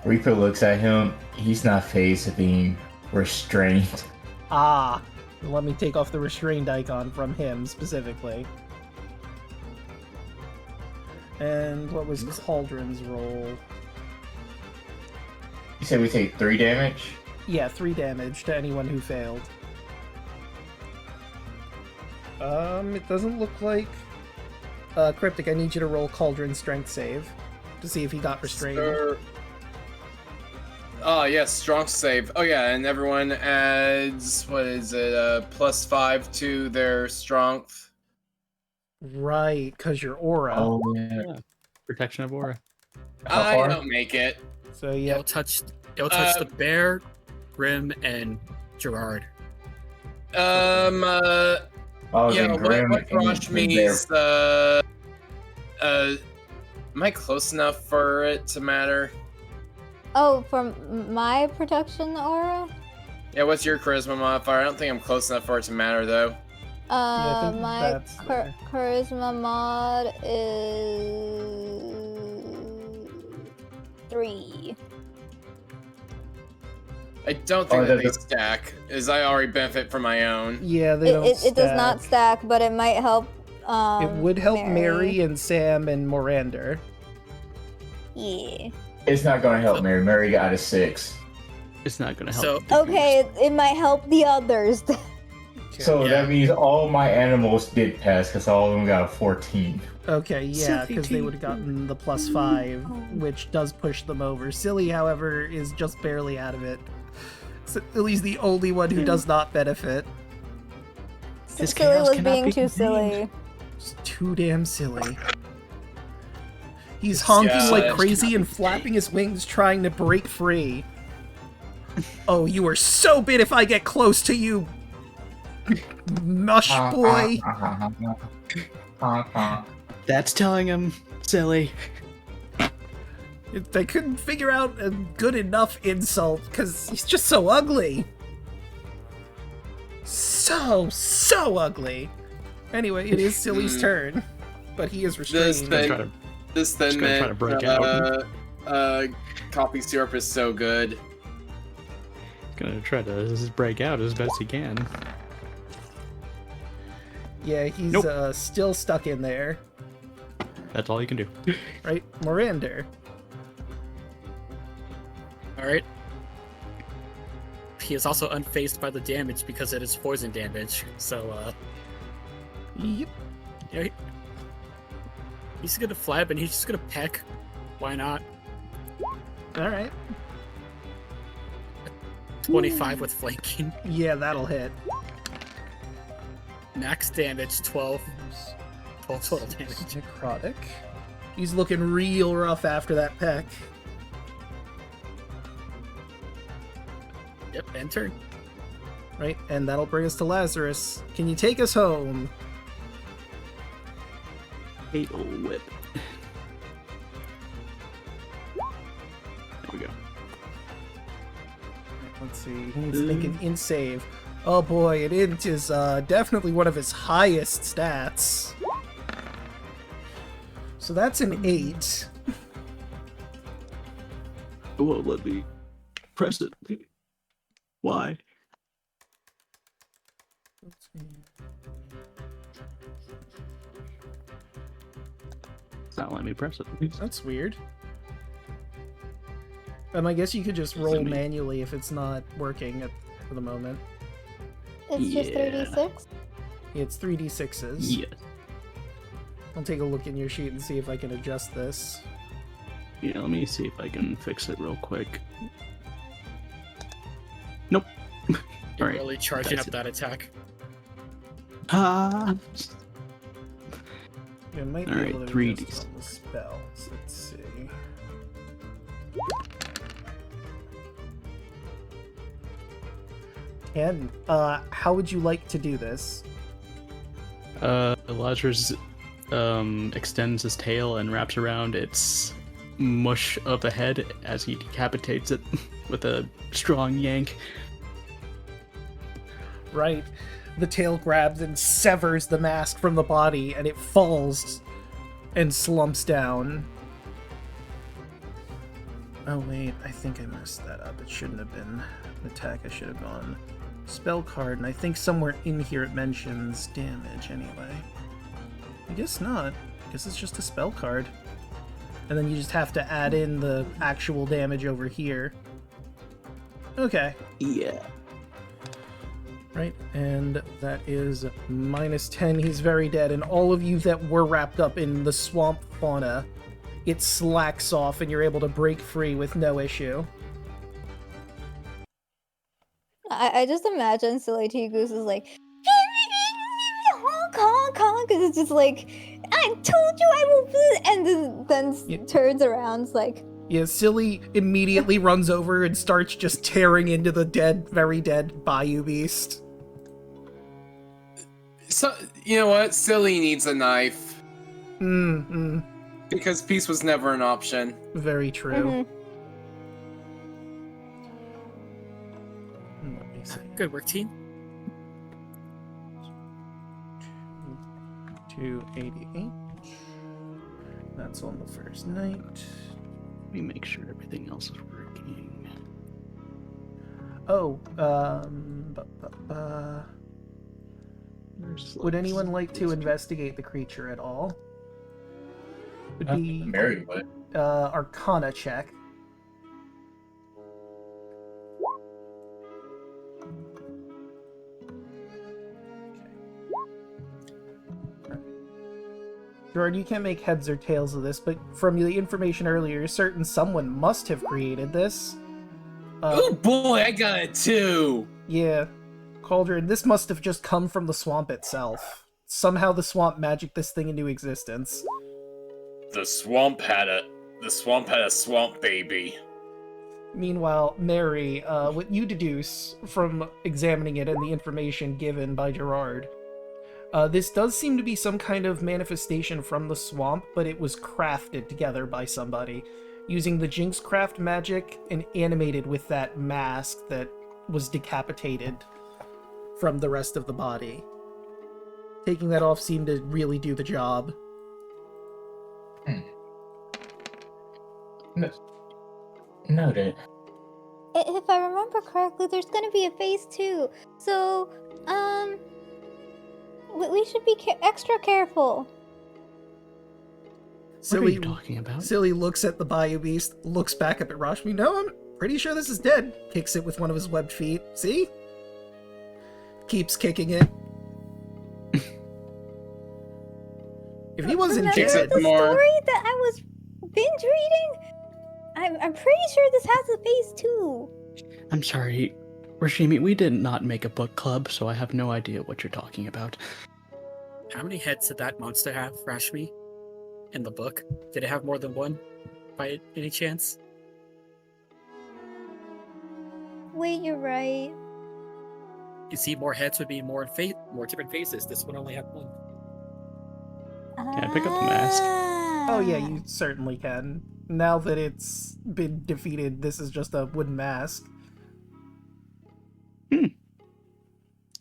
Reaper looks at him. He's not phased of being restrained.
Ah, let me take off the restrained icon from him specifically. And what was Cauldron's roll?
You said we take 3 damage.
Yeah, 3 damage to anyone who failed. It doesn't look like... Cryptic, I need you to roll Cauldron strength save to see if he got restrained.
Oh, yes, strong save. Oh, yeah, and everyone adds, what is it, +5 to their strength.
Right, because your aura.
Oh yeah.
Yeah. Protection of aura.
How
I
far?
don't make it.
So yeah,
It'll touch the bear, Grim, and Gerard.
Oh,
Yeah,
then Grim
what Rosh
and
means, am I close enough for it to matter?
Oh, from my protection aura?
Yeah, what's your charisma modifier? I don't think I'm close enough for it to matter, though.
I think
My
that's there.
charisma mod is 3.
I don't
Oh,
think that
that
they
does-
stack, as I already benefit from my own.
yeah, they don't.
It does not
stack.
stack, but it might help.
It would help Mary and Sam and Morander.
Yeah.
It's not gonna help Mary. Mary got a 6.
It's not gonna help.
So-
the
Okay, it might help the others.
So
Yeah.
that means all my animals did pass because all of them got a 14.
Okay, yeah, because they would have gotten the +5, which does push them over. Silly, however, is just barely out of it. So, at least the only one who does not benefit.
This
Silly
chaos
was
cannot
being
be
too silly.
contained.
It's too damn silly. He's honking
Yeah,
like
it
crazy and flapping his wings trying to break free. Oh, you are so bit if I get close to you, mush boy.
That's telling him, silly.
They couldn't figure out a good enough insult because he's just so ugly. So ugly. Anyway, it is Silly's turn, but he is restrained.
Try to-
This thin
gonna try to break out.
coffee syrup is so good.
Gonna try to just break out as best he can.
Yeah, he's
Nope.
still stuck in there,
That's all you can do.
right? Morander.
Alright. He is also unfazed by the damage because it is poison damage. So,
Yep.
yeah, he's gonna flab and he's just gonna peck. Why not?
All right.
25 with flanking.
Yeah, that'll hit.
Max damage, 12. 12 total damage.
Necrotic. He's looking real rough after that peck.
Yep, and turn.
Right, and that'll bring us to Lazarus. Can you take us home?
Fatal whip. There we go.
Let's see. He needs to make an int save. Oh boy, an int is definitely one of his highest stats. So that's an 8.
It won't let me press it. Why? It's not letting me press it.
That's weird. I guess you could just roll
Somebody-
manually if it's not working for the moment.
It's just
Yeah.
36.
It's 3d6s.
Yes.
I'll take a look in your sheet and see if I can adjust this.
Yeah, let me see if I can fix it real quick. Nope.
You're
Alright,
really charging
that's
up that attack.
Ah.
It might be
Alright,
able to
3d6.
adjust on the spells. Let's see. Ken, how would you like to do this?
Lazarus extends his tail and wraps around its mush of a head as he decapitates it with a strong yank.
Right. The tail grabs and severs the mask from the body, and it falls and slumps down. Oh wait, I think I messed that up. It shouldn't have been an attack. I should have gone spell card, and I think somewhere in here it mentions damage anyway. I guess not. I guess it's just a spell card. And then you just have to add in the actual damage over here. Okay.
Yeah.
Right, and that is -10. He's very dead, and all of you that were wrapped up in the swamp fauna, it slacks off and you're able to break free with no issue.
I just imagine Silly T Goose is like honk honk honk, because it's just like, I told you I will, and then turns around, it's like,
Yeah, Silly immediately runs over and starts just tearing into the dead, very dead Bayou Beast.
So, you know what? Silly needs a knife. Because peace was never an option.
Very true.
Mm-hmm.
Let me see.
Good work, team.
288. That's on the first night.
Let me make sure everything else is working.
Oh, would anyone like to investigate the creature at all? Would be
Mary would.
Arcana check. Jordan, you can't make heads or tails of this, but from the information earlier, you're certain someone must have created this.
Oh boy, I got it too!
Yeah. Cauldron, this must have just come from the swamp itself. Somehow the swamp magicked this thing into existence.
The swamp had a swamp baby.
Meanwhile, Mary, what you deduce from examining it and the information given by Gerard, this does seem to be some kind of manifestation from the swamp, but it was crafted together by somebody, using the Jinxcraft magic and animated with that mask that was decapitated from the rest of the body. Taking that off seemed to really do the job.
Noted.
If I remember correctly, there's gonna be a phase 2, so, we should be extra careful.
What are you talking about?
Silly looks at the Bayou Beast, looks back up at Rashmi. No, I'm pretty sure this is dead. Kicks it with one of his webbed feet. See? Keeps kicking it. If he wasn't
Remember
dead...
the story that I was binge reading? I'm pretty sure this has a phase 2.
I'm sorry, Rashimi, we did not make a book club, so I have no idea what you're talking about.
How many heads did that monster have, Rashmi? In the book? Did it have more than one, by any chance?
Wait, you're right.
You see, more heads would be more different faces. This one only had one.
Can I pick up the mask?
Oh yeah, you certainly can. Now that it's been defeated, this is just a wooden mask.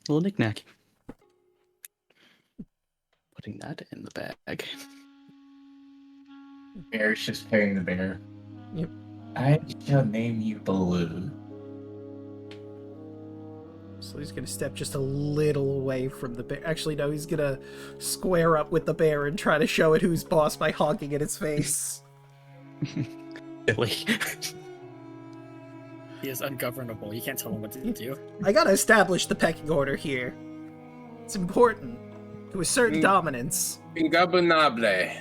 Little knick-knack. Putting that in the bag.
Bear's just carrying the bear.
Yep.
I shall name you Baloo.
So he's gonna step just a little away from the bear. Actually, no, he's gonna square up with the bear and try to show it who's boss by honking at its face.
Silly.
He is ungovernable. You can't tell him what to do.
I gotta establish the pecking order here. It's important to assert dominance.
Ingobernable.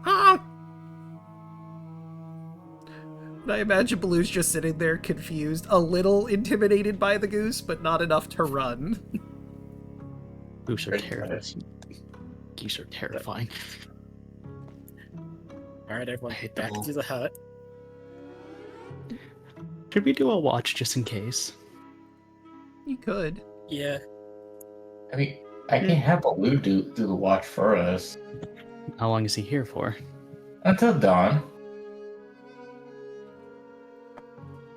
Honk! I imagine Baloo's just sitting there confused, a little intimidated by the goose, but not enough to run.
Goose are terrifying. Geese are terrifying.
Alright, everyone,
hate
back
them.
to the hut.
Should we do a watch just in case?
You could.
Yeah.
I mean, I can have Baloo do the watch for us.
How long is he here for?
Until dawn.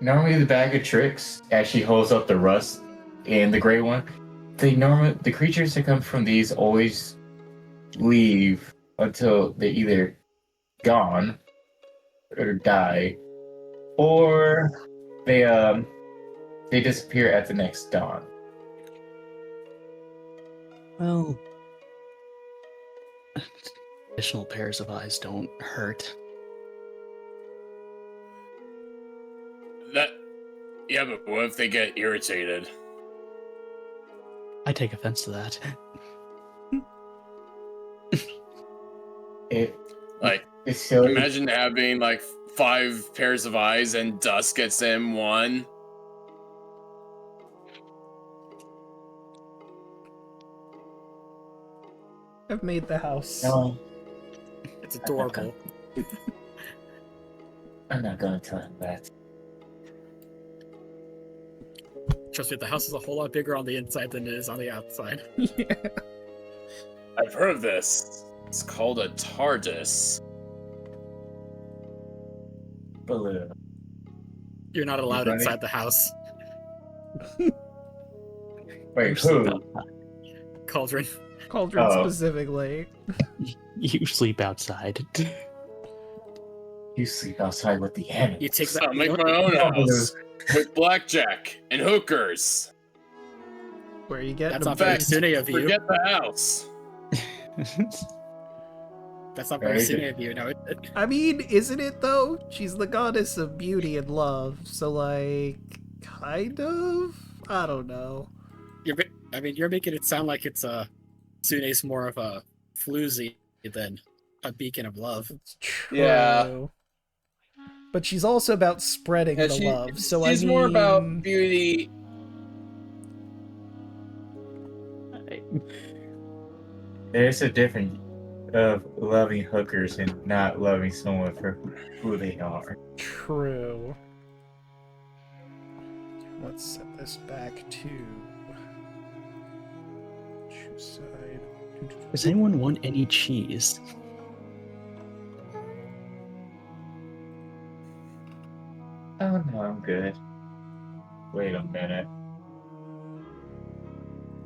Normally the bag of tricks actually holds up the rust and the gray one. The creatures that come from these always leave until they're either gone or die, or they disappear at the next dawn.
Well, additional pairs of eyes don't hurt.
Yeah, but what if they get irritated?
I take offense to that.
It's so
Imagine having like 5 pairs of eyes and dust gets in one.
I've made the house.
No,
It's adorable.
I'm not gonna tell him that.
Trust me, the house is a whole lot bigger on the inside than it is on the outside.
Yeah.
I've heard of this. It's called a TARDIS.
Baloo.
You're not allowed
Running.
inside the house.
Wait, who?
Cauldron.
Cauldron
Oh.
specifically.
You sleep outside.
You sleep outside with the animals.
You take
I'll make my own house with blackjack and hookers.
Where you get
That's
the
not very
best.
Sune of you.
Forget the house.
That's not very
Very
Sune
good.
of you. No,
I mean, isn't it though? She's the goddess of beauty and love, so like, kind of? I don't know.
you're making it sound like it's Sune's more of a floozy than a beacon of love.
It's true.
Yeah.
But she's also about spreading
Yeah,
the love, so
she's
I mean...
more about beauty.
There's a difference of loving hookers and not loving someone for who they are.
True. Let's set this back to... Choose side.
Does anyone want any cheese?
Oh no, I'm good. Wait a minute.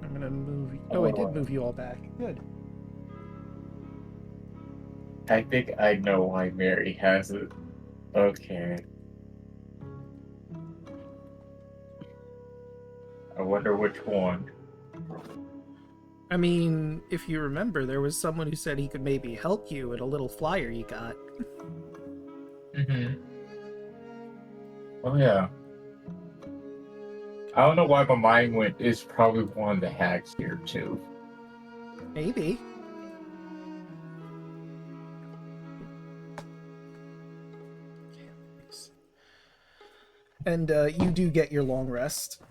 I'm gonna move... Oh, I did move you all back. Good.
I think I know why Mary has it. Okay. I wonder which one.
I mean, if you remember, there was someone who said he could maybe help you in a little flyer you got.
Mm-hmm. Oh yeah. I don't know why my mind went. It's probably one of the hacks here too.
Maybe. And you do get your long rest.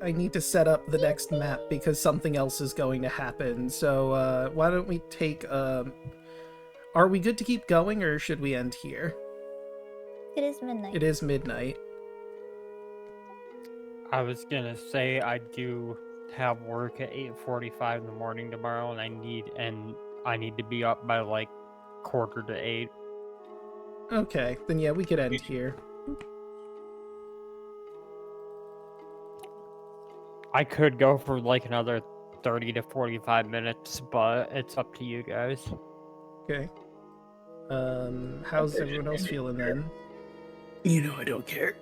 I need to set up the next map because something else is going to happen. So why don't we take... Are we good to keep going or should we end here?
It is midnight.
It is midnight.
I was gonna say I do have work at 8:45 in the morning tomorrow, and I need to be up by like 7:45.
Okay, then yeah, we could end here.
I could go for like another 30 to 45 minutes, but it's up to you guys.
Okay. How's everyone else feeling then?
You know I don't care.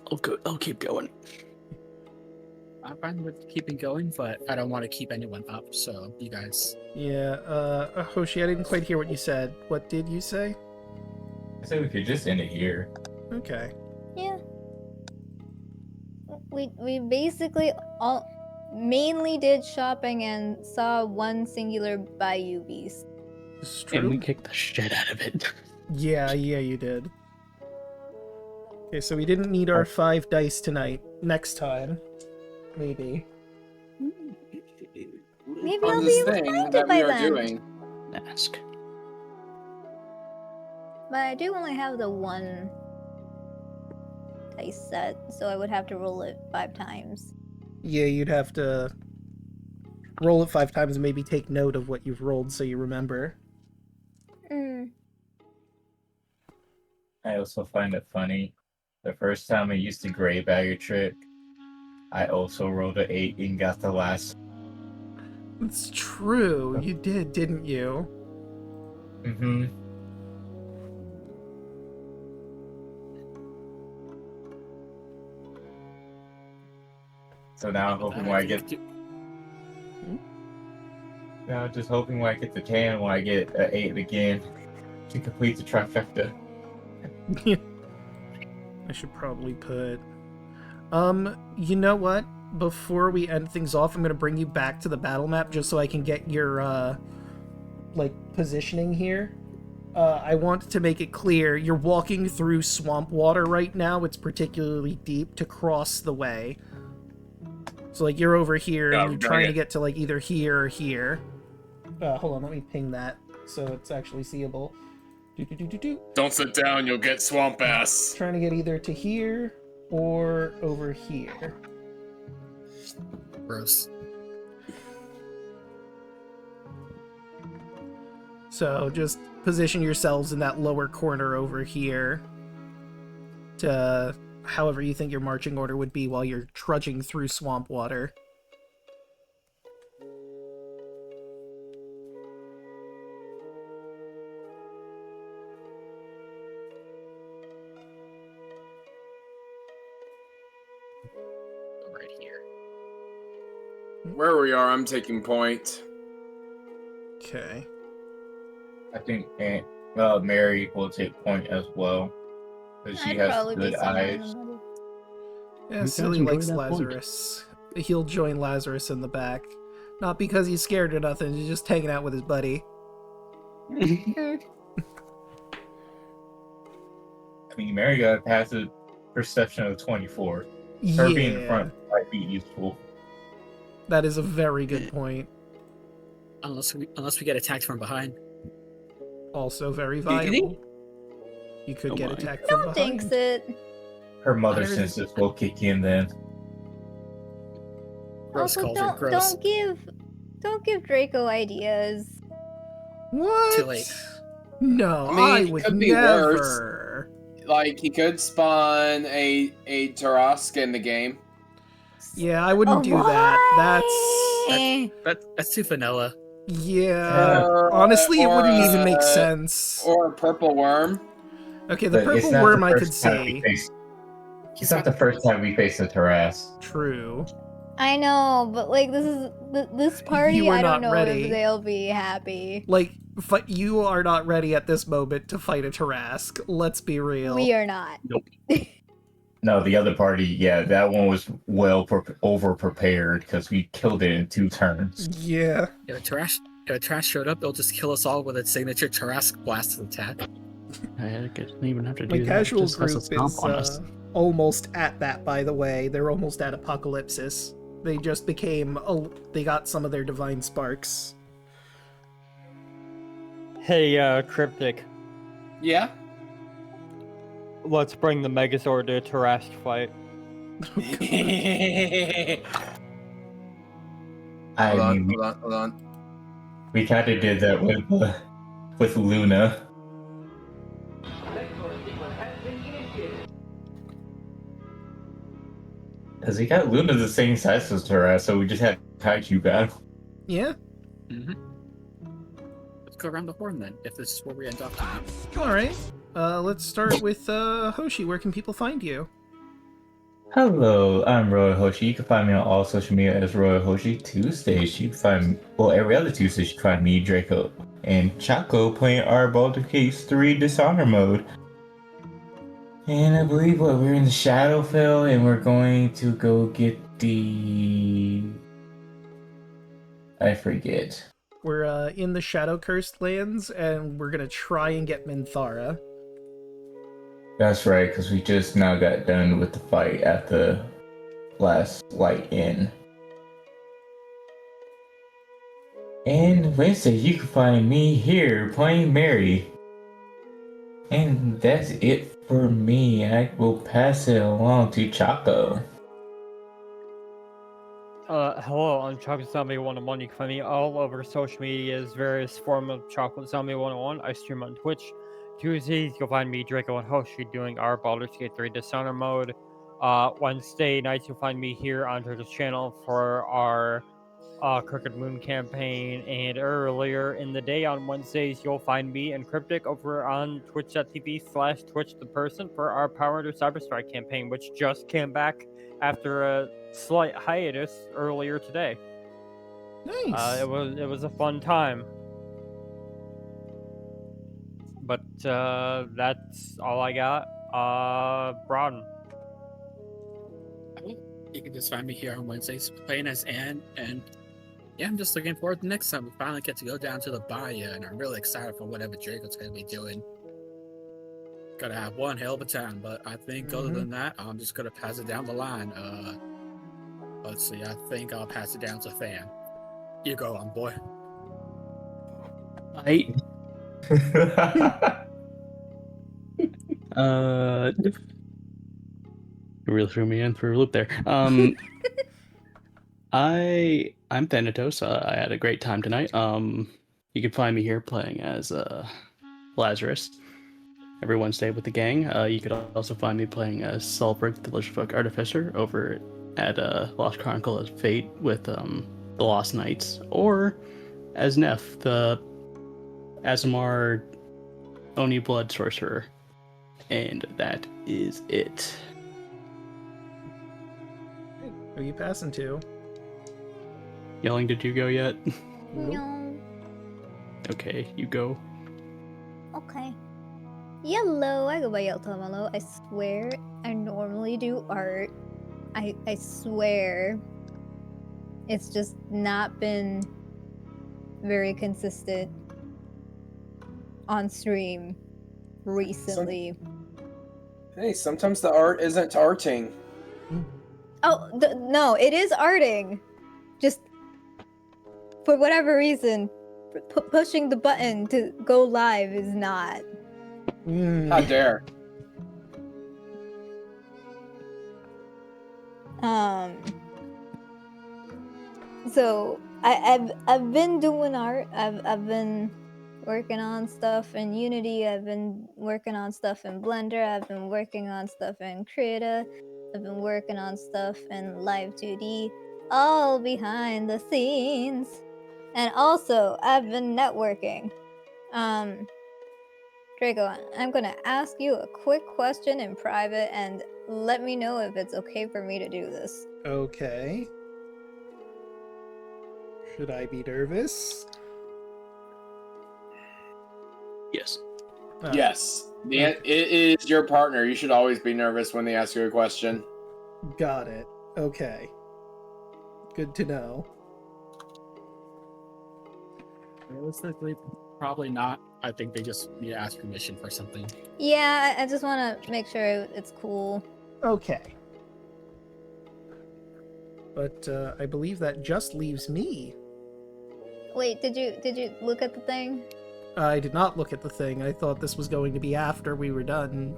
I'll keep going.
I'm fine with keeping going, but I don't want to keep anyone up, so you guys...
Yeah, Hoshi, I didn't quite hear what you said. What did you say?
I said we could just end it here.
Okay.
Yeah. We basically all mainly did shopping and saw one singular bayou beast.
It's true.
And we kicked the shit out of it.
Yeah, you did. Okay, so we didn't need our 5 dice tonight. Next time. Maybe.
Maybe
On
I'll be
this
able to
thing
find it
that
by
we are
then.
doing.
Ask.
But I do only have the one dice set, so I would have to roll it 5 times.
Yeah, you'd have to roll it 5 times and maybe take note of what you've rolled so you remember.
I also find it funny. The first time I used the gray bagger trick, I also rolled an 8 and got the last.
It's true. You did, didn't you?
Mm-hmm. So now I'm hoping when I get... Now I'm just hoping when I get the 10, when I get an 8 again, to complete the trifecta.
I should probably put... you know what? Before we end things off, I'm gonna bring you back to the battle map just so I can get your, like, positioning here. I want to make it clear, you're walking through swamp water right now. It's particularly deep to cross the way. So, like, you're over here, and you're trying to get to, like, either here or here. Hold on, let me ping that so it's actually seeable.
Don't sit down, you'll get swamp ass.
Trying to get either to here or over here.
Gross.
So just position yourselves in that lower corner over here to however you think your marching order would be while you're trudging through swamp water.
Right here.
Where we are, I'm taking point.
Okay.
I think Mary will take point as well. Because she has good eyes.
Yeah, Silly likes Lazarus. He'll join Lazarus in the back. Not because he's scared or nothing, he's just hanging out with his buddy.
I mean, Mary got a passive perception of 24. Her being in front might be useful.
That is a very good point.
Unless we get attacked from behind.
Also very viable. You could get attacked from behind.
Don't jinx it.
Her mother senses will kick in then.
Gross,
Also,
Cauldron, gross.
don't give Draco ideas.
What?
Too late.
No,
I mean,
I
it
would
could be
never.
worse. Like, he could spawn a Tarask in the game.
Yeah, I wouldn't do that.
That's too vanilla.
Yeah. Honestly, it wouldn't even make sense.
Or a purple worm.
Okay, the
But it's
purple
not
worm
the
I could
first time we
see.
face- It's not the first time we face a Taras.
True.
I know, but like this party,
You were
I don't
not
know
ready.
if they'll be happy.
Like, you are not ready at this moment to fight a Tarask. Let's be real.
We are not.
No, the other party, yeah, that one was over prepared because we killed it in 2 turns.
Yeah.
If a Trash showed up, it'll just kill us all with its signature Tarask blast attack.
I didn't even have to do
My
that.
casual
Just has
group
to stomp
is
on us.
almost at that, by the way. They're almost at Apocalypsis. They just became... they got some of their divine sparks.
Hey, Cryptic,
Yeah?
let's bring the Megazord to a Tarask fight.
Hold on.
We kind of did that with Luna. Because we got Luna the same size as Taras, so we just had Kaiju guy.
Yeah?
Mm-hmm. Let's go around the horn then, if this is where we end up tonight.
Alright. Let's start with Hoshi. Where can people find you?
Hello, I'm Roy Hoshi. You can find me on all social media as Roy Hoshi. Tuesdays, you can find every other Tuesday, you can find me, Draco, and Chaco playing our Baldur's Gate 3 Dishonor mode. And I believe we're in the Shadowfell, and we're going to go get the... I forget.
We're in the Shadow Cursed lands, and we're gonna try and get Minthara.
That's right, because we just now got done with the fight at the last Light Inn. And Wednesday, you can find me here playing Mary. And that's it for me. I will pass it along to Chaco.
Hello, I'm Chocolate Zombie 101. You can find me all over social medias, various form of Chocolate Zombie 101. I stream on Twitch. Tuesdays, you'll find me, Draco, and Hoshi doing our Baldur's Gate 3 Dishonor mode. Wednesday nights, you'll find me here on Turtle's channel for our Crooked Moon campaign, and earlier in the day on Wednesdays, you'll find me and Cryptic over on twitch.tv/twitchtheperson for our Power Under Cyberstrike campaign, which just came back after a slight hiatus earlier today.
Nice.
It was a fun time. But that's all I got. Broaden.
You can just find me here on Wednesdays playing as Anne, and yeah, I'm just looking forward to next time we finally get to go down to the bayou, and I'm really excited for whatever Draco's going to be doing. Gonna have one hell of a time, but I think other than that, I'm just gonna pass it down the line. Let's see, I think I'll pass it down to Fan. You go on, boy.
You really threw me in for a loop there. I'm Thanatos. I had a great time tonight. You can find me here playing as Lazarus every Wednesday with the gang. You could also find me playing as Sulfric, the Lishfuck Artificer, over at Lost Chronicle of Fate with the Lost Knights, or as Neff, the Azamar Oni Blood Sorcerer. And that is it.
Who are you passing to?
Yelling, did you go yet?
No.
Okay, you go.
Okay. Yellow. I go by Yellow. I swear I normally do art. I swear. It's just not been very consistent on stream recently.
Hey, sometimes the art isn't arting.
Oh, no, it is arting. Just for whatever reason, pushing the button to go live is not.
How dare.
So I've been doing art. I've been working on stuff in Unity. I've been working on stuff in Blender. I've been working on stuff in Creator. I've been working on stuff in Live 2D, all behind the scenes. And also, I've been networking. Draco, I'm gonna ask you a quick question in private, and let me know if it's okay for me to do this.
Okay. Should I be nervous?
Yes.
Yes. It is your partner. You should always be nervous when they ask you a question.
Got it. Okay. Good to know.
Realistically, probably not. I think they just need to ask permission for something.
Yeah, I just want to make sure it's cool.
Okay. But I believe that just leaves me.
Wait, did you look at the thing?
I did not look at the thing. I thought this was going to be after we were done.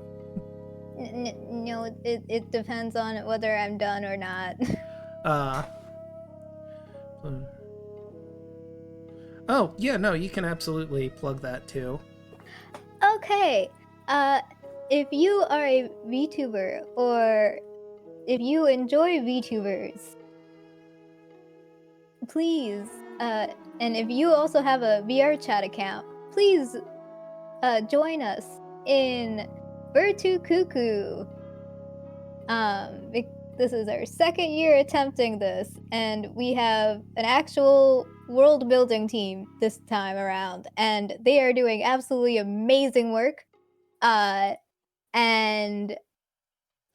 No, it depends on whether I'm done or not.
Oh, yeah, no, you can absolutely plug that too.
Okay. If you are a VTuber, or if you enjoy VTubers, please, and if you also have a VR chat account, please join us in Virtu Cuckoo. This is our second year attempting this, and we have an actual world building team this time around, and they are doing absolutely amazing work. And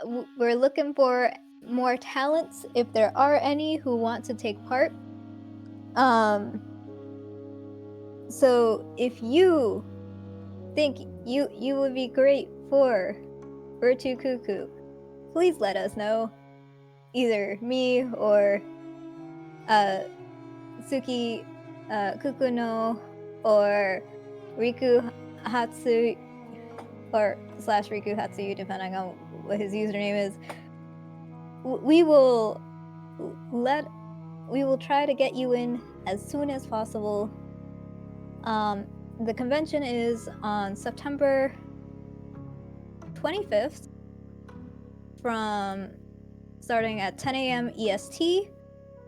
we're looking for more talents, if there are any who want to take part. So if you think you would be great for Virtu Cuckoo, please let us know. Either me or Suki Kukuno or Riku Hatsu or / Riku Hatsu, depending on what his username is. We will let we will try to get you in as soon as possible. The convention is on September 25th from starting at 10 a.m. EST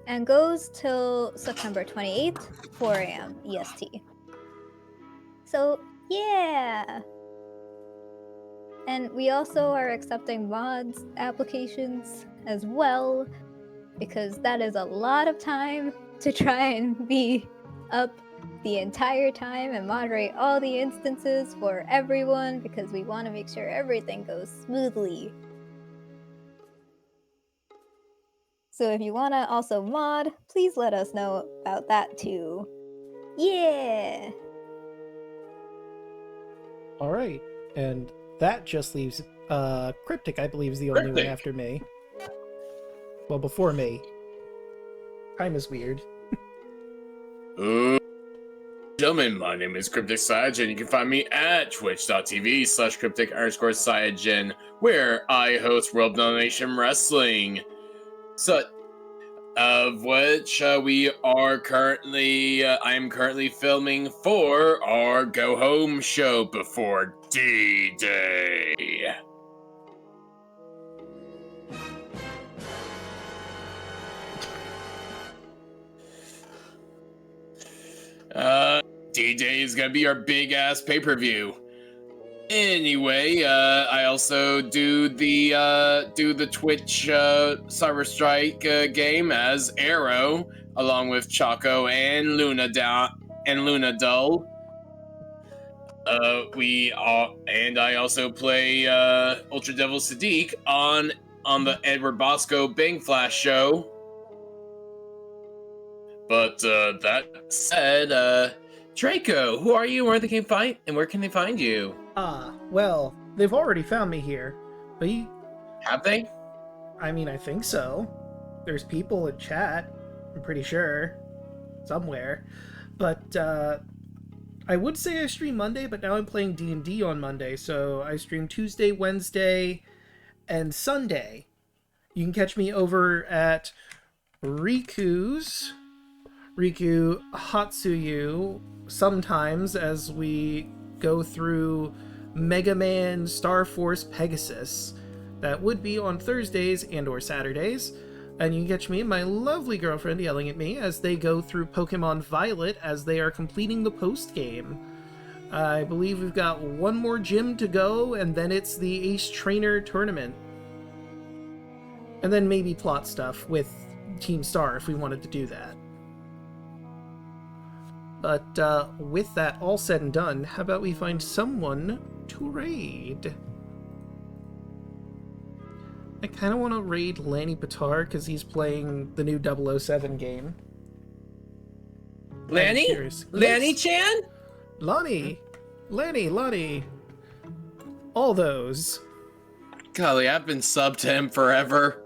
and goes till September 28th, 4 a.m. EST. So, yeah! And we also are accepting mods applications as well, because that is a lot of time to try and be up the entire time and moderate all the instances for everyone, because we want to make sure everything goes smoothly. So if you want to also mod, please let us know about that too. Yeah!
All right, and that just leaves Cryptic, I believe, is the only one
Cryptic.
after me. Well, before me. Time is weird.
Gentlemen, my name is Cryptic Cyanogen. You can find me at twitch.tv/cryptic_Cyanogen, where I host World Domination Wrestling. So, of which we are currently, I am currently filming for our Go Home show before D-Day. D-Day is gonna be our big ass pay-per-view. Anyway, I also do the Twitch Cyber Strike game as Arrow, along with Choco and Luna Dull. And I also play Ultra Devil Sadiq on the Edward Bosco Bang Flash show. But that said, Draco, who are you? Where can they find you?
Well, they've already found me here. But
Have they?
I mean, I think so. There's people in chat, I'm pretty sure. Somewhere. But, I would say I stream Monday, but now I'm playing D&D on Monday, so I stream Tuesday, Wednesday, and Sunday. You can catch me over at Riku Hatsuyu sometimes as we go through Mega Man Star Force Pegasus. That would be on Thursdays and or Saturdays. And you can catch me and my lovely girlfriend Yellingatme as they go through Pokemon Violet as they are completing the post-game. I believe we've got one more gym to go, and then it's the Ace Trainer tournament. And then maybe plot stuff with Team Star if we wanted to do that. But with that all said and done, how about we find someone to raid? I kind of want to raid Lanny Patar because he's playing the new 007 game.
Lanny?
Yes.
Lanny-chan?
Lonnie! Lanny! All those.
Golly, I've been subbed to him forever.